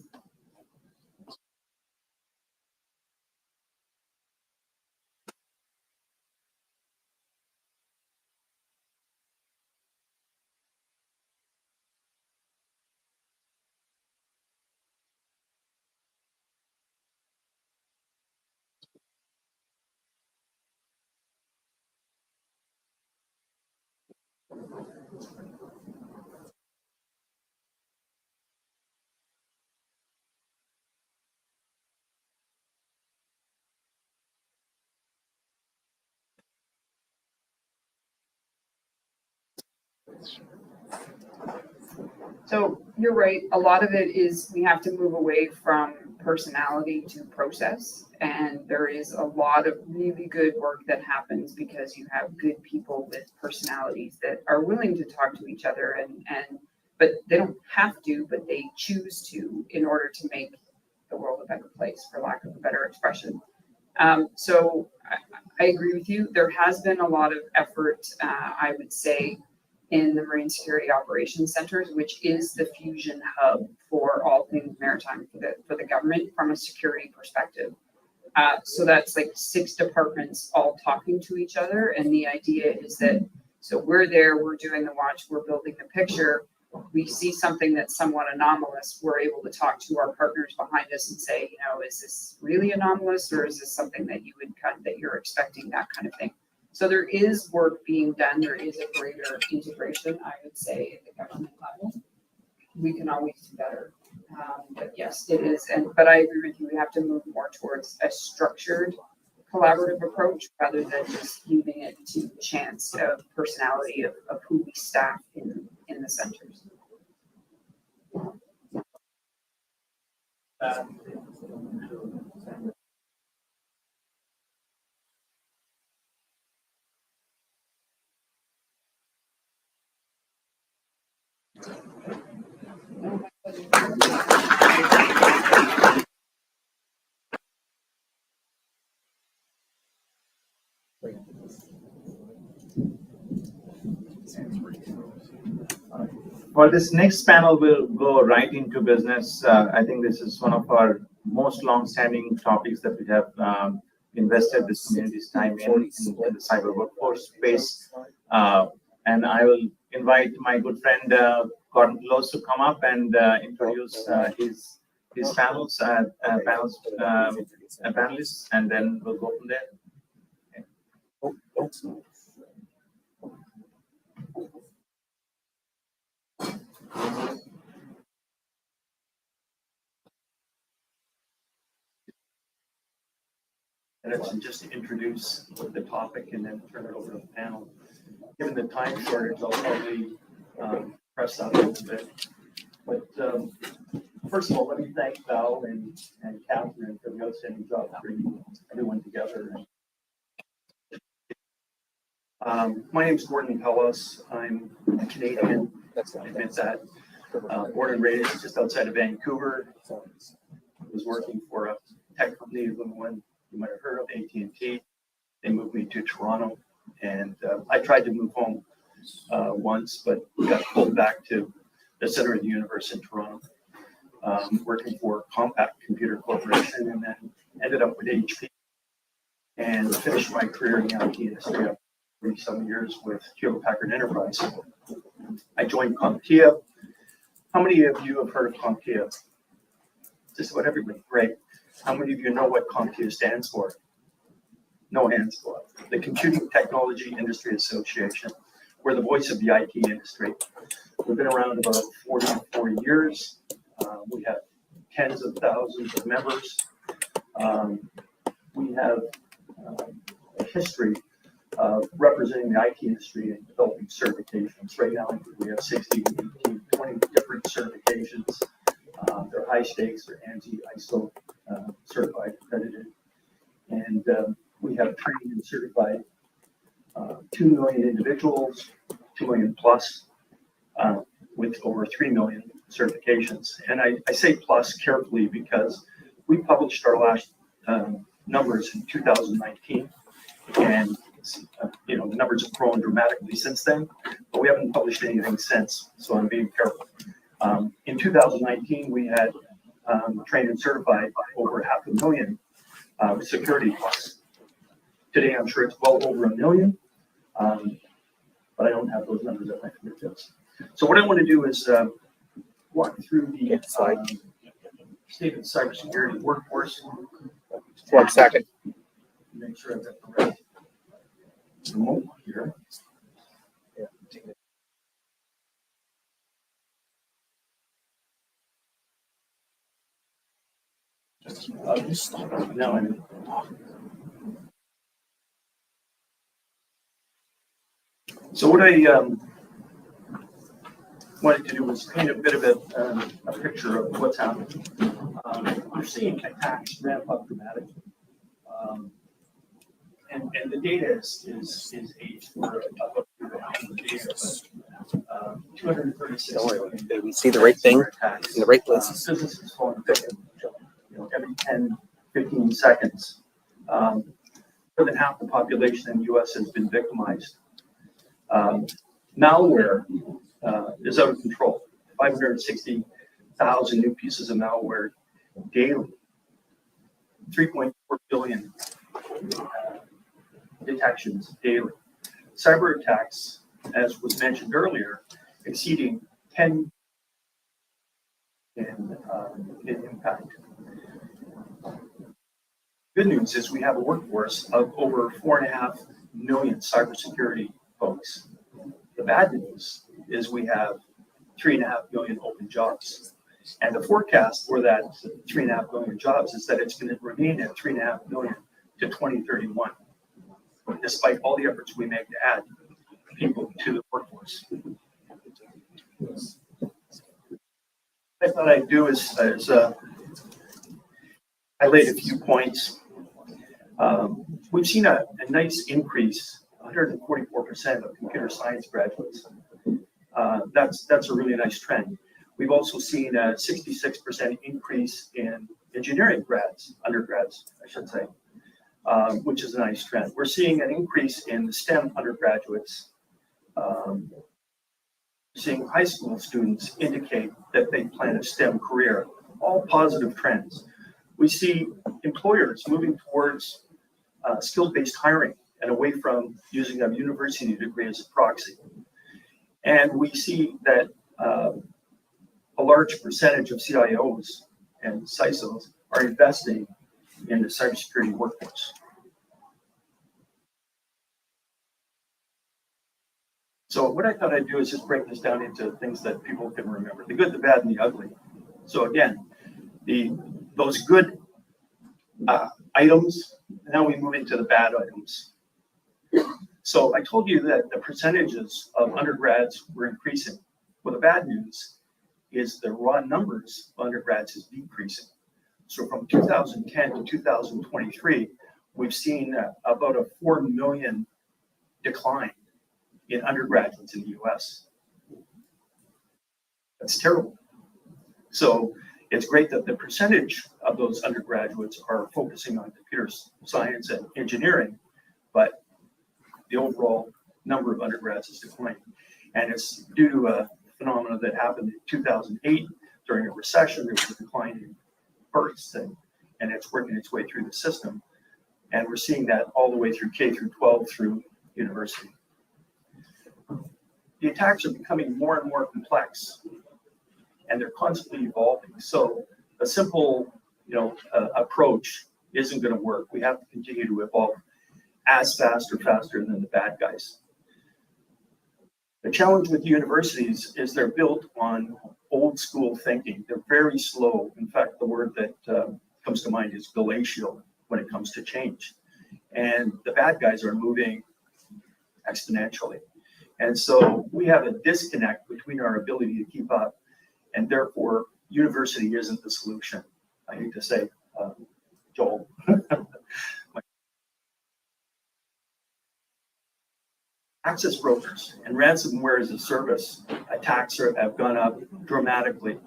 So you're right. A lot of it is we have to move away from personality to process. And there is a lot of really good work that happens because you have good people with personalities that are willing to talk to each other but they don't have to, but they choose to in order to make the world a better place, for lack of a better expression. So I agree with you. There has been a lot of effort, I would say, in the Marine Security Operations Centers, which is the fusion hub for all things maritime for the government from a security perspective. So that's like 6 departments all talking to each other. And the idea is that, so we're there, we're doing the watch, we're building the picture. We see something that's somewhat anomalous, we're able to talk to our partners behind us and say, you know, is this really anomalous, or is this something that you would that you're expecting, that kind of thing. So there is work being done. There is a greater integration, I would say, at the government level. We can always do better. But yes, it is. But I agree with you. We have to move more towards a structured, collaborative approach rather than just leaving it to chance of personality of who we staff in the centers. For this next panel, we'll go right into business. I think this is one of our most long-standing topics that we have invested this community's time in the cyber workforce space. And I will invite my good friend Gordon Close to come up and introduce his panelists, and then we'll go from there. And just to introduce the topic and then turn it over to the panel. Given the time shortage, I'll probably press that a little bit. But first of all, let me thank Val and Catherine for the outstanding job bringing everyone together. My name is Gordon Pellis. I'm a Canadian. I admit that. Born and raised just outside of Vancouver. Was working for a tech company, the one you might have heard of, AT&T. They moved me to Toronto, and I tried to move home once, but got pulled back to the center of the universe in Toronto, working for Compact Computer Corporation, and then ended up with HP and finished my career in the IT industry after 37 years with Hewlett-Packard Enterprise. I joined CompTIA. How many of you have heard of CompTIA? Just about everybody. Great. How many of you know what CompTIA stands for? No hands go up. The Computing Technology Industry Association. We're the voice of the IT industry. We've been around about 40 years. We have tens of thousands of members. We have a history of representing the IT industry and developing certifications. Right now, we have 16, 18, 20 different certifications. They're high stakes, they're ANSI, ISO certified, accredited. And we have trained and certified 2 million individuals, 2 million plus, with over 3 million certifications. And I say plus carefully because we published our last numbers in 2019, and the numbers have grown dramatically since then, but we haven't published anything since, so I'm being careful. In 2019, we had trained and certified over 500,000 security plus. Today, I'm sure it's well over 1 million, but I don't have those numbers at my fingertips. So what I want to do is walk through the state of the cybersecurity workforce. 1 second. Make sure I've got the right remote here. Now I'm So what I wanted to do was paint a bit of a picture of what's happening. We're seeing attacks ramp up dramatically. And the data is aged for about the data, but 236. Don't worry, we see the right thing in the right places. Businesses falling victim, every 10, 15 seconds. More than half the population in the U.S. has been victimized. Malware is out of control. 560,000 new pieces of malware daily. 3.4 billion detections daily. Cyber attacks, as was mentioned earlier, exceeding 10 in impact. Good news is we have a workforce of over 4.5 million cybersecurity folks. The bad news is we have 3.5 million open jobs. And the forecast for that 3.5 million jobs is that it's going to remain at 3.5 million to 2031, despite all the efforts we make to add people to the workforce. What I thought I'd do is highlight a few points. We've seen a nice increase, 144% of computer science graduates. That's a really nice trend. We've also seen a 66% increase in engineering undergrads, I should say, which is a nice trend. We're seeing an increase in the STEM undergraduates. Seeing high school students indicate that they plan a STEM career, all positive trends. We see employers moving towards skill-based hiring and away from using a university degree as a proxy. And we see that a large percentage of CIOs and CISOs are investing in the cybersecurity workforce. So what I thought I'd do is just break this down into things that people can remember: the good, the bad, and the ugly. So again, those good items. Now we move into the bad items. So I told you that the percentages of undergrads were increasing. Well, the bad news is the raw numbers of undergrads is decreasing. So from 2010 to 2023, we've seen about a 4 million decline in undergraduates in the US. That's terrible. So it's great that the percentage of those undergraduates are focusing on computer science and engineering, but the overall number of undergrads is declining. And it's due to a phenomenon that happened in 2008 during a recession. There was a decline in births, and it's working its way through the system. And we're seeing that all the way through K through 12 through university. The attacks are becoming more and more complex, and they're constantly evolving. So a simple, approach isn't going to work. We have to continue to evolve as fast or faster than the bad guys. The challenge with universities is they're built on old school thinking. They're very slow. In fact, the word that comes to mind is glacial when it comes to change. And the bad guys are moving exponentially. And so we have a disconnect between our ability to keep up, and therefore university isn't the solution. I hate to say, Joel. Access brokers and ransomware as a service attacks have gone up dramatically.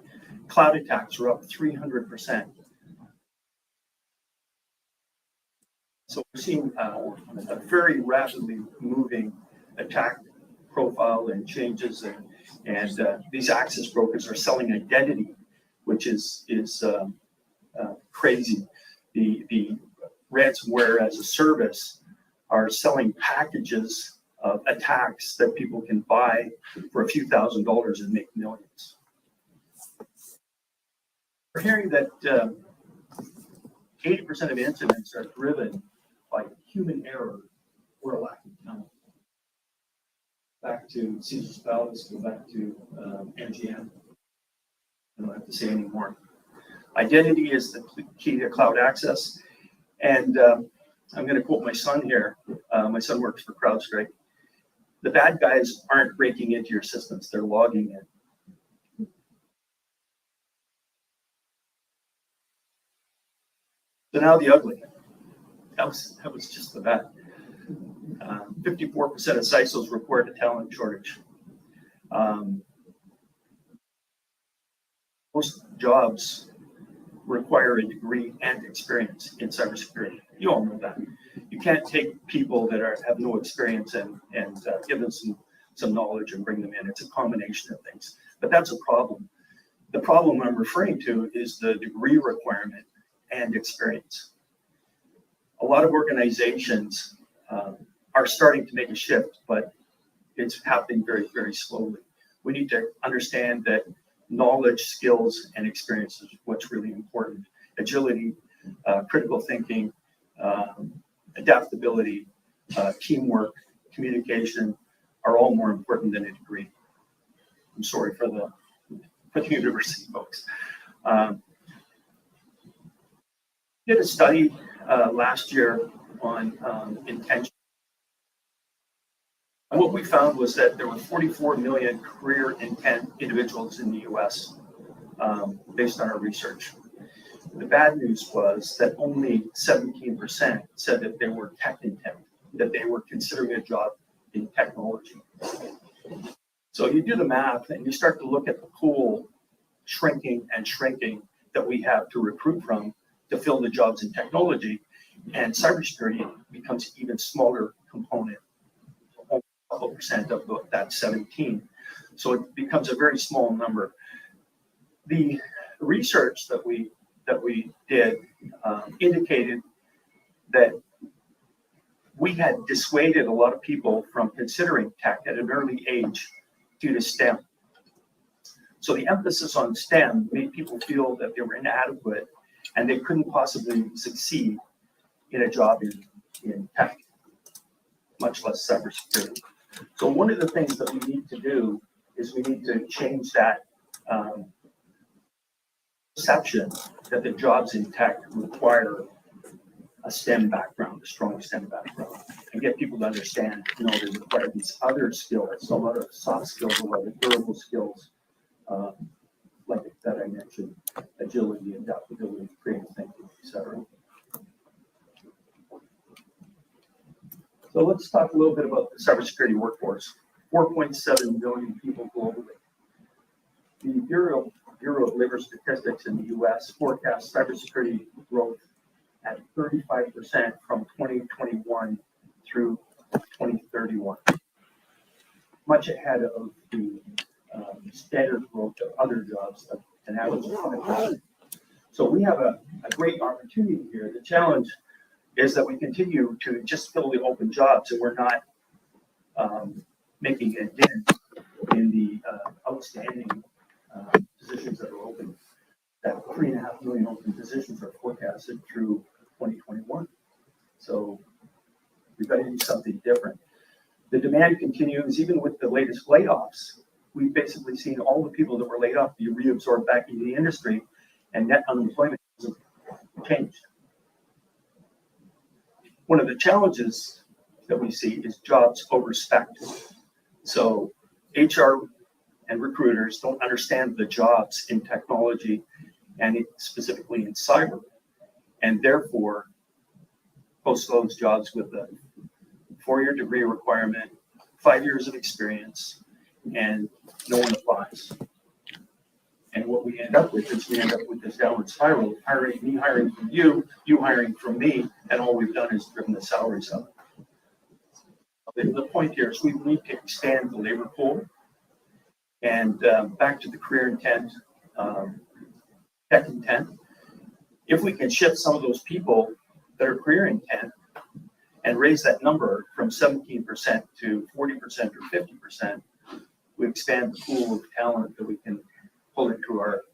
Cloud attacks are up 300%. So we're seeing a very rapidly moving attack profile and changes, and these access brokers are selling identity, which is crazy. The ransomware as a service are selling packages of attacks that people can buy for a few $1,000s and make millions. We're hearing that 80% of incidents are driven by human error or a lack of talent. Back to Caesar's Palace, go back to MGM. I don't have to say any more. Identity is the key to cloud access. And I'm going to quote my son here. My son works for CrowdStrike. The bad guys aren't breaking into your systems, they're logging in. So now the ugly. That was just the bad. 54% of CISOs report a talent shortage. Most jobs require a degree and experience in cybersecurity. You all know that. You can't take people that have no experience and give them some knowledge and bring them in. It's a combination of things, but that's a problem. The problem I'm referring to is the degree requirement and experience. A lot of organizations are starting to make a shift, but it's happening very, very slowly. We need to understand that knowledge, skills, and experience is what's really important. Agility, critical thinking, adaptability, teamwork, communication are all more important than a degree. I'm sorry for the university folks. Did a study last year on intention. And what we found was that there were 44 million career intent individuals in the US based on our research. The bad news was that only 17% said that they were tech intent, that they were considering a job in technology. So you do the math and you start to look at the pool shrinking and shrinking that we have to recruit from to fill the jobs in technology, and cybersecurity becomes an even smaller component, only a couple percent of that 17. So it becomes a very small number. The research that that we did indicated that we had dissuaded a lot of people from considering tech at an early age due to STEM. So the emphasis on STEM made people feel that they were inadequate and they couldn't possibly succeed in a job in tech, much less cybersecurity. So one of the things that we need to do is we need to change that perception that the jobs in tech require a STEM background, a strong STEM background, and get people to understand, you know, they require these other skills, some other soft skills, or other durable skills, like that I mentioned, agility, adaptability, creative thinking, etc. So let's talk a little bit about the cybersecurity workforce. 4.7 million people globally. The Bureau of Labor Statistics in the U.S. forecasts cybersecurity growth at 35% from 2021 through 2031, much ahead of the standard growth of other jobs, an average of 5%. So we have a great opportunity here. The challenge is that we continue to just fill the open jobs, and we're not making a dent in the outstanding positions that are open. That 3.5 million open positions are forecasted through 2021. So we've got to do something different. The demand continues even with the latest layoffs. We've basically seen all the people that were laid off be reabsorbed back into the industry, and net unemployment hasn't changed. One of the challenges that we see is jobs over spec. So HR and recruiters don't understand the jobs in technology and specifically in cyber, and therefore post those jobs with a 4-year degree requirement, 5 years of experience, and no one applies. And what we end up with is we end up with this downward spiral, me hiring from you, you hiring from me, and all we've done is driven the salaries up. The point here is we need to expand the labor pool. And back to the career intent, tech intent. If we can shift some of those people that are career intent and raise that number from 17% to 40% or 50%, we expand the pool of talent that we can pull into our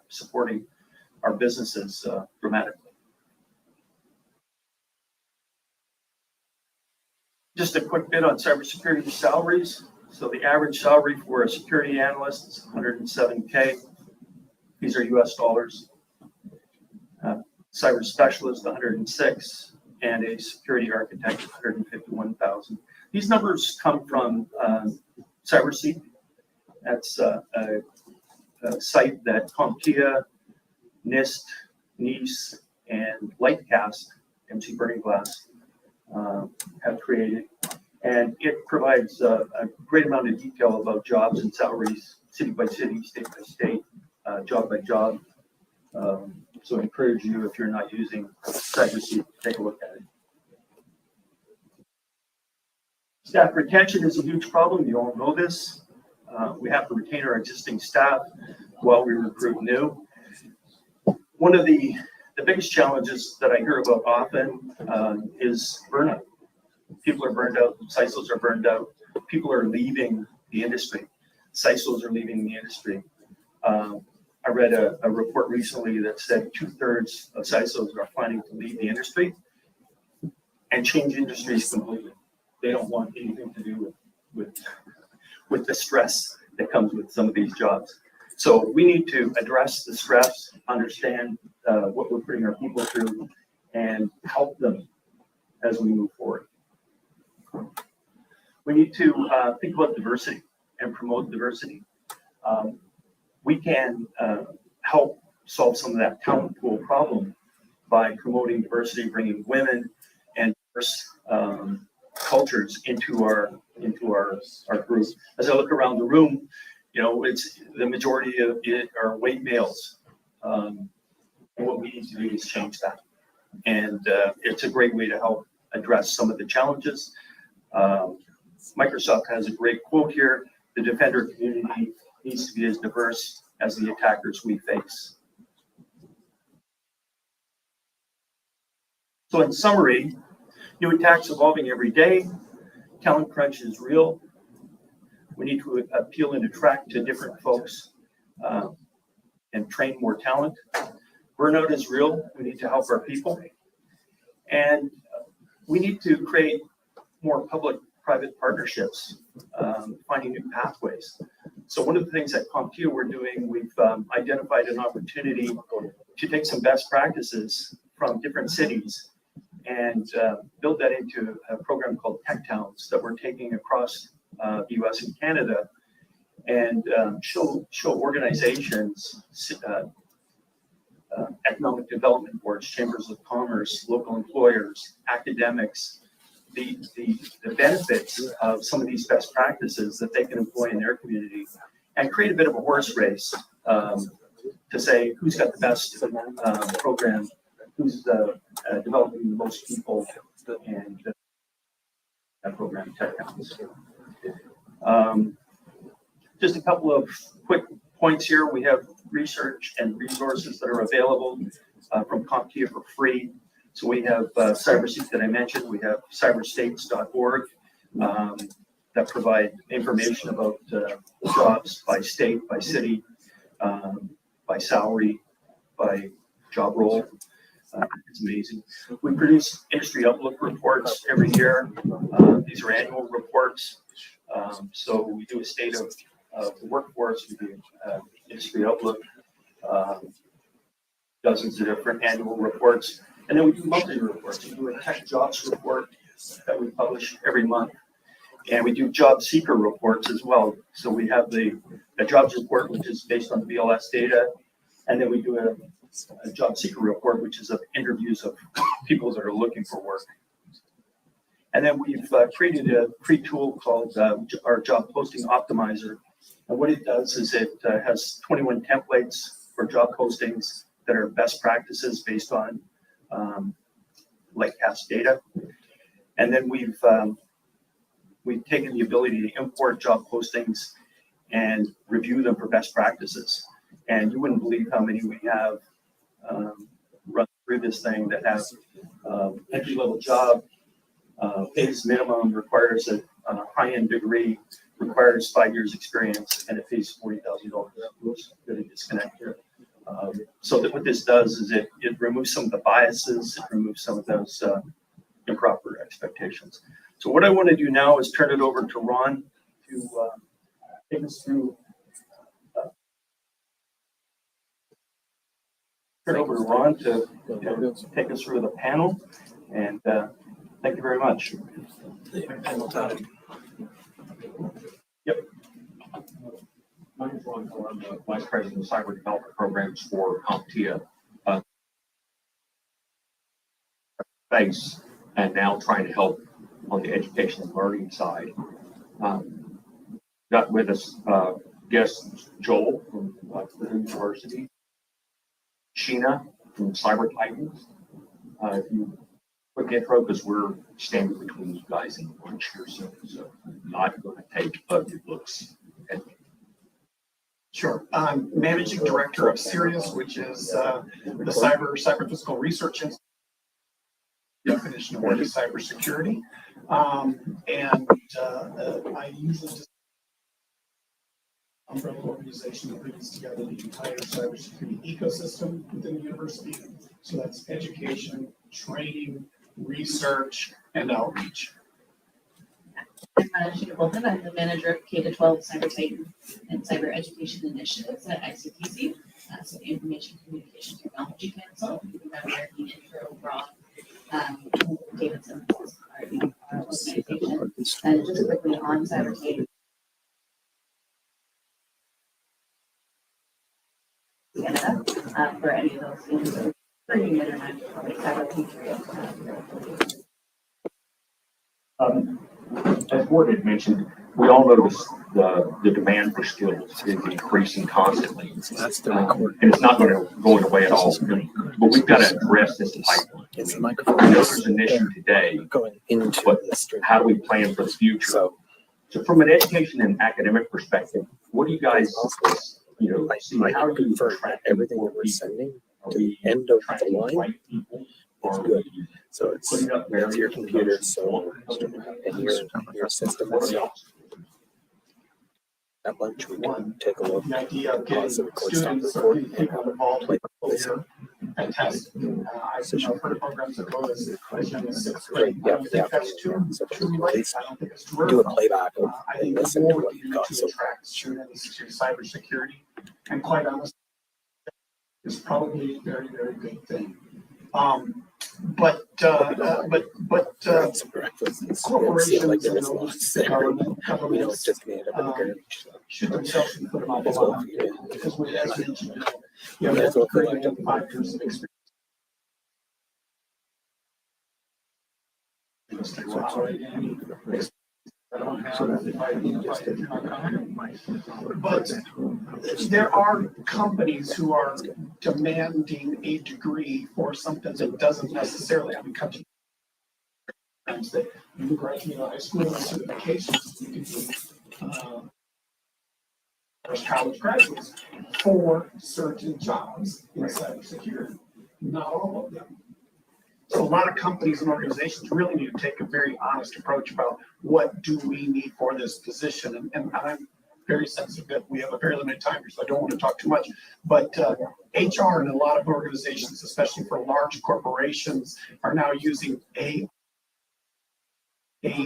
supporting our businesses dramatically. Just a quick bit on cybersecurity salaries. So the average salary for a security analyst is $107K. These are US dollars. Cyber specialist, 106, and a security architect, 151,000. These numbers come from CyberSeek. That's a site that CompTIA, NIST, NICE, and Lightcast, MC Burning Glass, have created. And it provides a great amount of detail about jobs and salaries, city by city, state by state, job by job. So I encourage you, if you're not using CyberSeek, take a look at it. Staff retention is a huge problem. You all know this. We have to retain our existing staff while we recruit new. One of the biggest challenges that I hear about often is burnout. People are burned out, CISOs are burned out, people are leaving the industry, CISOs are leaving the industry. I read a report recently that said 2/3 of CISOs are planning to leave the industry and change industries completely. They don't want anything to do with the stress that comes with some of these jobs. So we need to address the stress, understand what we're putting our people through, and help them as we move forward. We need to think about diversity and promote diversity. We can help solve some of that talent pool problem by promoting diversity, bringing women and diverse cultures into our group. As I look around the room, you know, it's the majority of it are white males. And what we need to do is change that. And it's a great way to help address some of the challenges. Microsoft has a great quote here: the defender community needs to be as diverse as the attackers we face. So in summary, new attacks evolving every day. Talent crunch is real. We need to appeal and attract to different folks and train more talent. Burnout is real. We need to help our people. And we need to create more public-private partnerships, finding new pathways. So one of the things at CompTIA we're doing, we've identified an opportunity to take some best practices from different cities and build that into a program called Tech Towns that we're taking across the US and Canada, and show organizations, economic development boards, chambers of commerce, local employers, academics, the benefits of some of these best practices that they can employ in their community, and create a bit of a horse race to say who's got the best program, who's developing the most people, and that program Tech Towns. Just a couple of quick points here. We have research and resources that are available from CompTIA for free. So we have CyberSeek that I mentioned. We have cyberstates.org that provide information about jobs by state, by city, by salary, by job role. It's amazing. We produce industry outlook reports every year. These are annual reports. So we do a state of the workforce, we do industry outlook, dozens of different annual reports. And then we do monthly reports. We do a tech jobs report that we publish every month. And we do job seeker reports as well. So we have a jobs report, which is based on BLS data. And then we do a job seeker report, which is of interviews of people that are looking for work. And then we've created a free tool called our Job Posting Optimizer. And what it does is it has 21 templates for job postings that are best practices based on Lightcast data. And then we've taken the ability to import job postings and review them for best practices. And you wouldn't believe how many we have run through this thing that have entry-level job, pays minimum, requires a high-end degree, requires 5 years experience, and it pays $40,000. Oops, got a disconnect here. So that what this does is it removes some of the biases, it removes some of those improper expectations. So what I want to do now is turn it over to Ron to take us through. Turn over to Ron to take us through the panel, and thank you very much. Yep. My name is Ron Keller. I'm the Vice President of Cyber Development Programs for CompTIA. Space, and now trying to help on the education and learning side. Got with us guest Joel from the University, Sheena from Cyber Titans. If you quick intro, because we're standing between you guys and lunch here soon, so I'm not going to take ugly looks at me. Sure. I'm Managing Director of Sirius, which is the Cyber Physical Research Institute. Definition of what is cybersecurity. I usually just umbrella organization that brings together the entire cybersecurity ecosystem within the university. So that's education, training, research, and outreach. I'm Sheena Bolton. I'm the manager of K-12 Cyber Titan and Cyber Education Initiatives at ICTC, so the Information Communication Technology Council. We have our intro from Davidson, our organization. And just quickly on Cyber Titan. Canada, for any of those things, bringing it in, probably Cyber Patriot. As Ward had mentioned, we all notice the demand for skills is increasing constantly. That's the record. And it's not going to go away at all. But we've got to address this pipeline. We know there's an issue today, but how do we plan for the future? So from an education and academic perspective, what do you guys, see? How do you track everything that we're sending to the end of the line? It's good. So it's your computer, so and your system itself. At lunch, we can take a look, The idea of getting pause the record, stop students or recording, people involved play with here and test. I've heard of programs that go as young as 6th grade. I don't think that's too late. I don't think it's too early. do a playback of I and think the listen to more what you you've got. to So attract students to cybersecurity, and quite honestly, is probably a very, very good thing. But corporations like there and is those lots there. governments Just made up in the garage. shoot themselves in the foot about the line, because we, as mentioned, you have That's what 30 to 5 years of experience. But there are companies who are demanding a degree for something that doesn't necessarily have to come to that you graduate high school and certifications, you can do first college graduates for certain jobs in cybersecurity. Not all of them. So a lot of companies and organizations really need to take a very honest approach about what do we need for this position. And I'm very sensitive that we have a very limited time here, so I don't want to talk too much. But HR and a lot of organizations, especially for large corporations, are now using a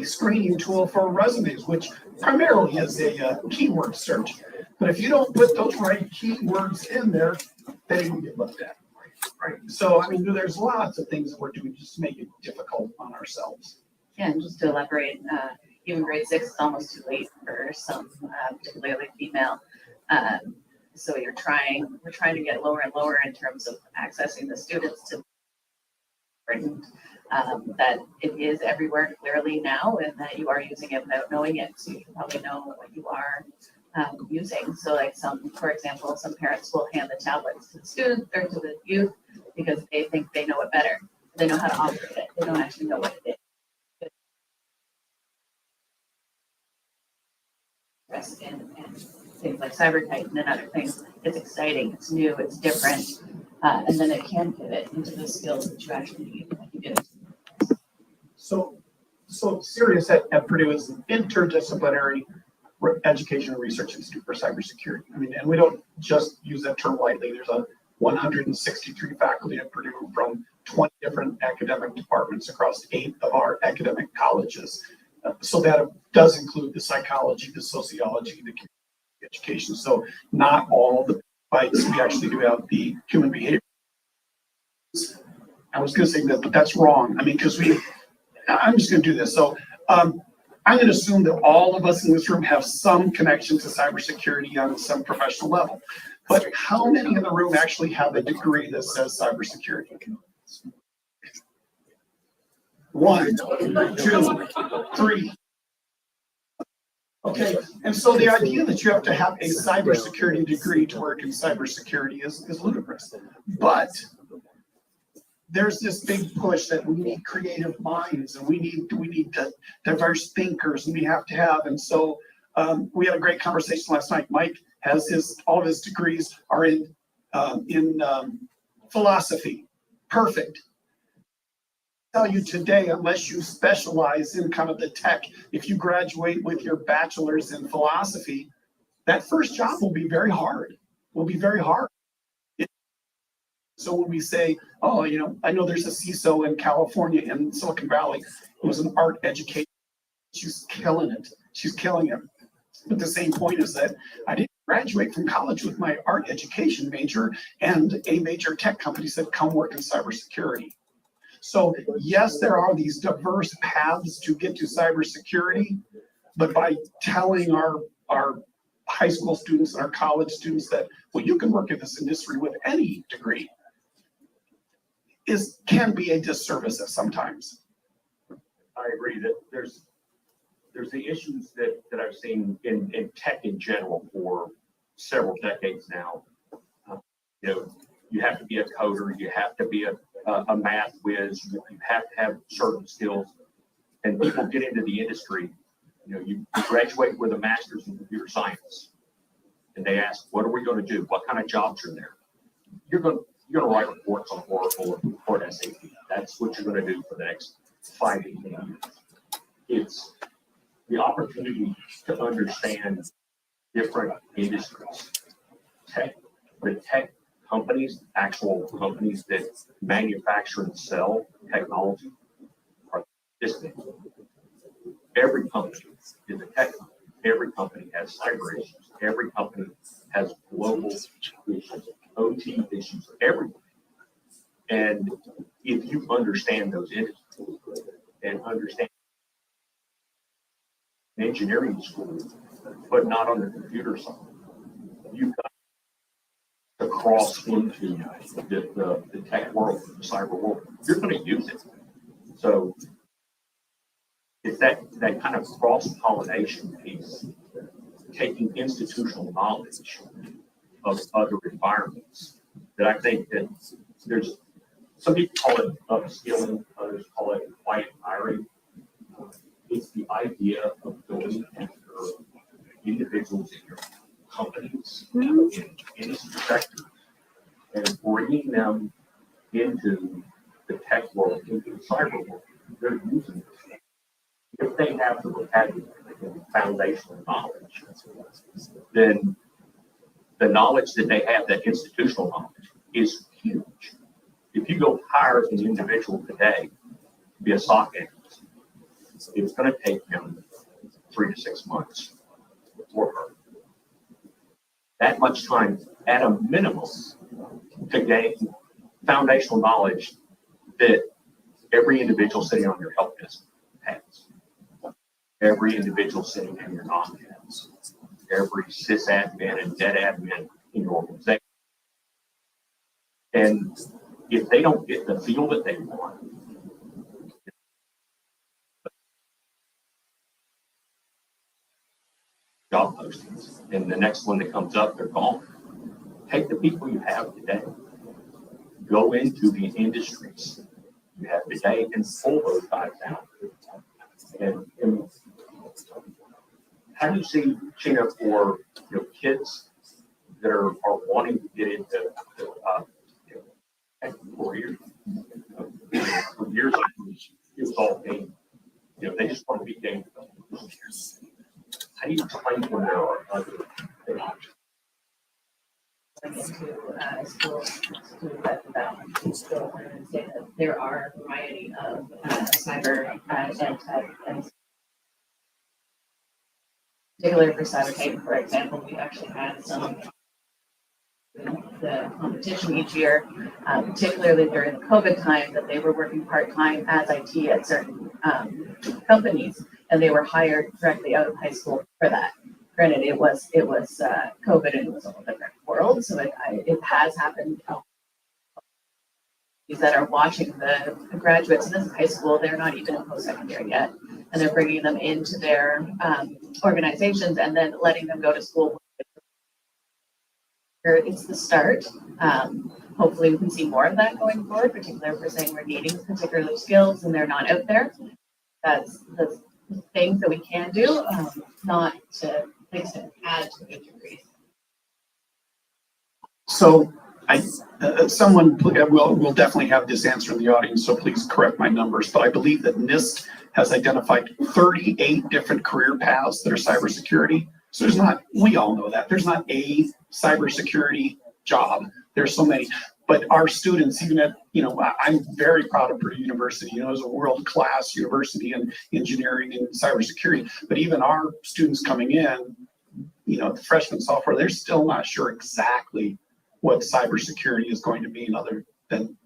screening tool for resumes, which primarily is a keyword search. But if you don't put those right keywords in there, they will get looked at. Right. So, I mean, there's lots of things that we're doing just to make it difficult on ourselves. Yeah, and just to elaborate, even grade 6 is almost too late for some, particularly female. So we're trying to get lower and lower in terms of accessing the students to that it is everywhere clearly now, and that you are using it without knowing it. So you probably know what you are using. So like for example, some parents will hand the tablets to the students or to the youth because they think they know it better. They know how to operate it. They don't actually know what it is. And things like CyberTitan and other things. It's exciting, it's new, it's different. And then it can pivot into the skills that you actually need when you get it. So Sirius at Purdue is an interdisciplinary education and research institute for cybersecurity. I mean, and we don't just use that term lightly. There's 163 faculty at Purdue from 20 different academic departments across 8 of our academic colleges. So that does include the psychology, the sociology, the community education. So not all the bites. We actually do have the human behavior. I was going to say that, but that's wrong. I mean, because I'm just going to do this. So I'm going to assume that all of us in this room have some connection to cybersecurity on some professional level. But how many in the room actually have a degree that says cybersecurity? 1, 2, 3. Okay, and so the idea that you have to have a cybersecurity degree to work in cybersecurity is ludicrous. But there's this big push that we need creative minds and we need diverse thinkers, and we have to have. And so we had a great conversation last night. Mike has all of his degrees are in philosophy. Perfect. Tell you today, unless you specialize in kind of the tech, if you graduate with your bachelor's in philosophy, that first job will be very hard. So when we say, oh, I know there's a CISO in California, in Silicon Valley, who's an art educator. She's killing it. But the same point is that I didn't graduate from college with my art education major, and a major tech company said, come work in cybersecurity. So yes, there are these diverse paths to get to cybersecurity, but by telling our high school students and our college students that, well, you can work in this industry with any degree, can be a disservice at sometimes. I agree that there's the issues that I've seen in tech in general for several decades now. You have to be a coder, you have to be a math whiz, you have to have certain skills, and people get into the industry. You graduate with a master's in computer science, and they ask, what are we going to do? What kind of jobs are there? You you're gonna write reports on Oracle or report SAP. That's what you're gonna do for the next 5 to 10 years. It's the opportunity to understand different industries. The tech companies, actual companies that manufacture and sell technology are distinct. Every company is a tech company. Every company has cyber issues. Every company has global issues, OT issues, everything. And if you understand those industries and understand engineering school, but not on the computer side, you've got to cross into the tech world, the cyber world. You're going to use it. So it's that kind of cross-pollination piece, taking institutional knowledge of other environments, that I think that there's, some people call it upskilling, others call it quiet hiring. It's the idea of going after individuals in your companies, in industry sectors, and bringing them into the tech world, into the cyber world. They're using it. If they have the vocabulary and foundational knowledge, then the knowledge that they have, that institutional knowledge, is huge. If you go hire an individual today to be a SOC analyst, it's going to take him 3 to 6 months or her. That much time at a minimum to gain foundational knowledge that every individual sitting on your help desk has. Every individual sitting in your NOC has. Every sysadmin and dead admin in your organization. And if they don't get the feel that they want, job postings, and the next one that comes up, they're gone. Take the people you have today, go into the industries you have today, and pull those guys out. And how do you see, Sheena, for kids that are wanting to get into career? For years, it was all game. They just want to be game developers. How do you explain when there are other options? There are a variety of cyber and tech, and particularly for cyber tech, for example, we actually had some the competition each year, particularly during the COVID time, that they were working part-time as IT at certain companies, and they were hired directly out of high school for that. Granted, it was COVID and it was a whole different world, so it has happened. That are watching the graduates in this high school, they're not even in post-secondary yet, and they're bringing them into their organizations and then letting them go to school. It's the start. Hopefully we can see more of that going forward, particularly if we're saying we're needing particular skills and they're not out there. That's the things that we can do, not to add to the degrees. So someone will definitely have this answer in the audience, so please correct my numbers, but I believe that NIST has identified 38 different career paths that are cybersecurity. So there's not, we all know that, there's not a cybersecurity job. There's so many, but our students, even at, I'm very proud of Purdue University, it's a world-class university in engineering and cybersecurity, but even our students coming in, the freshman, sophomore, they're still not sure exactly what cybersecurity is going to mean other than,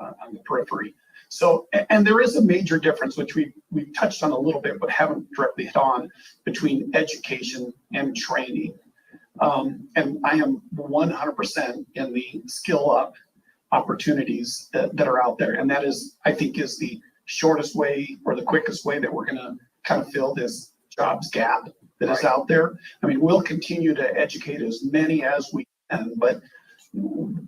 on the periphery. So, and there is a major difference, which we've touched on a little bit, but haven't directly hit on, between education and training. And I am 100% in the skill up opportunities that are out there. And that is, I think, is the shortest way or the quickest way that we're going to kind of fill this jobs gap that is out there. I mean, we'll continue to educate as many as we can, but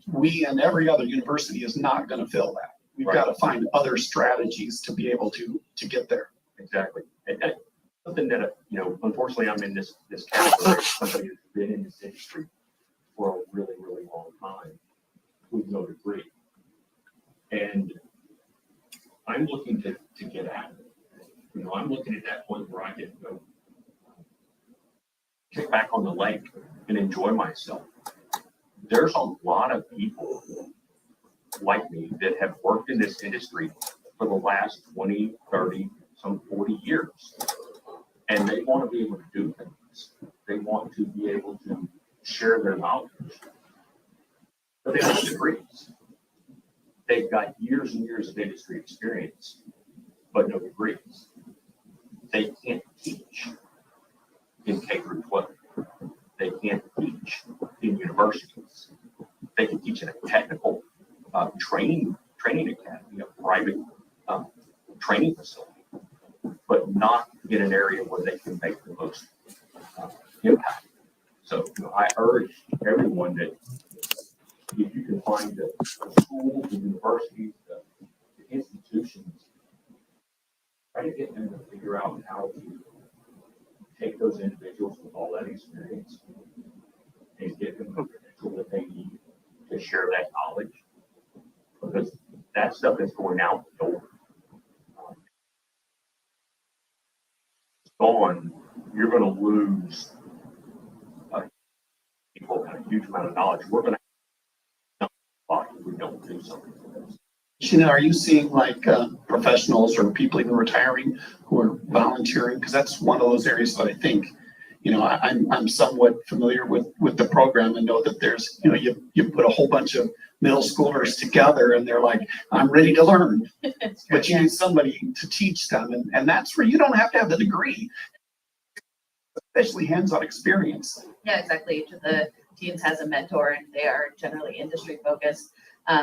we and every other university is not going to fill that. We've got to find other strategies to be able to get there. Exactly. And something that, unfortunately I'm in this category, somebody who's been in this industry for a really, really long time. with no degree. And I'm looking to get out of it. You know, I'm looking at that point where I can go kick back on the lake and enjoy myself. There's a lot of people like me that have worked in this industry for the last 20, 30, some 40 years. And they want to be able to do things. They want to be able to share their knowledge. But they don't have degrees. They've got years and years of industry experience, but no degrees. They can't teach in K through 12. They can't teach in universities. They can teach in a technical training academy, a private training facility, but not in an area where they can make the most impact. So I urge everyone that if you can find the schools, the universities, the institutions, try to get them to figure out how to take those individuals with all that experience and give them the credential that they need to share that knowledge, because that stuff is going out the door. Gone, you're going to lose people have a huge amount of knowledge. We're going to if we don't do something for this. Sheena, are you seeing like professionals or people even retiring who are volunteering? Because that's one of those areas that I think, you know, I'm somewhat familiar with the program and know that there's, you know, you put a whole bunch of middle schoolers together and they're like, I'm ready to learn, but you need somebody to teach them. And that's where you don't have to have the degree, especially hands-on experience. Yeah, exactly. Each of the teams has a mentor and they are generally industry focused.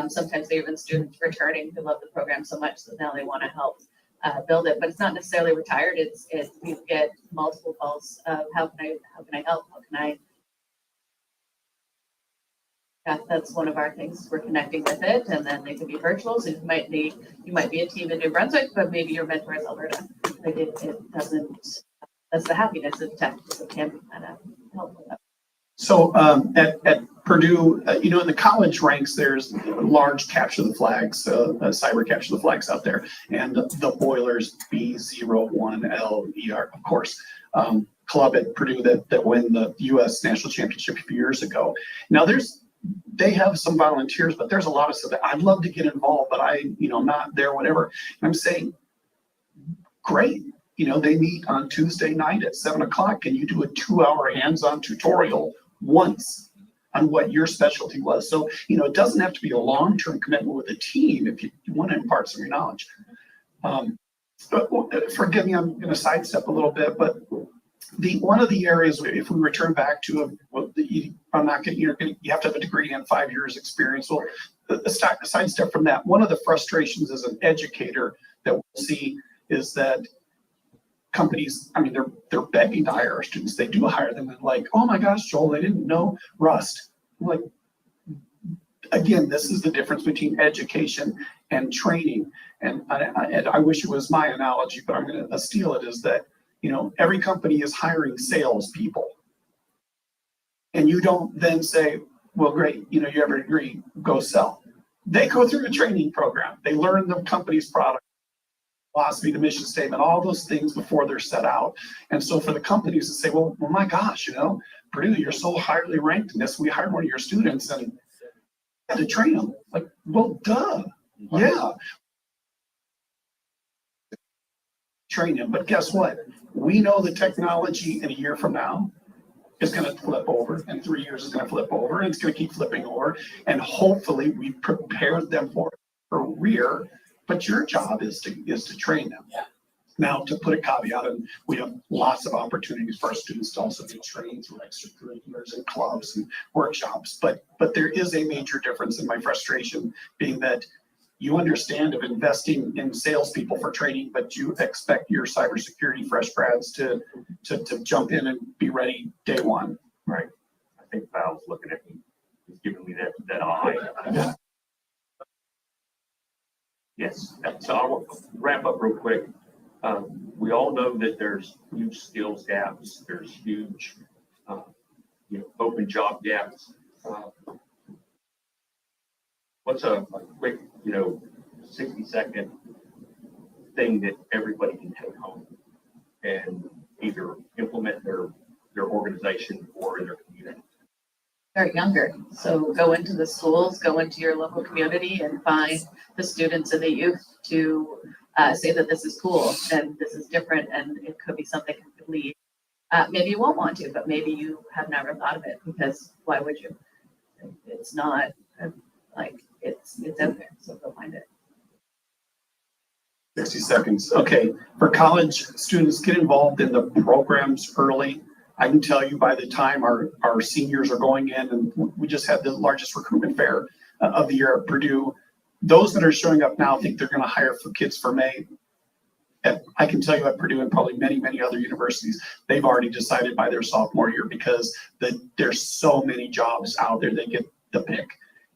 Sometimes they're even students returning who love the program so much that now they want to help build it, but it's not necessarily retired. It's we get multiple calls of how can I help? How can I? Yeah, that's one of our things. We're connecting with it, and then they can be virtual. So you might be a team in New Brunswick, but maybe your mentor is Alberta. Like it doesn't. That's the happiness of tech. So it can be kind of helpful. So at Purdue, you know, in the college ranks, there's large capture the flags, cyber capture the flags out there, and the Boilers B01LER, of course, club at Purdue that won the U.S. National Championship a few years ago. Now they have some volunteers, but there's a lot of stuff that I'd love to get involved, but I'm not there, whatever. And I'm saying, great. You know, they meet on Tuesday night at 7:00. Can you do a 2-hour hands-on tutorial once on what your specialty was? So, you know, it doesn't have to be a long-term commitment with a team if you want to impart some of your knowledge. But forgive me, I'm going to sidestep a little bit, but one of the areas, if we return back to, I'm not getting, you have to have a degree and 5 years experience. Well, a sidestep from that, one of the frustrations as an educator that we'll see is that companies, I mean, they're begging to hire our students. They do hire them and like, oh my gosh, Joel, they didn't know Rust. I'm like, again, this is the difference between education and training. And I wish it was my analogy, but I'm going to steal it, is that, you know, every company is hiring salespeople. And you don't then say, well, great, you know, you have a degree, go sell. They go through a training program. They learn the company's product, philosophy, the mission statement, all those things before they're set out. And so for the companies to say, well, my gosh, you know, Purdue, you're so highly ranked in this. We hired one of your students and had to train them. Like, well, duh. Yeah. Train him. But guess what? We know the technology in a year from now is going to flip over, and 3 years is going to flip over, and it's going to keep flipping over. And hopefully we prepared them for a career. But your job is to train them. Yeah. Now, to put a caveat, and we have lots of opportunities for our students to also be trained through extracurriculars and clubs and workshops. But there is a major difference in my frustration being that you understand of investing in salespeople for training, but you expect your cybersecurity fresh grads to jump in and be ready day one. Right. I think Val's looking at me. He's giving me that eye. Yeah. Yes, so I'll wrap up real quick. We all know that there's huge skills gaps. There's huge, open job gaps. what's a quick, 60-second thing that everybody can take home and either implement their organization or in their community? Start younger. So go into the schools, go into your local community and find the students and the youth to say that this is cool and this is different and it could be something that could lead. Maybe you won't want to, but maybe you have never thought of it because why would you? It's not it's out there, so go find it. 60 seconds. Okay, for college students, get involved in the programs early. I can tell you by the time our seniors are going in, and we just had the largest recruitment fair of the year at Purdue, those that are showing up now think they're going to hire for kids for May. And I can tell you at Purdue and probably many, many other universities, they've already decided by their sophomore year because there's so many jobs out there, they get the pick.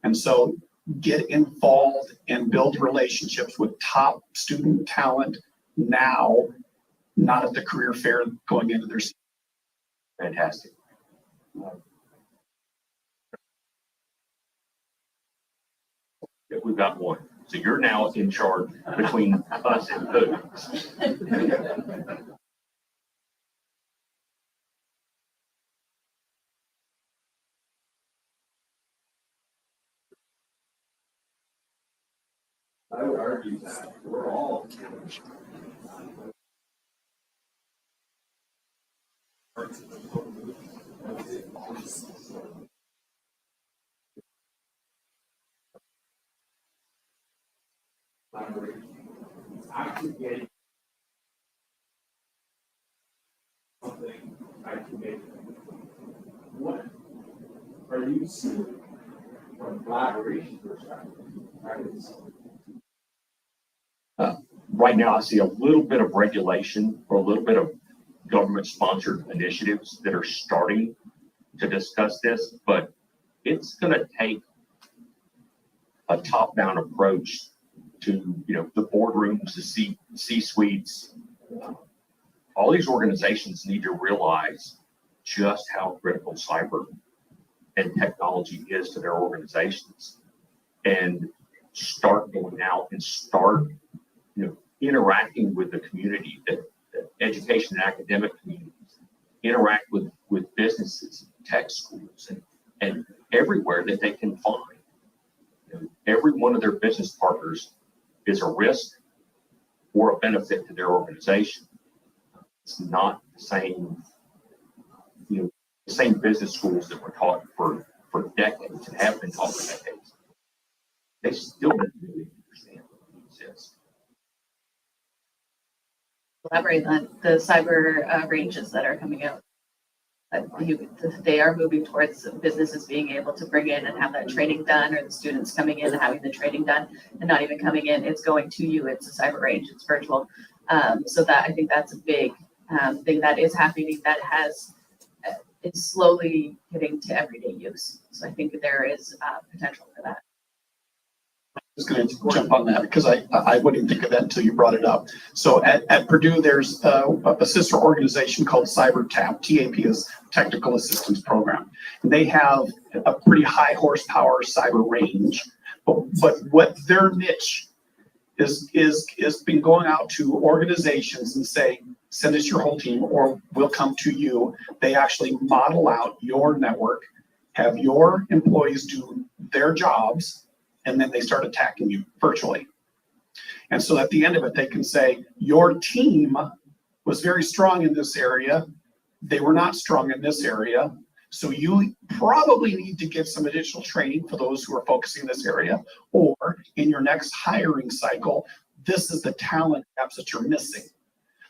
And so get involved and build relationships with top student talent now, not at the career fair going into their season. Fantastic. We've got one. So you're now in charge between us and who? I would argue that we're all. Activate something, activate. What are you seeing from collaboration perspective? Right now, I see a little bit of regulation or a little bit of government-sponsored initiatives that are starting to discuss this, but it's going to take a top-down approach to, the boardrooms, the C-suites. All these organizations need to realize just how critical cyber and technology is to their organizations and start going out and start, interacting with the community, the education and academic communities, interact with businesses, tech schools, and everywhere that they can find. Every one of their business partners is a risk or a benefit to their organization. It's not the same, the same business schools that were taught for decades and have been taught for decades. They still don't really understand what it is. Collaborate on the cyber ranges that are coming out. They are moving towards businesses being able to bring in and have that training done, or the students coming in and having the training done, and not even coming in. It's going to you. It's a cyber range. It's virtual. So that I think that's a big thing that is happening. That is slowly getting to everyday use. So I think there is potential for that. I was going to jump on that because I wouldn't think of that until you brought it up. So at Purdue, there's a sister organization called CyberTAP. TAP is Technical Assistance Program. And they have a pretty high horsepower cyber range. But what their niche is been going out to organizations and saying, send us your whole team or we'll come to you. They actually model out your network, have your employees do their jobs, and then they start attacking you virtually. And so at the end of it, they can say, your team was very strong in this area. They were not strong in this area. So you probably need to get some additional training for those who are focusing in this area, or in your next hiring cycle, this is the talent gaps that you're missing.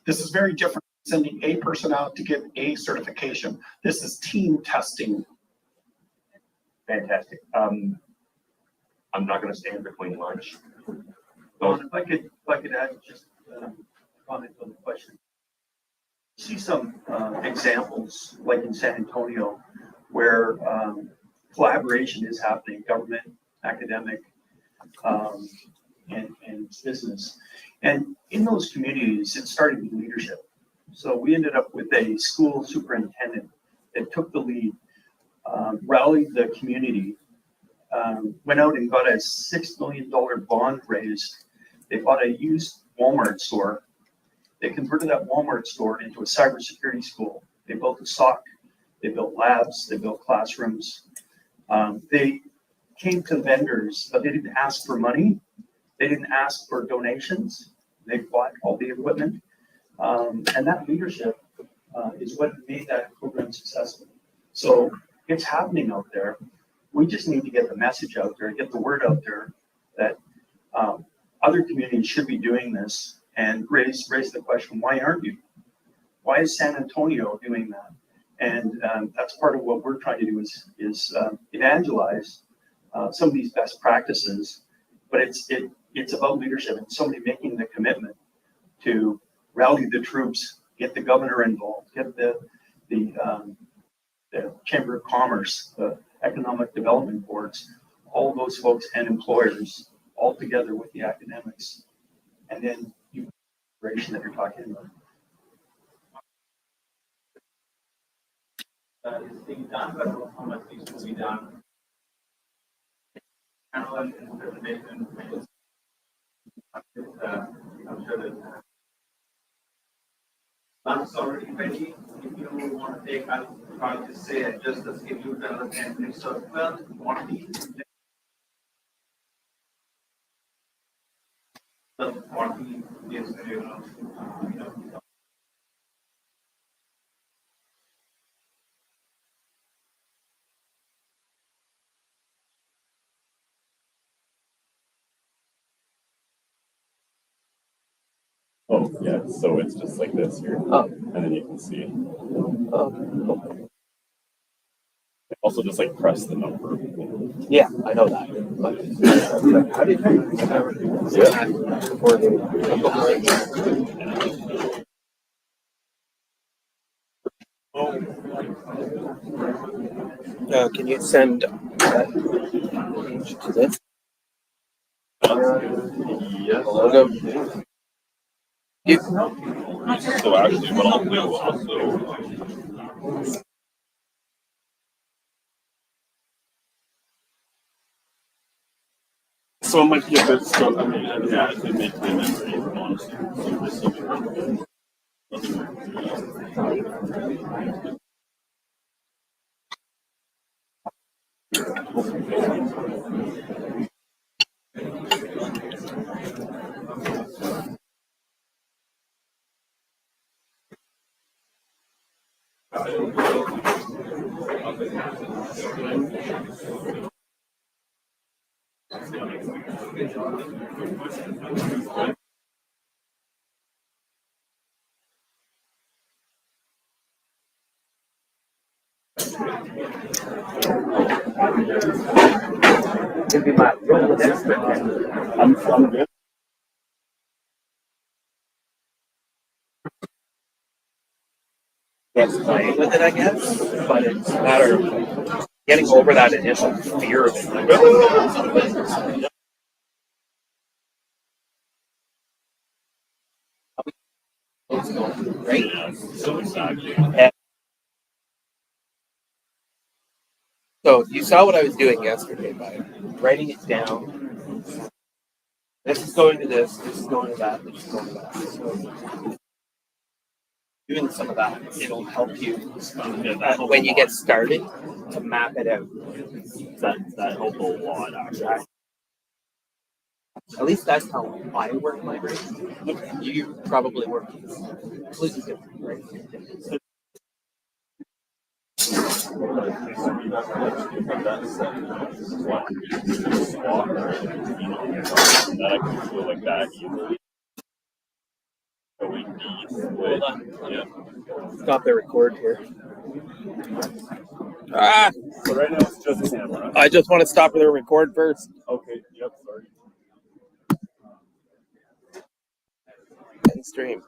This is very different than sending a person out to get a certification. This is team testing. Fantastic. I'm not going to stand between lunch. Well, if I could add just a comment on the question. See some examples like in San Antonio where collaboration is happening, government, academic, and business. And in those communities, it started with leadership. So we ended up with a school superintendent that took the lead, rallied the community, went out and got a $6 million bond raised. They bought a used Walmart store. They converted that Walmart store into a cybersecurity school. They built a SOC. They built labs. They built classrooms. They came to vendors, but they didn't ask for money. They didn't ask for donations. They bought all the equipment. And that leadership is what made that program successful. So it's happening out there. We just need to get the message out there, get the word out there that other communities should be doing this, and raise the question, why aren't you? Why is San Antonio doing that? And that's part of what we're trying to do is evangelize some of these best practices. But it's about leadership and somebody making the commitment to rally the troops, get the governor involved, get the Chamber of Commerce, the economic development boards, all those folks and employers all together with the academics. And then you integration that you're talking about. Is being done, but how much needs to be done? I'm sure that that's already ready. If you want to take, I'll probably just say adjust the schedule to understand next of 12, 40. The 40 is Oh, yeah, so it's just like this here. Oh. And then you can see. Oh. Also just like press the number. Yeah, I know that. But how do you can you send to this? Yes. Logo. So actually what I'll do also. So it might be a bit stuck. I mean, yeah, it make my memory honestly. So receiving. I'm good. Yes, playing with it, I guess, but it's a matter of getting over that initial fear of it. Right? So exactly. So you saw what I was doing yesterday by writing it down. This is going to this is going to that, this is going to that. So doing some of that, it'll help you when you get started to map it out. That helped a lot actually. At least that's how I work my brain. You probably work completely different, right? That I can feel like that easily. Hold on. Yeah. Stop the record here. So right now it's just camera. I just want to stop the record first. Okay. Yep. Sorry. And stream.